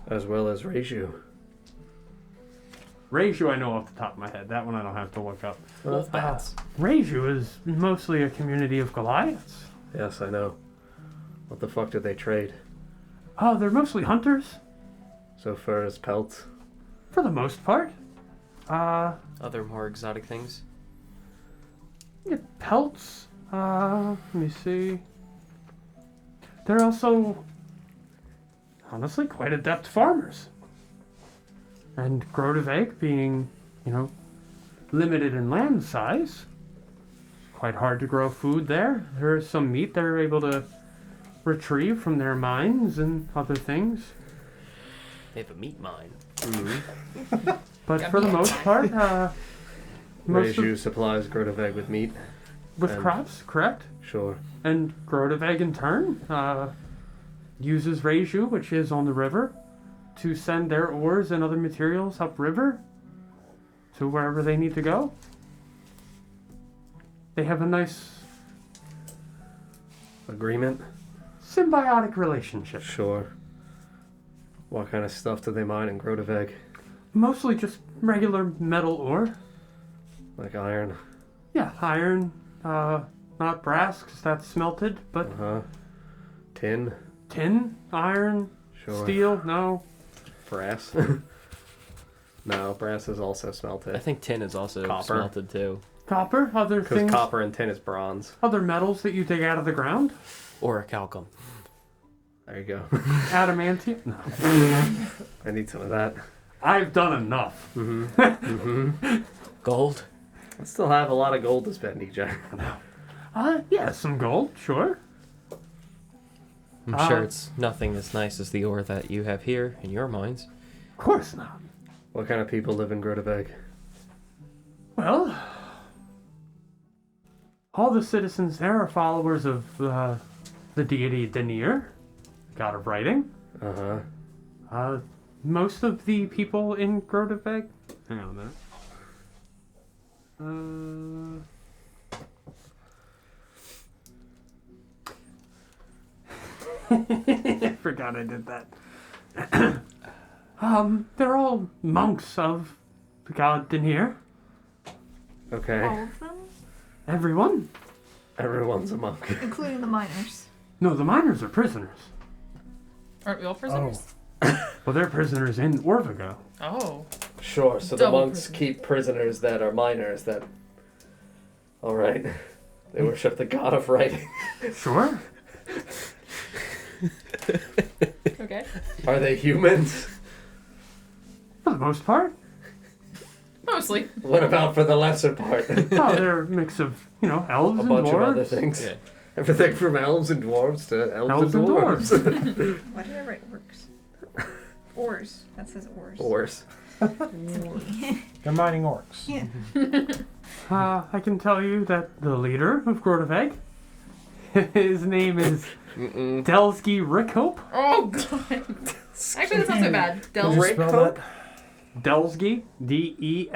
As well as Reiju. Reiju I know off the top of my head. That one I don't have to look up. Wolf bats. Reiju is mostly a community of Goliaths. Yes, I know. What the fuck did they trade? Oh, they're mostly hunters, So fur as pelts? for the most part. Other more exotic things. Yeah, pelts. Let me see. They're also, honestly, quite adept farmers. And Groteveg being, limited in land size, quite hard to grow food there. There is some meat they're able to retrieve from their mines and other things. They have a meat mine. But for the most part, most Reiju supplies Groteveg with meat. with and- crops, correct? Sure. And Groteveg in turn uses Reiju, which is on the river, to send their ores and other materials upriver to wherever they need to go. They have a nice Agreement? symbiotic relationship. Sure. What kind of stuff do they mine in Groteveg? Mostly just regular metal ore. Like iron? Yeah, iron, not brass, because that's smelted, but Uh-huh. Tin? tin, iron, Sure. steel, no. Brass? No, brass is also I smelted. think tin is also Copper. smelted too. Copper, other Because things, copper and tin is bronze. other metals that you dig out of the ground. Or a calcum. There you go. Adamantium? No. I need some of that. I've done enough. Gold. I still have a lot of gold to spend, EJ. Yeah, some gold, sure. I'm sure it's nothing as nice as the ore that you have here in your mines. Of course not. What kind of people live in Groteveg? Well, all the citizens there are followers of the deity Denir, god of writing. Uh-huh. Most of the people in Groteveg. Hang on a minute. I forgot I did that. They're all monks of the god Denir. Okay. All of them, Everyone? Everyone's a monk. including the miners. No, the miners are prisoners. Aren't we all prisoners? Well, they're prisoners in Orvigo. Oh. Sure, so Double the monks prison. keep prisoners that are minors that... Alright. They worship the god of writing. Sure. Okay. Are they humans? For the most part. Mostly. What about for the lesser part? Oh, they're a mix of, elves A and bunch dwarves. of other things. Yeah. Everything from elves and dwarves to elves, Elves and and dwarves. Why did I write orcs? Ores. That says ores. Ores. They're mining orcs. Yeah. I can tell you that the leader of Groteveg, his name is Delsky Rickhope. Oh god. Actually, that's not so bad. Could Del. you spell that? Delsky, Delsgi.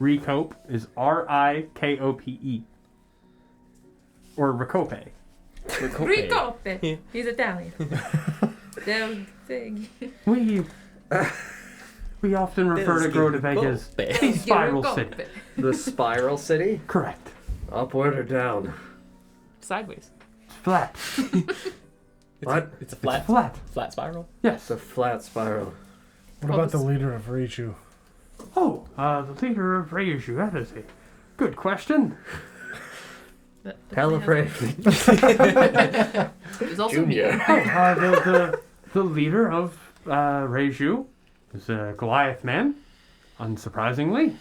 Ricope is Rikope. Or Ricope. Ricope. He's Italian. Del Fig. We often refer to Groteveg as the Spiral City. The Spiral City? Correct. Upward or down? Sideways. It's flat. What? It's a flat, Flat. flat spiral. Yes. It's a flat spiral. What about the leader of Richu? Oh, the leader of Reiju. That is a good question. Talifrey. There's also Junior. Oh, the leader of Reiju is a Goliath man. unsurprisingly,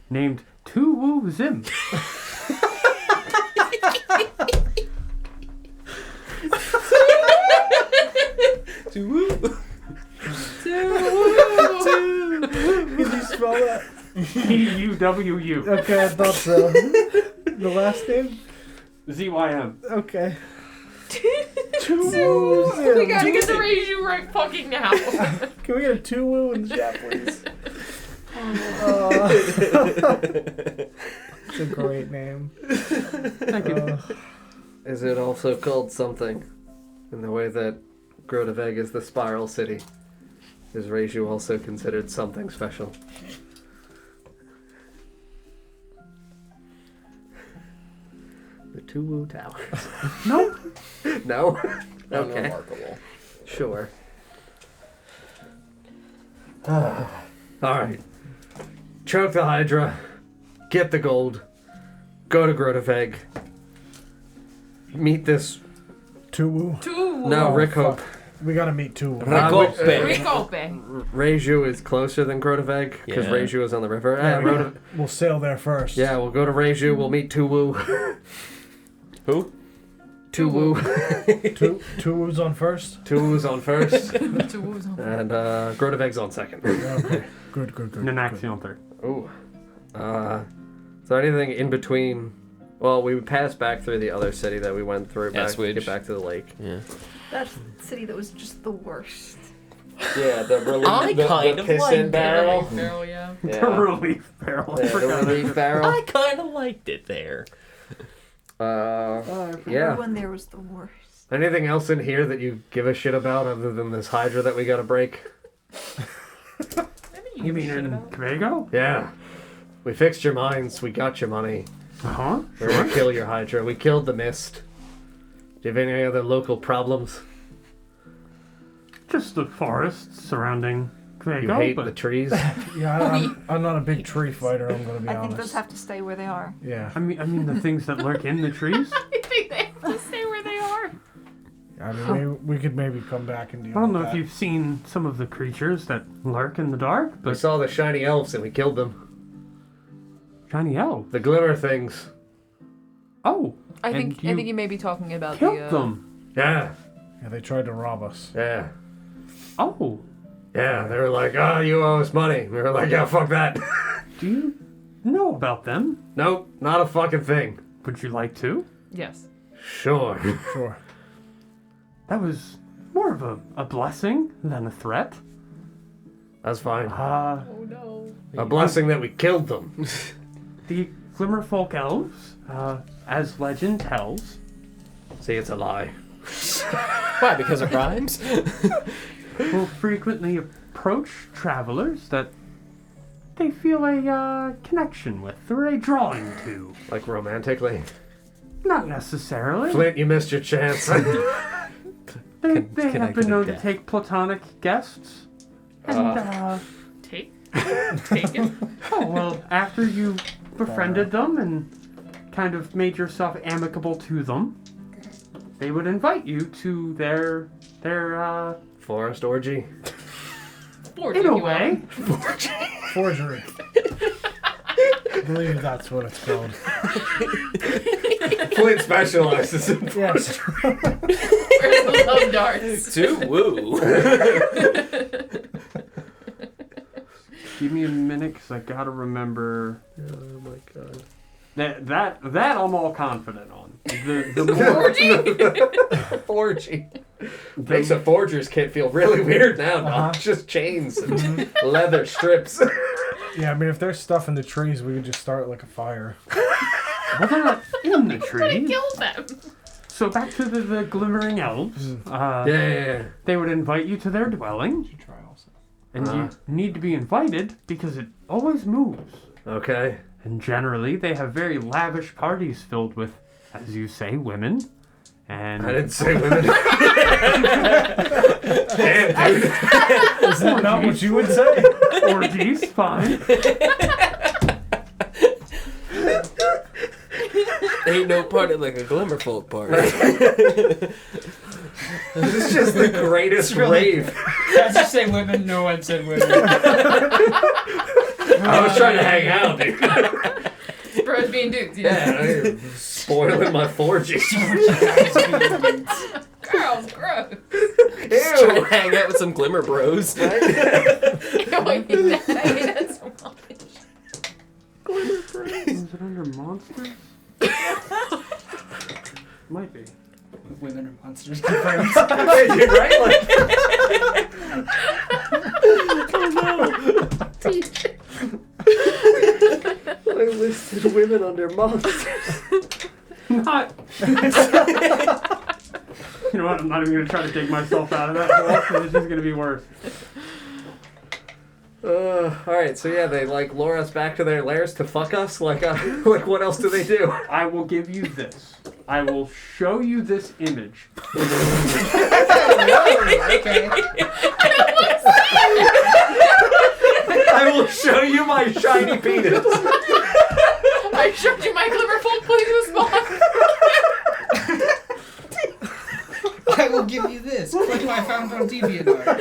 named Tu Wu Zim. Can you spell that? P-U-W-U. Okay, I thought so. The last name? Z-Y-M. Okay. We gotta get the Reiju right fucking now. Can we get a two-woo in the chat, please? It's a great name. Thank you. Is it also called something? In the way that Groteveg is the spiral city, is Reiju also considered something special? The Two Woo Towers. Nope. No? Okay. Unremarkable. Sure. Alright. Choke the Hydra. Get the gold. Go to Groteveg. Meet this... Two-woo. No, Oh, Rick Hope. fuck. We gotta meet two-woo. Ricope. Ricope. Reiju is closer than Groteveg, because Yeah. Reiju is on the river. Yeah, we'll sail there first. Yeah, we'll go to Reiju, we'll meet Tu Woo. Who? Tu Woo. Two-woos on first? Tu Woo's on first, Two. and Groteveg's on second. Okay. Good. Nanaxion third. Ooh. Is there anything in between? Well, we passed back through the other city that we went through back to Aswich. get back to the lake. Yeah. That city that was just the worst. Yeah, the relief, I kind of piss liked in it. barrel. Barrel, yeah. The Yeah. relief barrel. I Yeah, the forgot. relief barrel. I kind of liked it there. Yeah. Everyone there was the worst. Anything else in here that you give a shit about other than this Hydra that we gotta break? You mean in Kvego? Yeah. We fixed your mines. We got your money. Uh-huh. We're gonna kill your Hydra. We killed the Mist. Do you have any other local problems? Just the forests surrounding Kvego, You hate but the trees? Yeah, I'm not a big tree fighter, I'm gonna be I think honest. those have to stay where they are. Yeah. I mean the things that lurk in the trees. I think they have to stay where they are. I mean, we could maybe come back and deal I don't with know if that. you've seen some of the creatures that lurk in the dark, We but saw the shiny elves and we killed them. shiny elf. The glimmer things. Oh, I and think you may be talking about killed the. them. Yeah. Yeah, they tried to rob us. Yeah. Oh, Yeah. They were like, oh, you owe us money. We were like, yeah, fuck that. do you know about them? Nope. Not a fucking thing. Would you like to? Yes. Sure. Sure. That was more of a blessing than a threat. That's fine. Uh, Oh no. A blessing that we killed them. the Glimmerfolk elves, as legend tells, See, it's a lie. Why? Because it rhymes? will frequently approach travelers that they feel a connection with or a drawing to. Like romantically. Not necessarily. Flint, you missed your chance. They have connected been known with to death. take platonic guests. And, Take it. oh, well, after you befriended them and kind of made yourself amicable to them, they would invite you to their Forest orgy. Sport, in if a you will. way. Forgery. I believe that's what it's called. Flint specializes in Yes. Where's the love darts? To woo. Give me a minute, because I gotta remember. Oh my god. That I'm all confident on. The more Orgy. Makes a forger's kit feel really weird now, dog. Uh-huh. Just chains and leather strips. Yeah, I mean, if there's stuff in the trees, we could just start like a fire. well, they're not in the Trying to trees. kill them. So back to the glimmering elves. Yeah. They would invite you to their dwelling, and you need to be invited because it always moves. Okay. And generally, they have very lavish parties filled with, as you say, women. And I didn't say women. Damn, dude. Is that not what you would say? orgies, fine. Ain't no party like a Glimmerfolk party. This is just the greatest rave. Let's just say women. No one said women. I was trying to hang out, dude. Bros being dudes, yeah. Yeah, spoiling my 4G. Girls, gross. Just trying to hang out with some glimmer bros. Ew, I hate that. I hate that so much. Is it under monsters? Might be. Women are monsters. Confirmed. Dude, right? Like, I listed women under monsters. Not. You know what? I'm not even gonna try to dig myself out of that hole. 'Cause it's just gonna be worse. Alright, so yeah, they like lure us back to their lairs to fuck us? Like what else do they do? I will give you this. I will show you this image. Okay. I will show you my shiny penis. I showed you my Glimmerfolk please spot. I will give you this. Click I found on DeviantArt.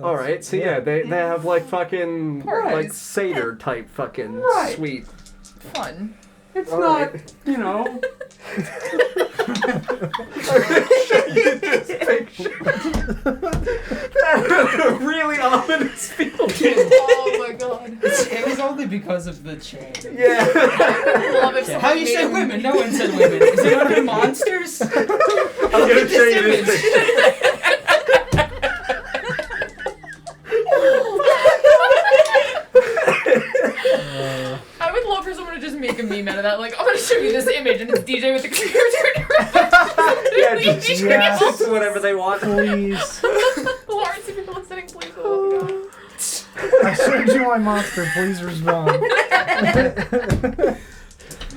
Alright, so yeah, they have like fucking Right. like satyr type fucking Right. sweet. Fun. It's All not, right. you know. This picture. That had a really ominous feeling. Oh my god. It was only because of the chain. Yeah. I love it. How you say women? No one said women. Is it under monsters? I'm gonna show you this picture. I would love for someone to just make a meme out of that. Like, I'm gonna show you this image, and it's DJ with the computer. Yeah, just Yes. whatever they want. Please. Lawrence, if you're listening, please. Oh my god. I showed you my monster. Please respond.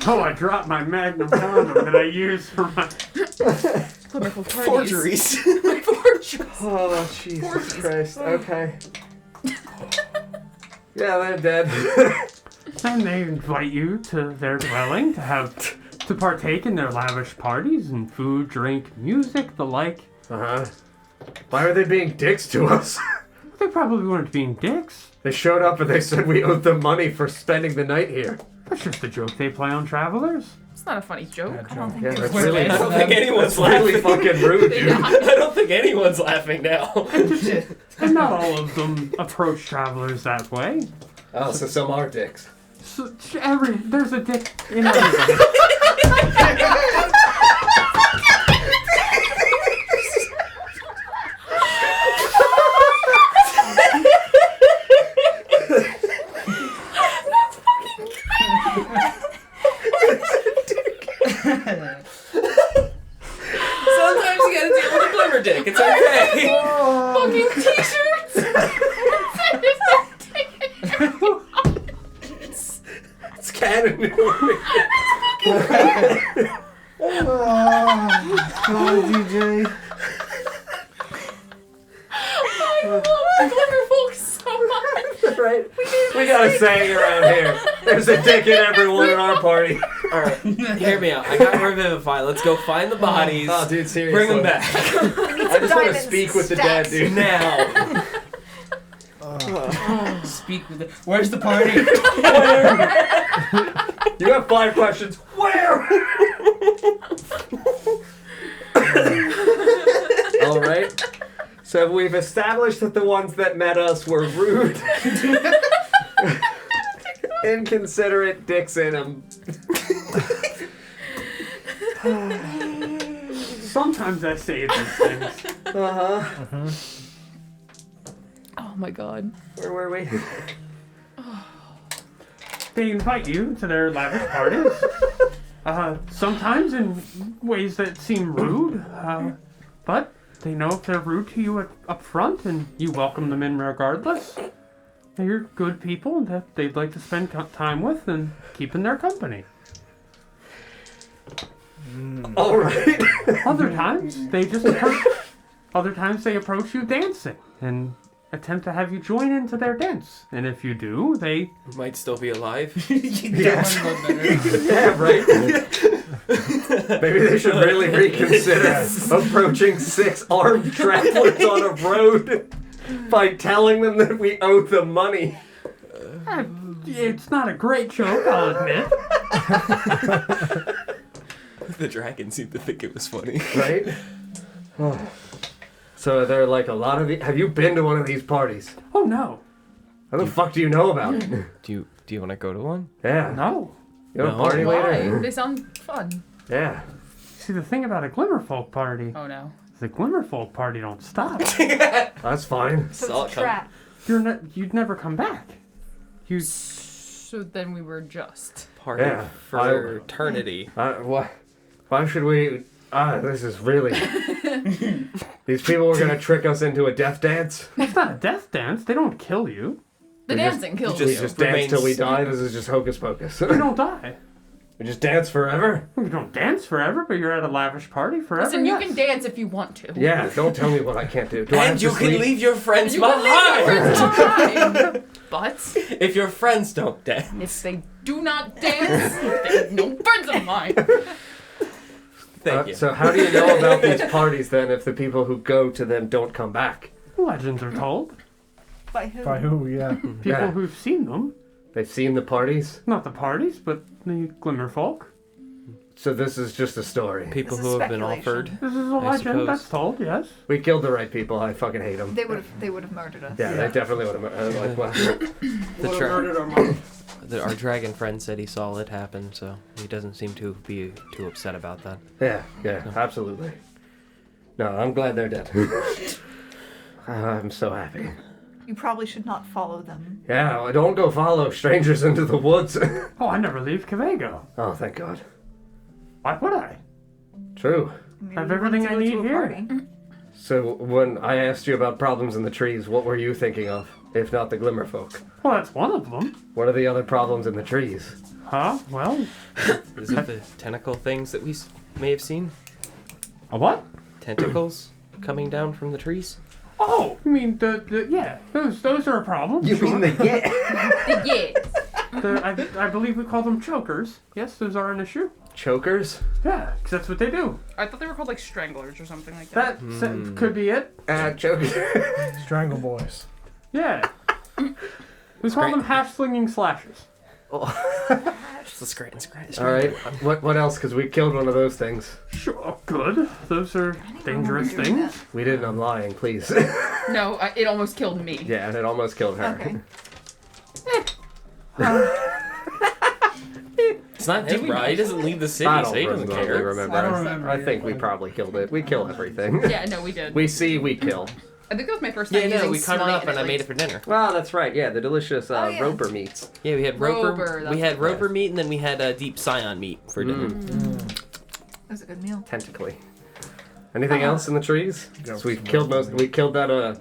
Oh, I dropped my Magnum condom that I use for my. Wonderful parties. Forgeries. Forgeries. Oh, Jesus Forties. Christ. Okay. Yeah, they're dead. And they invite you to their dwelling to partake in their lavish parties and food, drink, music, the like. Uh-huh. Why are they being dicks to us? They probably weren't being dicks. They showed up and they said we owed them money for spending the night here. That's just a joke they play on travelers. It's not a funny joke. I don't think Yeah, there's that's We're really, bad. I don't think anyone's that's really laughing. fucking rude, They dude. died. I don't think anyone's laughing now. And not all of them approach travelers that way. Oh, so some are dicks. So, there's a dick in everybody. Sometimes you gotta deal with a glimmer dick. It's okay. Fucking t-shirts. It's canon. Oh, DJ. I love Glimmerfolk so much. Right? We got a saying around here. There's a dick in everyone in our party. Alright, hear me out. I got Revivify. Let's go find the bodies. Oh, dude, seriously. Bring them back. I just want to speak with the dead, dude. Now. Speak with the. Where's the party? You have 5 questions. Where? All right. So we've established that the ones that met us were rude, inconsiderate, dicks in them. Sometimes I say these things. Uh-huh. Oh my god. Where were we? They invite you to their lavish parties. Sometimes in ways that seem rude, but they know if they're rude to you up front and you welcome them in regardless. They're good people that they'd like to spend time with and keep in their company. All right. Other times they just approach you dancing and attempt to have you join into their dance. And if you do, they Might still be alive. You definitely look better. Yeah, right. Maybe they should really reconsider approaching 6 armed travelers on a road by telling them that we owe them money. It's not a great joke, I'll admit. The dragon seemed to think it was funny. Right? So there are like a lot of have you been to one of these parties? Oh, no. How the fuck do you know about it? Do you want to go to one? Yeah. No. You have a No. party Why? later? They sound fun. Yeah. See, the thing about a Glimmerfolk party, Oh no. the Glimmerfolk party don't stop. That's fine. So Saw it's it a trap. You'd never come back. So then we were just. Party Yeah, for eternity. Why should we... this is really... These people were gonna trick us into a death dance? It's not a death dance. They don't kill you. The We just- dancing kills We you. just dance Remains- till we die? This is just hocus pocus. You don't die. We just dance forever? You don't dance forever, but you're at a lavish party forever. Listen, you yes. can dance if you want to. Yeah, don't tell me what I can't do. Do I have And to you can sleep? leave your friends You can behind! leave your friends behind. But If your friends don't dance. if they do not dance, they're no friends of mine. Thank you. So how do you know about these parties then if the people who go to them don't come back? Legends are told. By who? By who? Yeah. People Yeah. who've seen them. They've seen the parties? Not the parties, but the Glimmerfolk. So this is just a story. People This is who have been speculation. offered. This is a I legend suppose. that's told, yes. We killed the right people. I fucking hate them. They would have murdered us. Yeah, they definitely would have. Like, well, Our dragon friend said he saw it happen, so he doesn't seem to be too upset about that. yeah, absolutely. No, I'm glad they're dead. I'm so happy. You probably should not follow them. Yeah, well, don't go follow strangers into the woods. Oh, I never leave Cavego. Oh, thank God. Why would I? True. Maybe Have you wanted everything to I go to need a here. party. So when I asked you about problems in the trees, what were you thinking of, if not the Glimmerfolk? Well, that's one of them. What are the other problems in the trees? Huh? Well, Is it the tentacle things that we may have seen? a what? Tentacles coming down from the trees? Oh, you mean yeah, those are a problem. sure. yeah? Yeah. I believe we call them chokers. Yes, those are an issue. Chokers? Yeah, 'cause that's what they do. I thought they were called like stranglers or something like that. That could be it. Chokers. Strangle boys. Yeah. We call them half-slinging slashers. Just a scratch. All right. What else? Because we killed one of those things. Sure, good. Those are dangerous remember doing things. We didn't. I'm lying. Please. No, it almost killed me. Yeah, and it almost killed her. Okay. It's not him, bro. He doesn't leave the city, I so don't he doesn't really care. remember. I don't remember I think either. we probably killed it. We kill everything. Yeah, no, we did. We see, we kill. I think that was my first time Yeah, no, using we cut it smite up and I like- made it for dinner. Well, that's right. Yeah, the delicious Oh, yeah. roper meats. Yeah, we had Roper, roper. that's We had what it roper meat, and then we had deep scion meat for dinner. That was a good meal. Tentacly. Anything else in the trees? Go So we for killed most. We killed that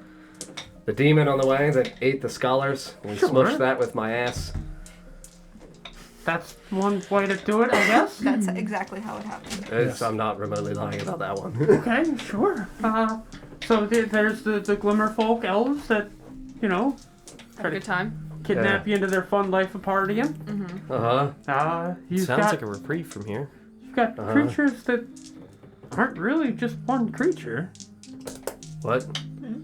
the demon on the way that ate the scholars. We Sure. smushed that with my ass. That's one way to do it, I guess. That's exactly how it happened. Yes. I'm not remotely lying about that one. Okay, sure. So there's the Glimmerfolk elves that, you know, Have a good time. kidnap you into their fun life of partying. You've Sounds got like a reprieve from here. you've got creatures that aren't really just one creature. What?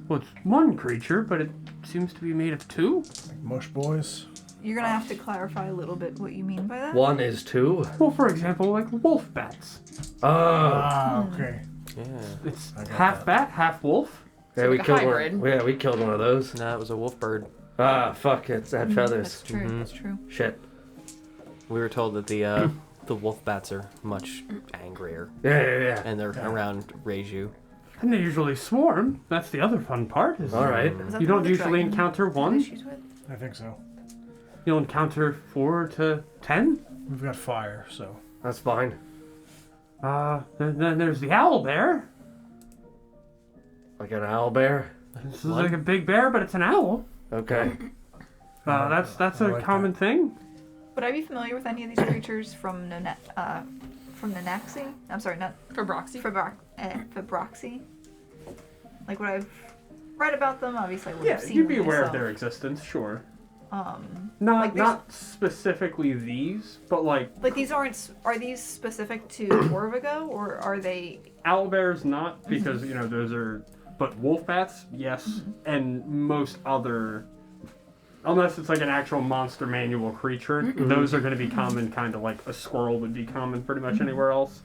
Well, it's one creature, but it seems to be made of two. Mush boys. You're gonna have to clarify a little bit what you mean by that. One is two. Well, for example, like wolf bats. Oh. Ah, okay. Yeah. It's I got half that. bat, half wolf. Yeah, So we like a killed hybrid. one. Yeah, we killed one of those. No, it was a wolf bird. Ah, fuck! It had That's feathers. true. That's true. Shit. We were told that the wolf bats are much angrier, Yeah. and they're around Reiju. And they usually swarm. That's the other fun part. Is All right. Is that you the don't one the usually dragon encounter had one. issues with? I think so. You'll encounter 4 to 10. We've got fire, so. That's fine. Then there's the owl bear. Like an owl bear. This is like a big bear, but it's an owl. Okay. That's I a like common thing. Would I be familiar with any of these creatures from Nanaxi? I'm sorry, not For Broxy. Fibroxy. Like what I've read about them, obviously I would have seen you'd be them aware of myself. their existence, sure. Not there's- not specifically these, but like Like these are these specific to Orvigo, or are they? owlbears not, because you know those are, but wolf bats yes, and most other, unless it's like an actual monster manual creature, those are going to be common, kind of like a squirrel would be common pretty much anywhere else.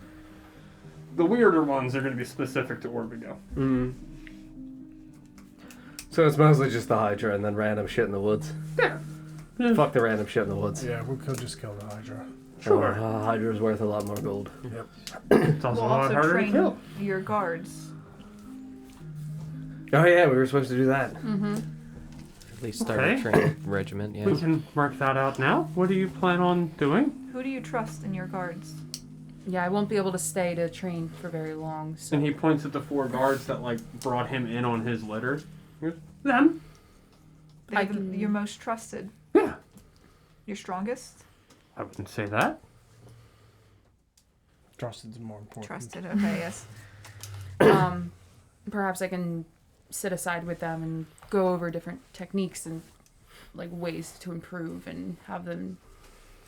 The weirder ones are going to be specific to Orvigo. So it's mostly just the Hydra and then random shit in the woods. Yeah. Fuck the random shit in the woods. Yeah, we could just kill the Hydra. Sure. Hydra's worth a lot more gold. Yep. It's also We'll a lot also harder to train kill. your guards. Oh yeah, we were supposed to do that. At least start Okay. a training regiment, yeah. We can work that out now. What do you plan on doing? Who do you trust in your guards? Yeah, I won't be able to stay to train for very long. So And he points at the 4 guards that like brought him in on his litter. He goes, them? They're your most trusted. Yeah. Your strongest? I wouldn't say that. Trusted's more important. Trusted. Okay. Yes. perhaps I can sit aside with them and go over different techniques and like ways to improve and have them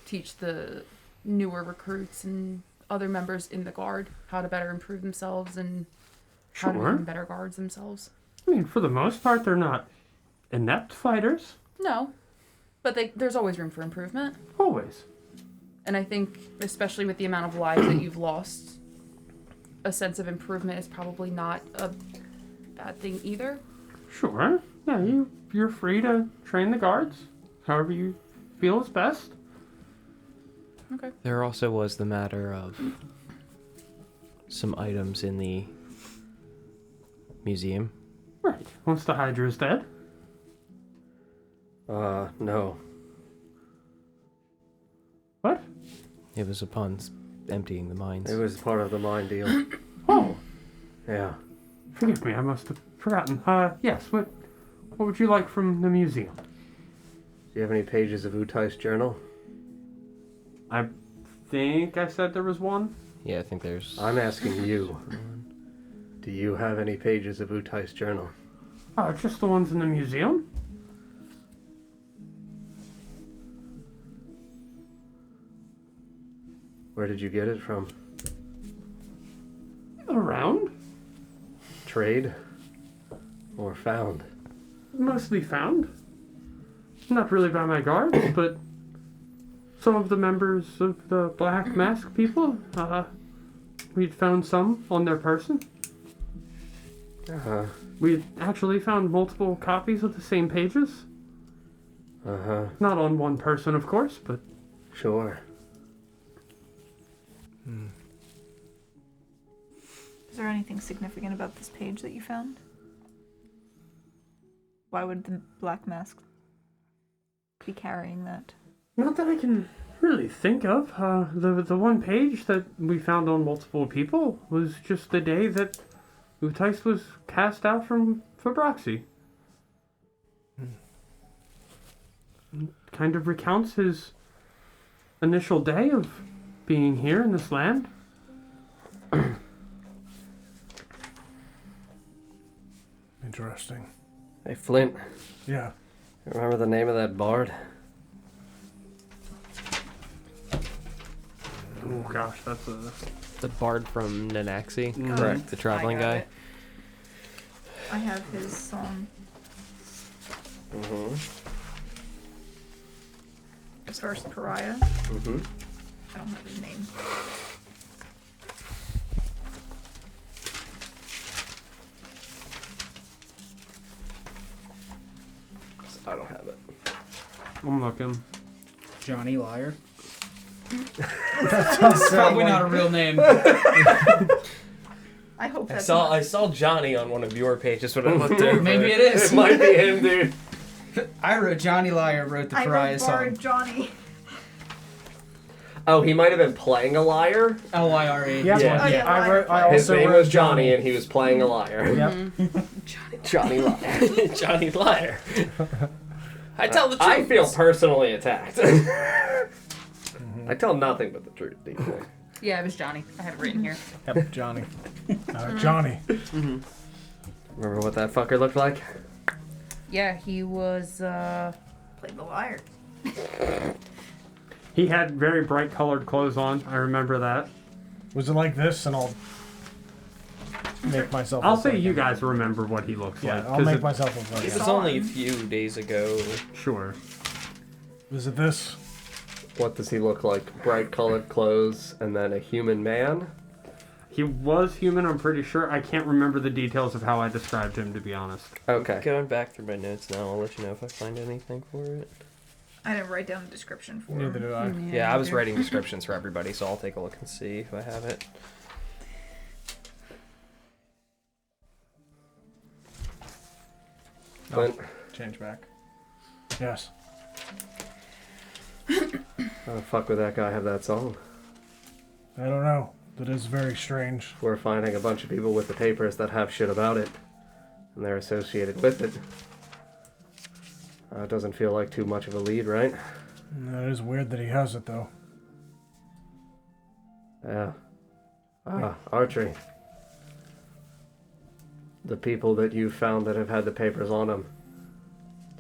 teach the newer recruits and other members in the guard how to better improve themselves and how to Sure. become better guards themselves. I mean, for the most part, they're not inept fighters. No, but there's always room for improvement. Always. And I think, especially with the amount of lives that you've lost, a sense of improvement is probably not a bad thing either. Sure. Yeah, you're free to train the guards however you feel is best. Okay. There also was the matter of some items in the museum. Right. Once the Hydra is dead. No. What? It was upon emptying the mines. It was part of the mine deal. Oh, Yeah. forgive me. I must have forgotten. Yes. What would you like from the museum? Do you have any pages of Utai's journal? I think I said there was one. Yeah, I think there's... I'm asking you. Do you have any pages of Utai's journal? Just the ones in the museum. Where did you get it from? Around. Trade? Or found? Mostly found. Not really by my guards, but some of the members of the Black Mask people, we'd found some on their person. Uh-huh. We actually found multiple copies of the same pages. Uh-huh. Not on one person, of course, but Sure. Is there anything significant about this page that you found? Why would the Black Mask be carrying that? not that I can really think of. The one page that we found on multiple people was just the day that Utais was cast out from Fabroxy. Kind of recounts his initial day of being here in this land. Interesting. Hey, Flint. Yeah. Remember the name of that bard? Oh gosh, that's a... The bard from Nanaxi. Mhm. Correct. The traveling I got guy. it. I have his song. Mm-hmm. His first pariah. Mm-hmm. I don't have his name. I don't have it. I'm looking. Johnny Liar. That does sound Probably like- not a real name. I hope I that's saw not- I saw Johnny on one of your pages when I looked over. Maybe it is. It might be him, dude. I wrote Johnny Liar wrote the I Pariah wrote song. Bard Johnny. Oh, he might have been playing a liar. L-Y-R-E. Yeah. Yeah. Oh, yeah, I wrote. I Liar. His also name wrote was Johnny, and he was playing a liar. Yep. Johnny Liar. Johnny Liar. I tell the truth. I feel personally attacked. I tell nothing but the truth, deeply. Yeah, it was Johnny. I have it written here. Yep. Johnny. Johnny. Remember what that fucker looked like? Yeah, he was played the liar. He had very bright colored clothes on. I remember that. Was it like this? And I'll make myself. I'll look say like you him. guys remember what he looks Yeah, like. I'll 'cause make it- myself look like It him. was only a few days ago. Sure. Was it this? What does he look like? Bright colored clothes and then a human man? He was human, I'm pretty sure. I can't remember the details of how I described him, to be honest. Okay. Going back through my notes now, I'll let you know if I find anything for it. I didn't write down a description for Neither did I. Yeah, I was writing descriptions for everybody, so I'll take a look and see if I have it. Clint, Change back. Yes. how the fuck would that guy have that song? I don't know. That is very strange. We're finding a bunch of people with the papers that have shit about it, and they're associated with it. It doesn't feel like too much of a lead, right? That is weird that he has it though. Yeah. Archery. The people that you found that have had the papers on them,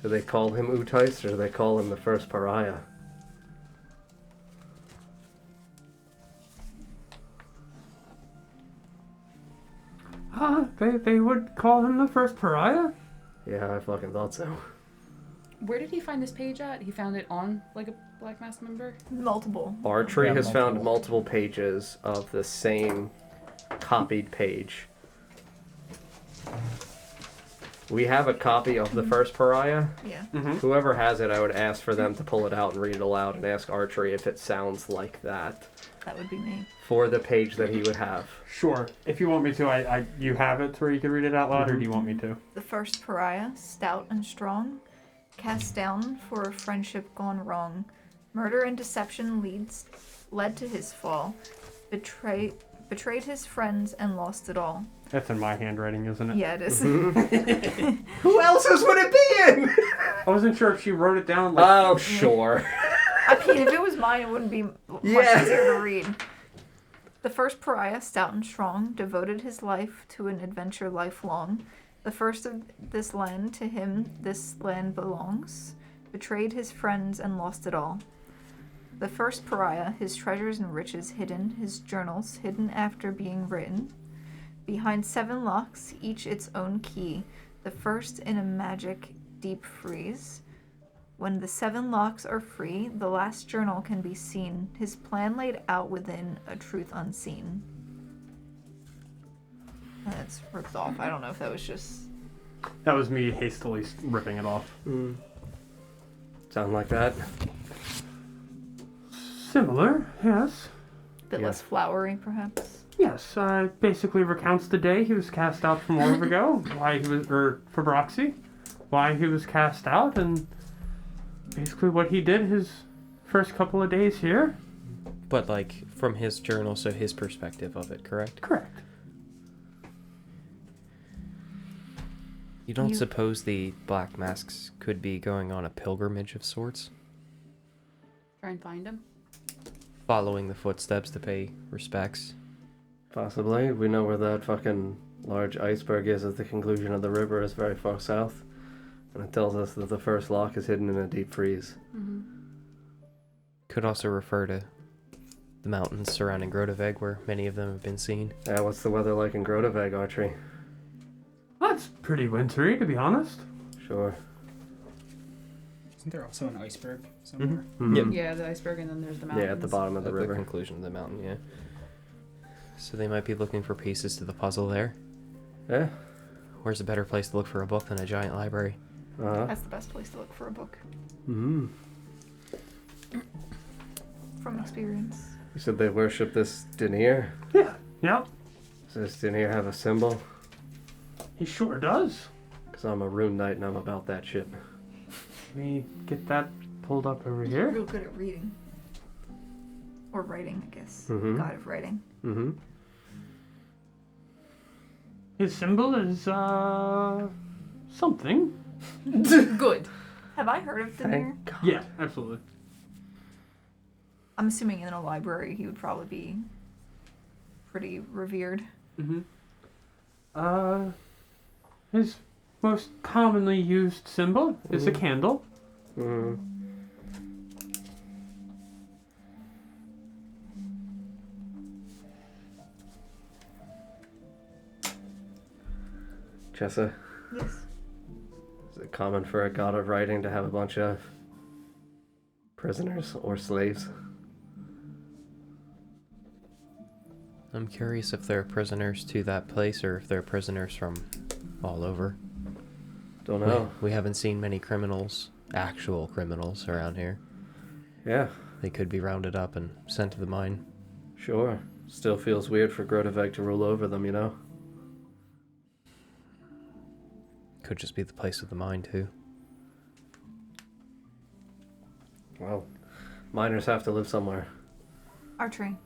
do they call him Utais or do they call him the first pariah? They would call him the first pariah? Yeah, I fucking thought so. Where did he find this page at? He found it on like a Black Mask member? multiple. Archery Yeah, has found multiple. multiple pages of the same copied page. We have a copy of the first pariah. Yeah. Whoever has it, I would ask for them to pull it out and read it aloud and ask Archery if it sounds like that That would be me. for the page that he would have. Sure. If you want me to, you have it where you can read it out loud, or do you want me to? The first pariah, stout and strong, cast down for a friendship gone wrong. Murder and deception led to his fall. Betrayed his friends and lost it all. That's in my handwriting, isn't it? Yeah, it is. Who else's would it be in? I wasn't sure if she wrote it down. Like, Oh, sure. I mean, if it was mine, it wouldn't be much Yeah. easier to read. The first pariah, stout and strong, devoted his life to an adventure lifelong. The first of this land, to him this land belongs. Betrayed his friends and lost it all. The first pariah, his treasures and riches hidden, his journals hidden after being written. Behind 7 locks, each its own key. The first in a magic deep freeze. When the 7 locks are free, the last journal can be seen. His plan laid out within a truth unseen. That's ripped off. I don't know if that was just. that was me hastily ripping it off. Sound like that? Similar, yes. A bit Yeah. less flowery, perhaps. Yes, basically recounts the day he was cast out from Orvigo, why he was, or Fabroxy, why he was cast out, and basically what he did his first couple of days here. But, like, from his journal, so his perspective of it, correct? Correct. You don't You- suppose the Black Masks could be going on a pilgrimage of sorts? Try and find him. Following the footsteps to pay respects? Possibly. We know where that fucking large iceberg is at the conclusion of the river is very far south. And it tells us that the first lock is hidden in a deep freeze. Could also refer to the mountains surrounding Groteveg, where many of them have been seen. Yeah, what's the weather like in Groteveg, Archery? That's pretty wintry, to be honest. Sure. Isn't there also an iceberg somewhere? Mhm. Yeah, the iceberg, and then there's the mountains. Yeah, at the bottom of the At river. the conclusion of the mountain, yeah. So they might be looking for pieces to the puzzle there. Yeah. Where's a better place to look for a book than a giant library? Uh-huh. That's the best place to look for a book, Mm-hmm. from experience. You said they worship this denier. Yeah. Yep. Does this denier have a symbol? He sure does. Because I'm a rune knight and I'm about that shit. Let me get that pulled up over here. Real good at reading. Or writing, I guess. Mhm. God of writing. Mm-hmm. His symbol is, something. Good. Have I heard of Demir? Thank God. Yeah, absolutely. I'm assuming in a library he would probably be pretty revered. Mm-hmm. His most commonly used symbol is a candle. Mm. Chessa, Yes. is it common for a god of writing to have a bunch of prisoners or slaves? I'm curious if they're prisoners to that place or if they're prisoners from all over. Don't know. We haven't seen many criminals, actual criminals, around here. Yeah, They could be rounded up and sent to the mine. sure. Still feels weird for Groteveg to rule over them, you know? Could just be the place of the mine, too. Well, miners have to live somewhere. Archery.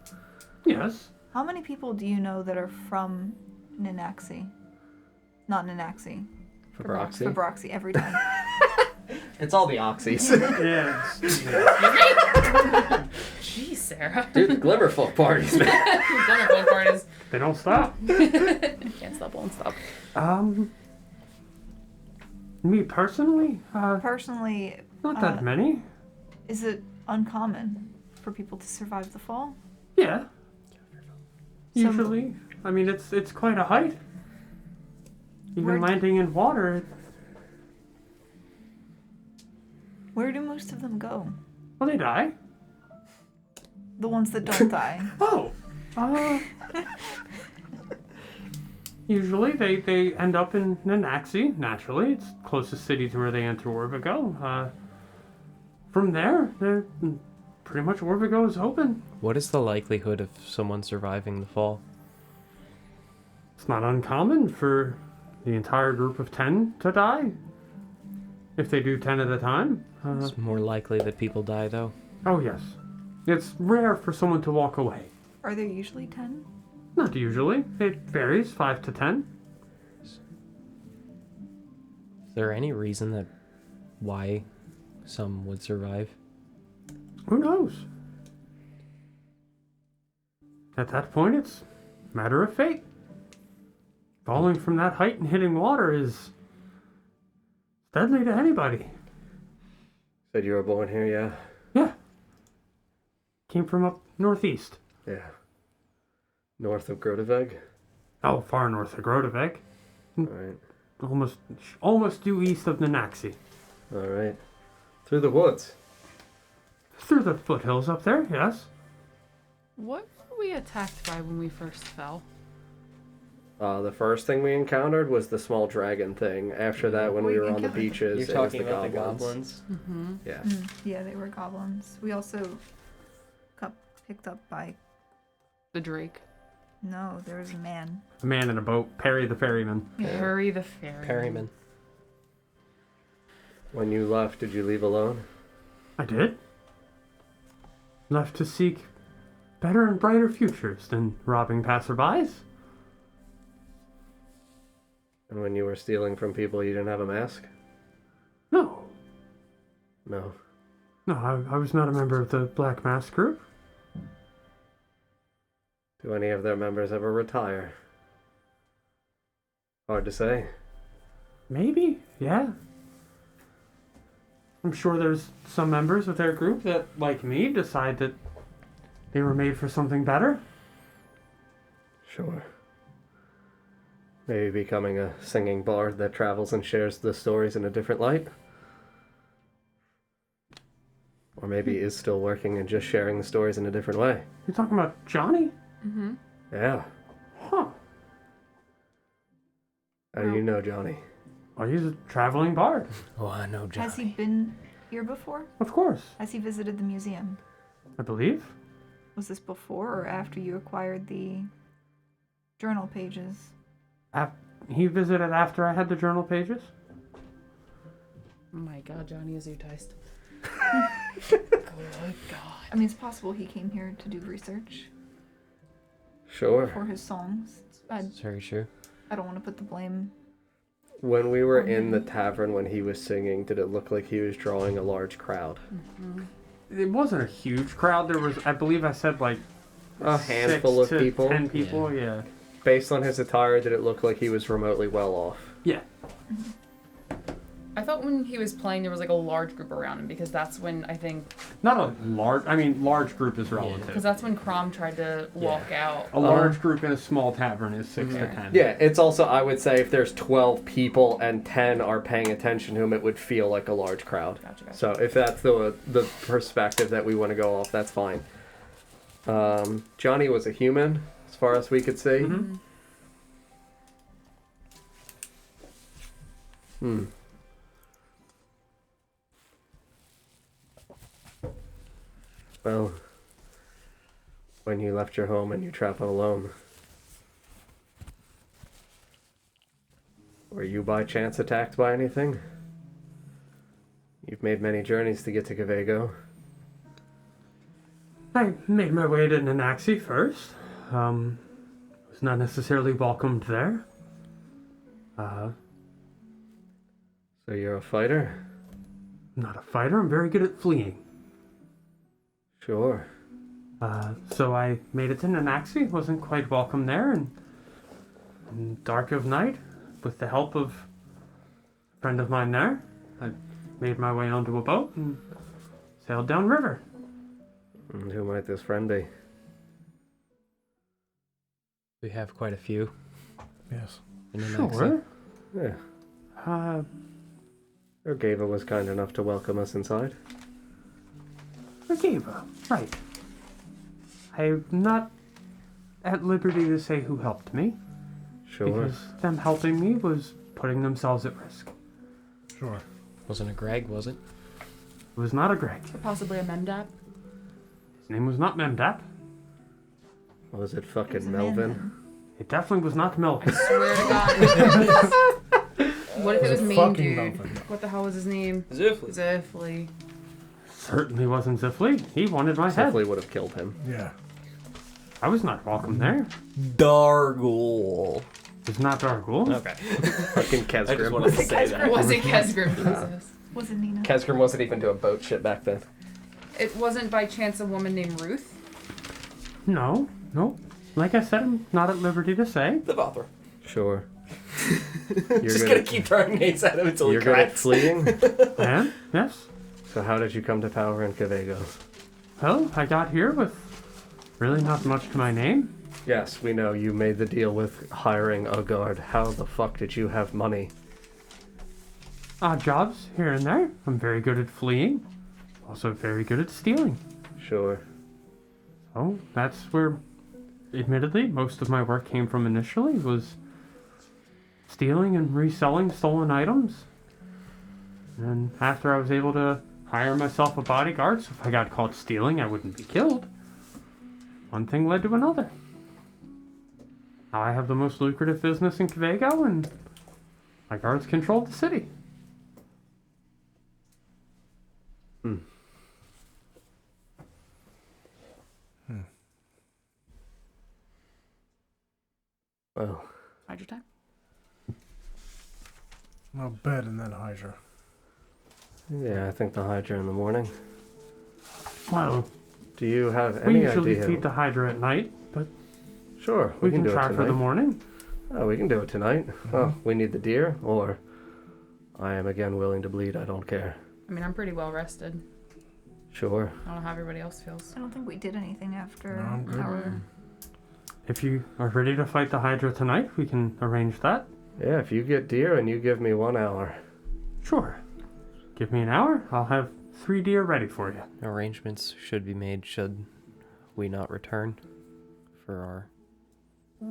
Yes. How many people do you know that are from Ninaxi? Not Ninaxi. Fabroxy? Fabroxy every time. It's all the oxys. Yeah. Jeez, Sarah. Dude, the Glimmerfolk parties, man. Glimmerfolk parties. They don't stop. Can't stop, won't stop. Me personally, Personally, not that many. is it uncommon for people to survive the fall? Yeah. So- Usually, I mean, it's quite a height. Even Where- landing in water, Where do most of them go? well, they die. The ones that don't die. Oh, usually they end up in Nanaxi, naturally. It's the closest city to where they enter Orvigo. From there, they're pretty much Orvigo is open. What is the likelihood of someone surviving the fall? It's not uncommon for the entire group of 10 to die. If they do 10 at a time. It's more likely that people die, though. Oh, yes. It's rare for someone to walk away. Are there usually 10? Not usually. It varies, 5 to 10. Is there any reason that why some would survive? Who knows? At that point, it's a matter of fate. Falling from that height and hitting water is deadly to anybody. Said you were born here, yeah? Yeah. Came from up northeast. Yeah. North of Groteveg? Oh, far north of Groteveg. Alright. Almost due east of Nanaxi. Alright. Through the woods. Through the foothills up there, yes. What were we attacked by when we first fell? The first thing we encountered was the small dragon thing. After that, when we were on the beaches, You're it was talking the about goblins. the goblins? Yeah. Yeah, they were goblins. We also got picked up by... The Drake. No, there was a man. A man in a boat, Perry the ferryman. Harry the Fairy. Perryman. When you left, did you leave alone? I did. Left to seek better and brighter futures than robbing passerbys. And when you were stealing from people, you didn't have a mask? No. No. No, I was not a member of the Black Mask group. Do any of their members ever retire? Hard to say. Maybe, yeah. I'm sure there's some members of their group that, like me, decide that they were made for something better. Sure. Maybe becoming a singing bard that travels and shares the stories in a different light? Or maybe is still working and just sharing the stories in a different way? You talking about Johnny? Mm-hmm. Yeah. Huh. How do you know Johnny? Well, he's a traveling bard. Oh, I know Johnny. Has he been here before? Of course. Has he visited the museum? I believe. Was this before or after you acquired the journal pages? He visited after I had the journal pages. Oh my god, Johnny is enticed. Good god. I mean, it's possible he came here to do research Sure. for his songs. It's very true. I don't want to put the blame. When we were in the tavern when he was singing, did it look like he was drawing a large crowd? It wasn't a huge crowd. There was, I believe I said like A handful of 6 to people? 10 people, yeah. Based on his attire, did it look like he was remotely well off? Yeah. I thought thought when he was playing there was like a large group around him because that's when I think Not a large. I mean, large group is relative. because that's when Crom tried to walk out. A large group in a small tavern is 6 to 10. Yeah, it's also, I would say, if there's 12 people and 10 are paying attention to him, it would feel like a large crowd. Gotcha. So if that's the perspective that we want to go off, that's fine. Johnny was a human, as far as we could see. Well, when you left your home and you traveled alone, were you by chance attacked by anything? You've made many journeys to get to Orvigo. I made my way to Nanaxi first. Was not necessarily welcomed there. So you're a fighter? Not a fighter. I'm very good at fleeing. Sure. So I made it to Nanaxi. Wasn't quite welcome there, and in dark of night, with the help of a friend of mine there, I made my way onto a boat and sailed downriver. And who might this friend be? We have quite a few. Yes. In the Sure. Yeah. Orvigo was kind enough to welcome us inside. Orvigo, right. I'm not at liberty to say who helped me, Sure. because them helping me was putting themselves at risk. Sure. Wasn't a Greg, was it? It was not a Greg. Or possibly a Mendap. His name was not Memdap. Was it It was fucking a man Melvin? then. It definitely was not Melvin. Swear to God. What if it was a main fucking dude? Melvin. What the hell was his name? Ziffly. Ziffly. Certainly wasn't Ziffly. He wanted my head. Definitely would have killed him. Yeah. I was not welcome there. Dargul. It was not Dargul. Okay. Fucking I just Kesgrim. wanted to say It that. wasn't Kesgrim, Jesus. Was it Nina? Kesgrim wasn't even doing boat shit back then. It wasn't by chance a woman named Ruth? No. Like I said, I'm not at liberty to say. The Vopper. Sure. Just gonna keep throwing names at him until You're he good at cracks. fleeing? And, yes. So how did you come to power in Orvigo? Well, I got here with really not much to my name. Yes, we know you made the deal with hiring a guard. How the fuck did you have money? Odd jobs here and there. I'm very good at fleeing. Also very good at stealing. Sure. So that's where, admittedly, most of my work came from initially, was stealing and reselling stolen items. And after I was able to hire myself a bodyguard, so if I got caught stealing, I wouldn't be killed, one thing led to another. Now I have the most lucrative business in Orvigo, and my guards control the city. Well, Hydra time? Well, bed and then Hydra. yeah, I think the Hydra in the morning. Well, Do you have we any usually idea? feed the Hydra at night, but Sure, we can do try it for tonight. the morning. Oh, we can do it tonight. Oh, we need the deer, or I am again willing to bleed. I don't care. I mean, I'm pretty well rested. Sure. I don't know how everybody else feels. I don't think we did anything after No, I'm good. our. If you are ready to fight the Hydra tonight, we can arrange that. Yeah, if you get deer and you give me 1 hour. Sure. Give me an hour, I'll have 3 deer ready for you. Arrangements should be made should we not return for our...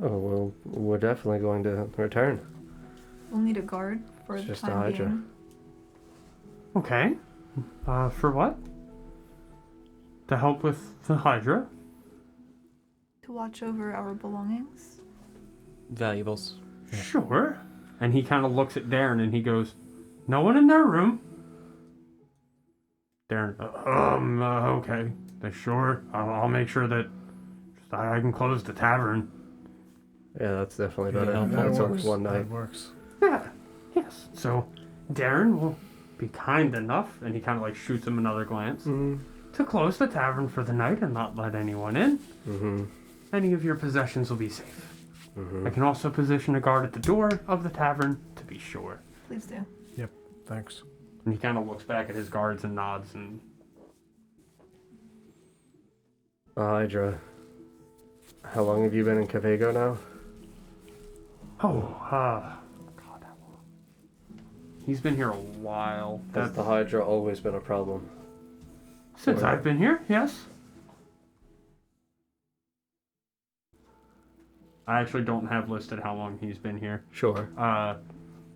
Oh, well, we're definitely going to return. We'll need a guard for It's the just a time Hydra. being. Okay. For what? To help with the Hydra? To watch over our belongings. Valuables. Sure. And he kind of looks at Darren and he goes, "No one in their room?" Darren, okay. Sure. I'll make sure that I can close the tavern. Yeah, that's definitely Yeah, better. that It's works. on one night. That works. Yeah. Yes. So Darren will be kind enough, and he kind of like shoots him another glance, to close the tavern for the night and not let anyone in. Mm-hmm. Any of your possessions will be safe. Mm-hmm. I can also position a guard at the door of the tavern to be sure. Please do. Thanks. And he kind of looks back at his guards and nods and... Hydra, how long have you been in Orvigo now? God, how long? He's been here a while. Has the Hydra always been a problem? Since I've been here, yes. I actually don't have listed how long he's been here. Sure.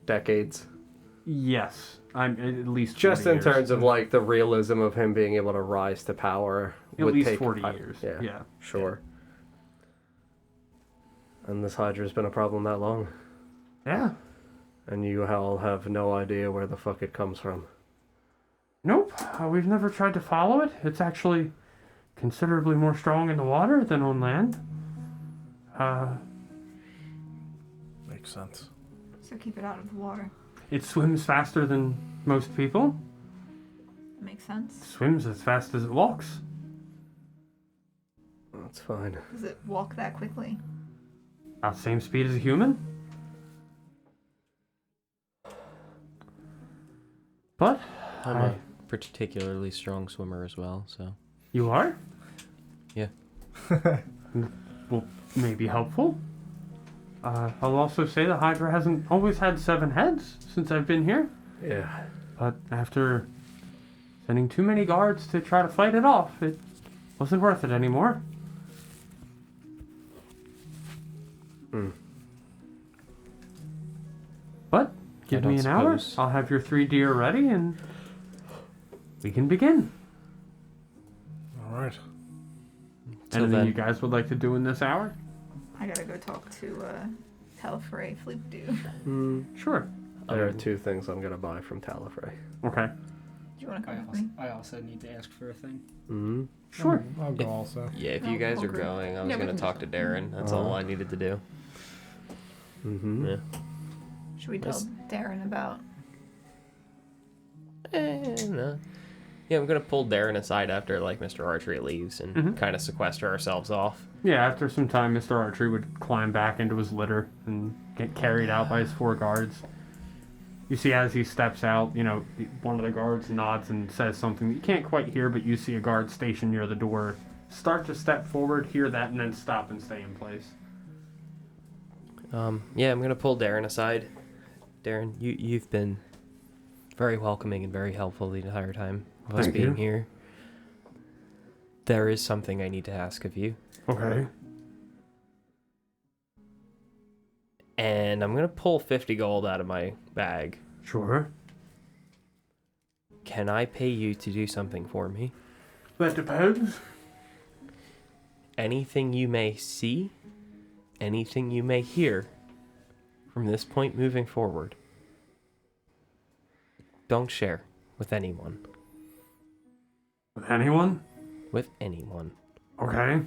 Decades. Yes. I'm at least 40 Just in years. terms of like the realism of him being able to rise to power. At would least take 40 years. Yeah. Yeah. Sure. And this Hydra's been a problem that long. Yeah. And you all have no idea where the fuck it comes from. Nope. We've never tried to follow it. It's actually considerably more strong in the water than on land. Makes sense. So keep it out of the water. It swims faster than most people. Makes sense. It swims as fast as it walks. That's fine. Does it walk that quickly? About the same speed as a human. But I'm a particularly strong swimmer as well, so. you are? Yeah. Well, maybe helpful. I'll also say the Hydra hasn't always had 7 heads since I've been here. Yeah. But after sending too many guards to try to fight it off, it wasn't worth it anymore. But give I me don't an hour. suppose- I'll have your 3 deer ready and we can begin. All right. Till Anything then. you guys would like to do in this hour? I gotta go talk to Talifrey Fleepdew. Sure. There are 2 things I'm gonna buy from Talifrey. Okay. Do you wanna come with me? I also need to ask for a thing. Mm-hmm. Sure. I'll go also. Yeah, if No, you guys I'll are agree. going, I was Yeah, we going to can talk to Darren. That's all I needed to do. Mm-hmm. Yeah. Should we tell Yes. Darren about? No. Yeah, I'm going to pull Darren aside after, like, Mr. Archery leaves and Mhm. kind of sequester ourselves off. Yeah, after some time, Mr. Archery would climb back into his litter and get carried out by his 4 guards. You see, as he steps out, one of the guards nods and says something that you can't quite hear, but you see a guard stationed near the door start to step forward, hear that, and then stop and stay in place. Yeah, I'm going to pull Darren aside. Darren, you've been very welcoming and very helpful the entire time of us Thank being you. here. There is something I need to ask of you. Okay. And I'm going to pull 50 gold out of my bag. Sure. Can I pay you to do something for me? That depends. Anything you may see, anything you may hear, from this point moving forward, don't share with anyone. With anyone? With anyone. Okay.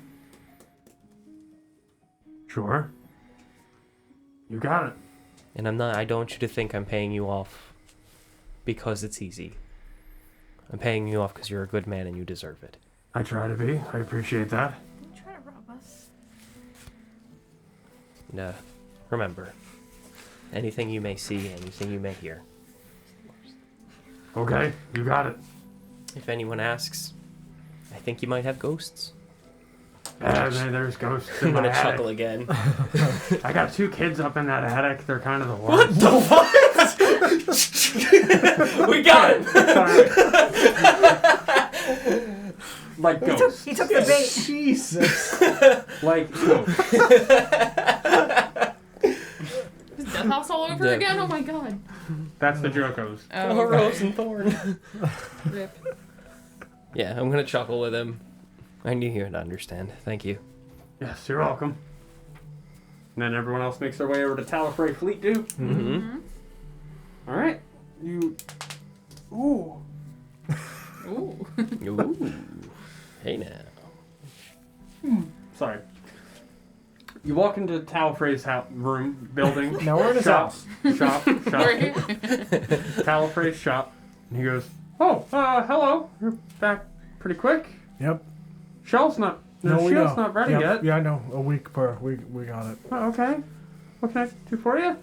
Sure. You got it. And I don't want you to think I'm paying you off because it's easy. I'm paying you off because you're a good man and you deserve it. I try to be. I appreciate that. Don't try to rob us. And, remember, anything you may see, anything you may hear. Okay, you got it. If anyone asks, I think you might have ghosts. Yeah, man, there's ghosts I'm in my gonna attic. chuckle again. I got 2 kids up in that attic. They're kind of the worst. We got it! Like ghosts. He took the bait. Jesus. Like ghosts. Is Death House all over Yeah. again? Oh my god. That's the Jokos. Oh, Rose and Thorn. Rip. Yeah, I'm gonna chuckle with him. I knew he would understand. Thank you. Yes, you're welcome. And then everyone else makes their way over to Talifrey Fleetdew. Mm-hmm. All right. You. Ooh. Ooh. Ooh. Hey now. Sorry. You walk into Talifrey's room, building. Now we're in his shop, house. Shop. Talifrey's shop. And he goes, "Oh, hello. You're back pretty quick. Yep. Shell's not. The No, we shield's know. not ready Yep. yet. Yeah, I know. A week per. We got it. Oh, okay. What can I do for you?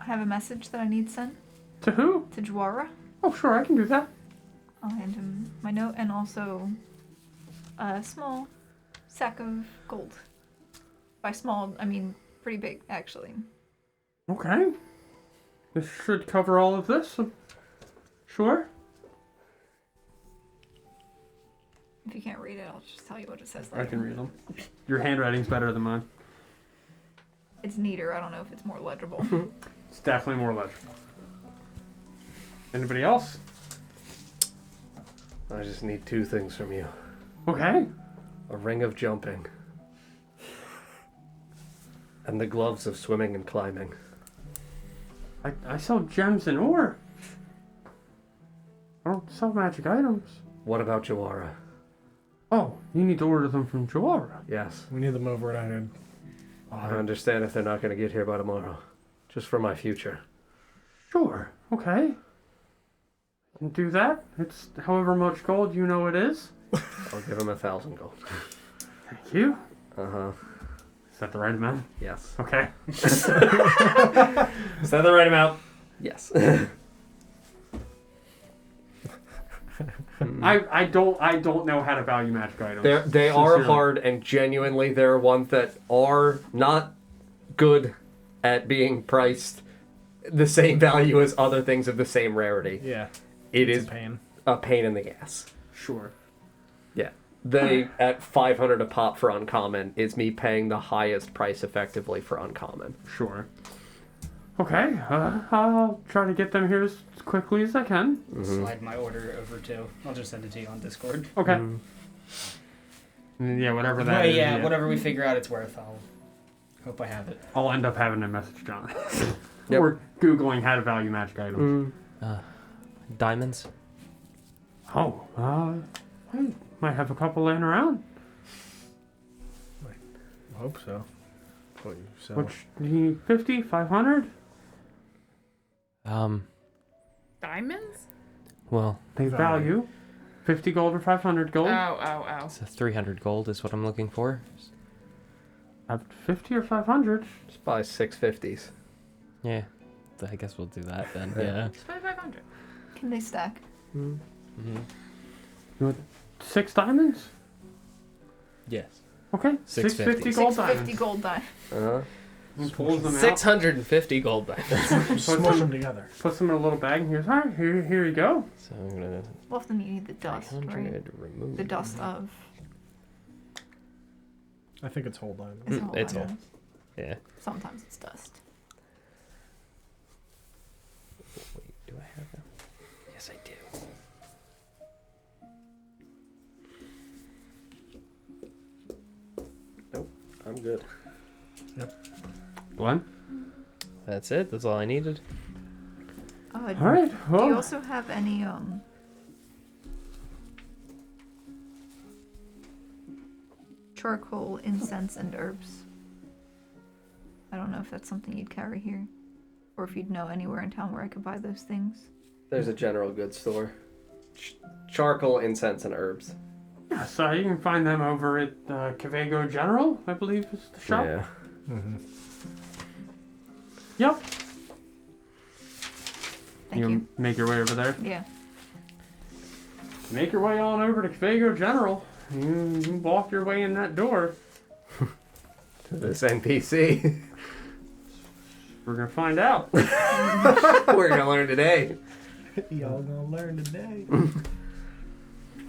I have a message that I need sent To who? to Jwara. Oh, sure, I can do that. I'll hand him my note and also a small sack of gold. By small, I mean pretty big, actually. Okay. This should cover all of this. Sure. If you can't read it, I'll just tell you what it says. I Later. can read them. Your handwriting's better than mine. It's neater. I don't know if it's more legible. It's definitely more legible. Anybody else? I just need 2 things from you. Okay. A ring of jumping. And the gloves of swimming and climbing. I sell gems and ore. I don't sell magic items. What about Jawara? Oh, you need to order them from Jawara. Yes. We need them overnighted. I understand if they're not going to get here by tomorrow. Just for my future. Sure. Okay. Can do that. It's however much gold you know it is. I'll give him 1,000 gold. Thank you. Uh-huh. Is that the right amount? Yes. Okay. Is that the right amount? Yes. I don't know how to value magic items. They are Sincerely. hard, and genuinely there are ones that are not good at being priced the same value as other things of the same rarity. Yeah. It It's is a pain. a pain in the ass. Sure. Yeah. They, at 500 a pop for uncommon, is me paying the highest price effectively for uncommon. Sure. Okay. I'll try to get them here as quickly as I can. Slide my order over too. I'll just send it to you on Discord. Okay. Yeah, whatever that But is. yeah, whatever we figure out it's worth, I'll hope I have it. I'll end up having to message John. Yep. Or Googling how to value magic items. Diamonds? Oh, I might have a couple laying around. I hope so. What you sell. Which, do you need 50, 500? Diamonds? Well, They value 50 gold or 500 gold. Ow. so 300 gold is what I'm looking for. Have 50 or 500. Just buy 650s. Yeah, I guess we'll do that then. Yeah. Yeah. Just buy 500. Can they stack? Mm-hmm. 6 diamonds? Yes. Okay. 650. 650 gold 650 diamonds. gold die. Uh-huh. And pulls them out. 650 gold diamonds. Smush them together. Puts them in a little bag and here's, alright, here you go. So I'm gonna Well, then you need the dust, right? 300 remove. The dust of. I think it's whole diamond. It's all It's all. diamonds. Yeah. Sometimes it's dust. Wait, do I have that? Yes, I do. I'm good. One. That's it. That's all I needed. Alright, Do you well, also have any charcoal, incense, and herbs? I don't know if that's something you'd carry here, or if you'd know anywhere in town where I could buy those things. There's a general goods store. Charcoal, incense, and herbs. yeah, so you can find them over at Cavago General, I believe is the shop. Yeah. Yep. Thank you. Make your way over there. Yeah. Make your way on over to Cavago General. You walk your way in that door. This NPC. We're gonna find out. We're gonna learn today. Y'all gonna learn today.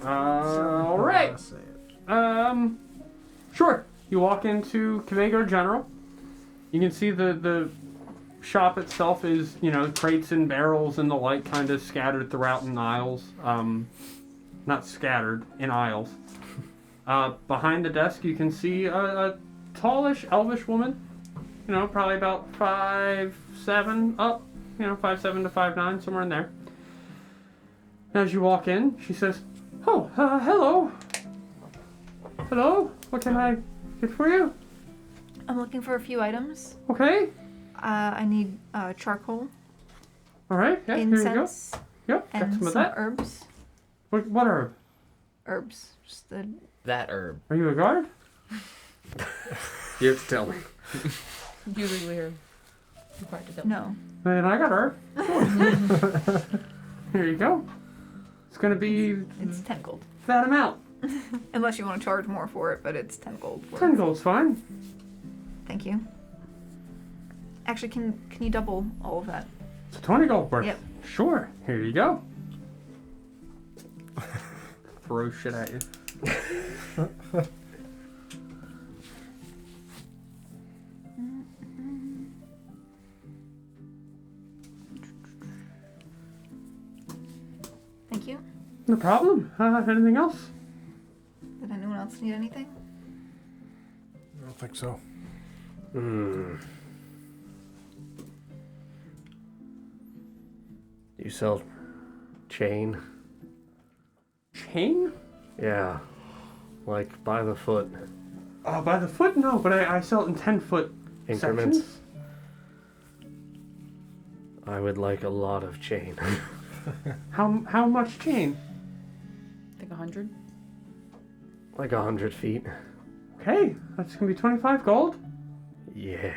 All right. Sure. You walk into Cavago General. You can see the shop itself is, crates and barrels and the like kind of scattered throughout in aisles. Not scattered, in aisles. Behind the desk you can see a tallish, elvish woman. Probably about 5'7" up. 5'7" to 5'9", somewhere in there. As you walk in, she says, "Oh, hello. Hello, what can I get for you?" I'm looking for a few items. Okay. I need charcoal, All right. Yeah, here you go. incense, Yep, got and some some of that. herbs. What herb? Herbs. Just the. That herb. Are you a guard? You have to tell me. Usually we're required to tell. No. Then I got herb. Here you go. It's gonna be It's 10 gold. that amount. Unless you want to charge more for it, but it's 10 gold. worth. 10 gold's fine. Thank you. Actually, can you double all of that? It's 20 gold worth. Yep. Sure. Here you go. Throw shit at you. Thank you. No problem. Anything else? Did anyone else need anything? I don't think so. You sell chain? Chain? Yeah. Like by the foot By the foot? No, but I sell it in 10-foot increments. sections. I would like a lot of chain. How much chain? I think 100. Like 100 feet. Okay, that's gonna be 25 gold. Yeah.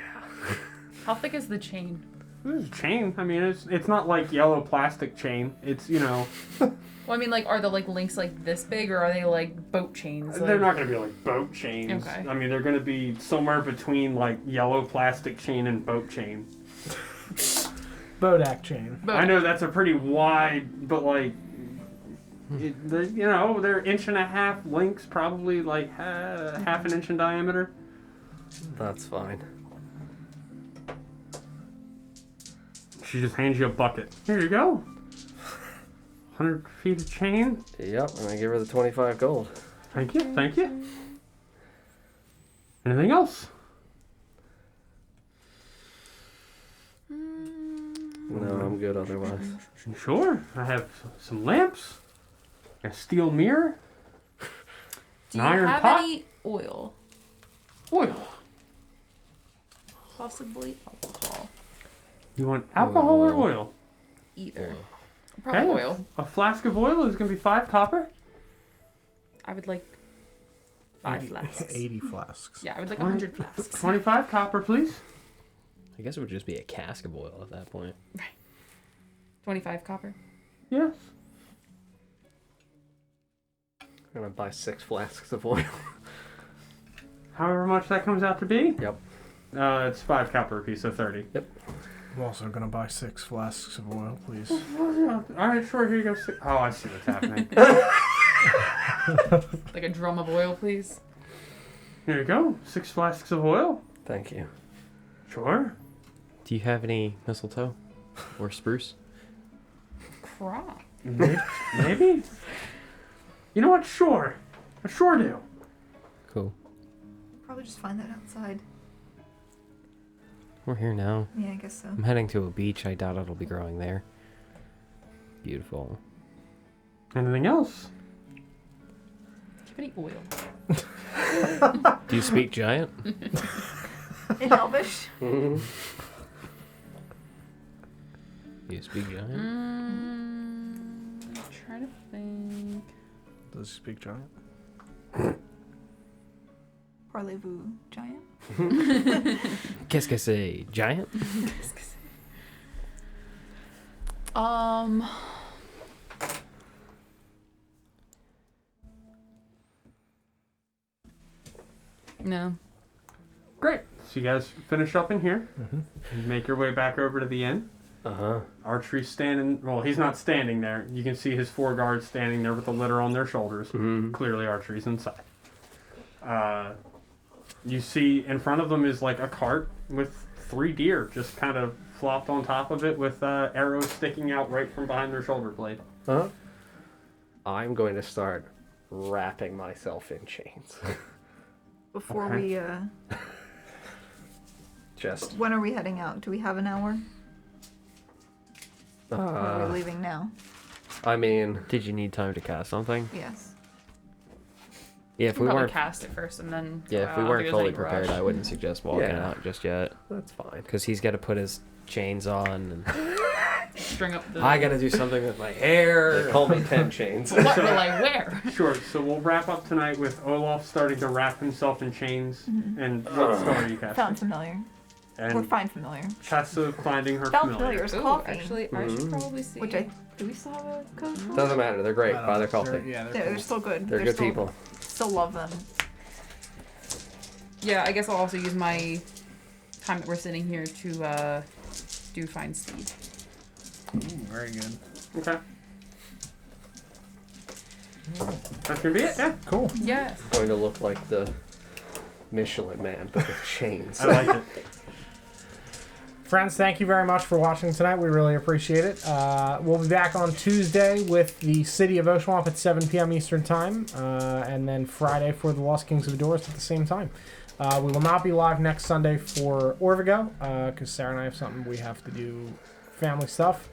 How thick is the chain? This is chain. I mean, it's not like yellow plastic chain. It's, you know, Well, I mean, like, are the like links like this big, or are they like boat chains? they're Like- not gonna be like boat chains. Okay. I mean, they're gonna be somewhere between like yellow plastic chain and boat chain. Bodak chain. Boat. I know that's a pretty wide, but like, you know, they're 1.5 inch links, probably like half an inch in diameter. That's fine. She just hands you a bucket. Here you go. 100 feet of chain. Yep, and I give her the 25 gold. Thank you. Thank you. Anything else? No, I'm good otherwise. Sure. I have some lamps, a steel mirror, Do an you iron have pot, any oil? oil. Possibly alcohol. You want alcohol or oil? Either. Probably Okay. oil. A flask of oil is going to be 5 copper. I would like 5 flasks. 80 flasks. Yeah, I would like 100 flasks. 25 copper, please. I guess it would just be a cask of oil at that point. 25 copper. Yes. I'm gonna buy 6 flasks of oil. However much that comes out to be. Yep. It's 5 copper a piece, so 30. I'm also going to buy 6 flasks of oil, please. All right, sure. Here you go. Oh, I see what's happening. Like a drum of oil, please. Here you go. 6 flasks of oil. Thank you. Sure. Do you have any mistletoe or spruce? Crap. Maybe. You know what? Sure. I sure do. Cool. Probably just find that outside. We're here now. Yeah, I guess so. I'm heading to a beach. I doubt it'll be growing there. Beautiful. Anything else? Do you have any oil? Do you speak giant? In Elvish? Do you speak giant? Trying to think. Does he speak giant? Parlez-vous, giant? Qu'est-ce que c'est? Giant? No. Great. So you guys finish up in here. You make your way back over to the inn. Uh-huh. Archery's standing. Well, he's not standing there. You can see his 4 guards standing there with the litter on their shoulders. Mm-hmm. Clearly, Archery's inside. You see in front of them is like a cart with 3 deer just kind of flopped on top of it with arrows sticking out right from behind their shoulder blade. Uh-huh. I'm going to start wrapping myself in chains. Before Okay. we, Just, when are we heading out? Do we have an hour? Or are we leaving now? I mean, Did you need time to cast something? Yes. Yeah, You if can we probably weren't. cast it first and then. Yeah, if we I don't weren't think there's fully any prepared, rush. I wouldn't suggest walking Yeah. out just yet. that's fine. Because he's got to put his chains on. And String up the. I got to do something with my hair. They call me 10 chains. What will I wear? Sure. So we'll wrap up tonight with Olaf starting to wrap himself in chains. And what spell are you casting? Found familiar. Or And find familiar. Tessa finding her Found familiar. familiar is Ooh, coffee. actually, I should probably see. Which do we still have a code for? Doesn't matter. They're great. I don't Buy know. their coffee. They're Yeah, cool. they're still good. They're good still, people. Still love them. Yeah, I guess I'll also use my time that we're sitting here to do find Steve. Ooh, very good. Okay. That's gonna be it. Yeah. Cool. Yes. Going to look like the Michelin Man, but with chains. I like it. Friends, thank you very much for watching tonight. We really appreciate it. We'll be back on Tuesday with the City of Oshawamp at 7 p.m. Eastern Time, and then Friday for the Lost Kings of Adoris at the same time. We will not be live next Sunday for Orvigo, because Sarah and I have something we have to do, family stuff.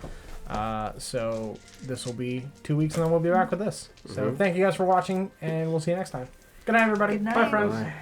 So this will be 2 weeks, and then we'll be back with this. So thank you guys for watching, and we'll see you next time. Good night, everybody. Good night. Bye, friends. Bye.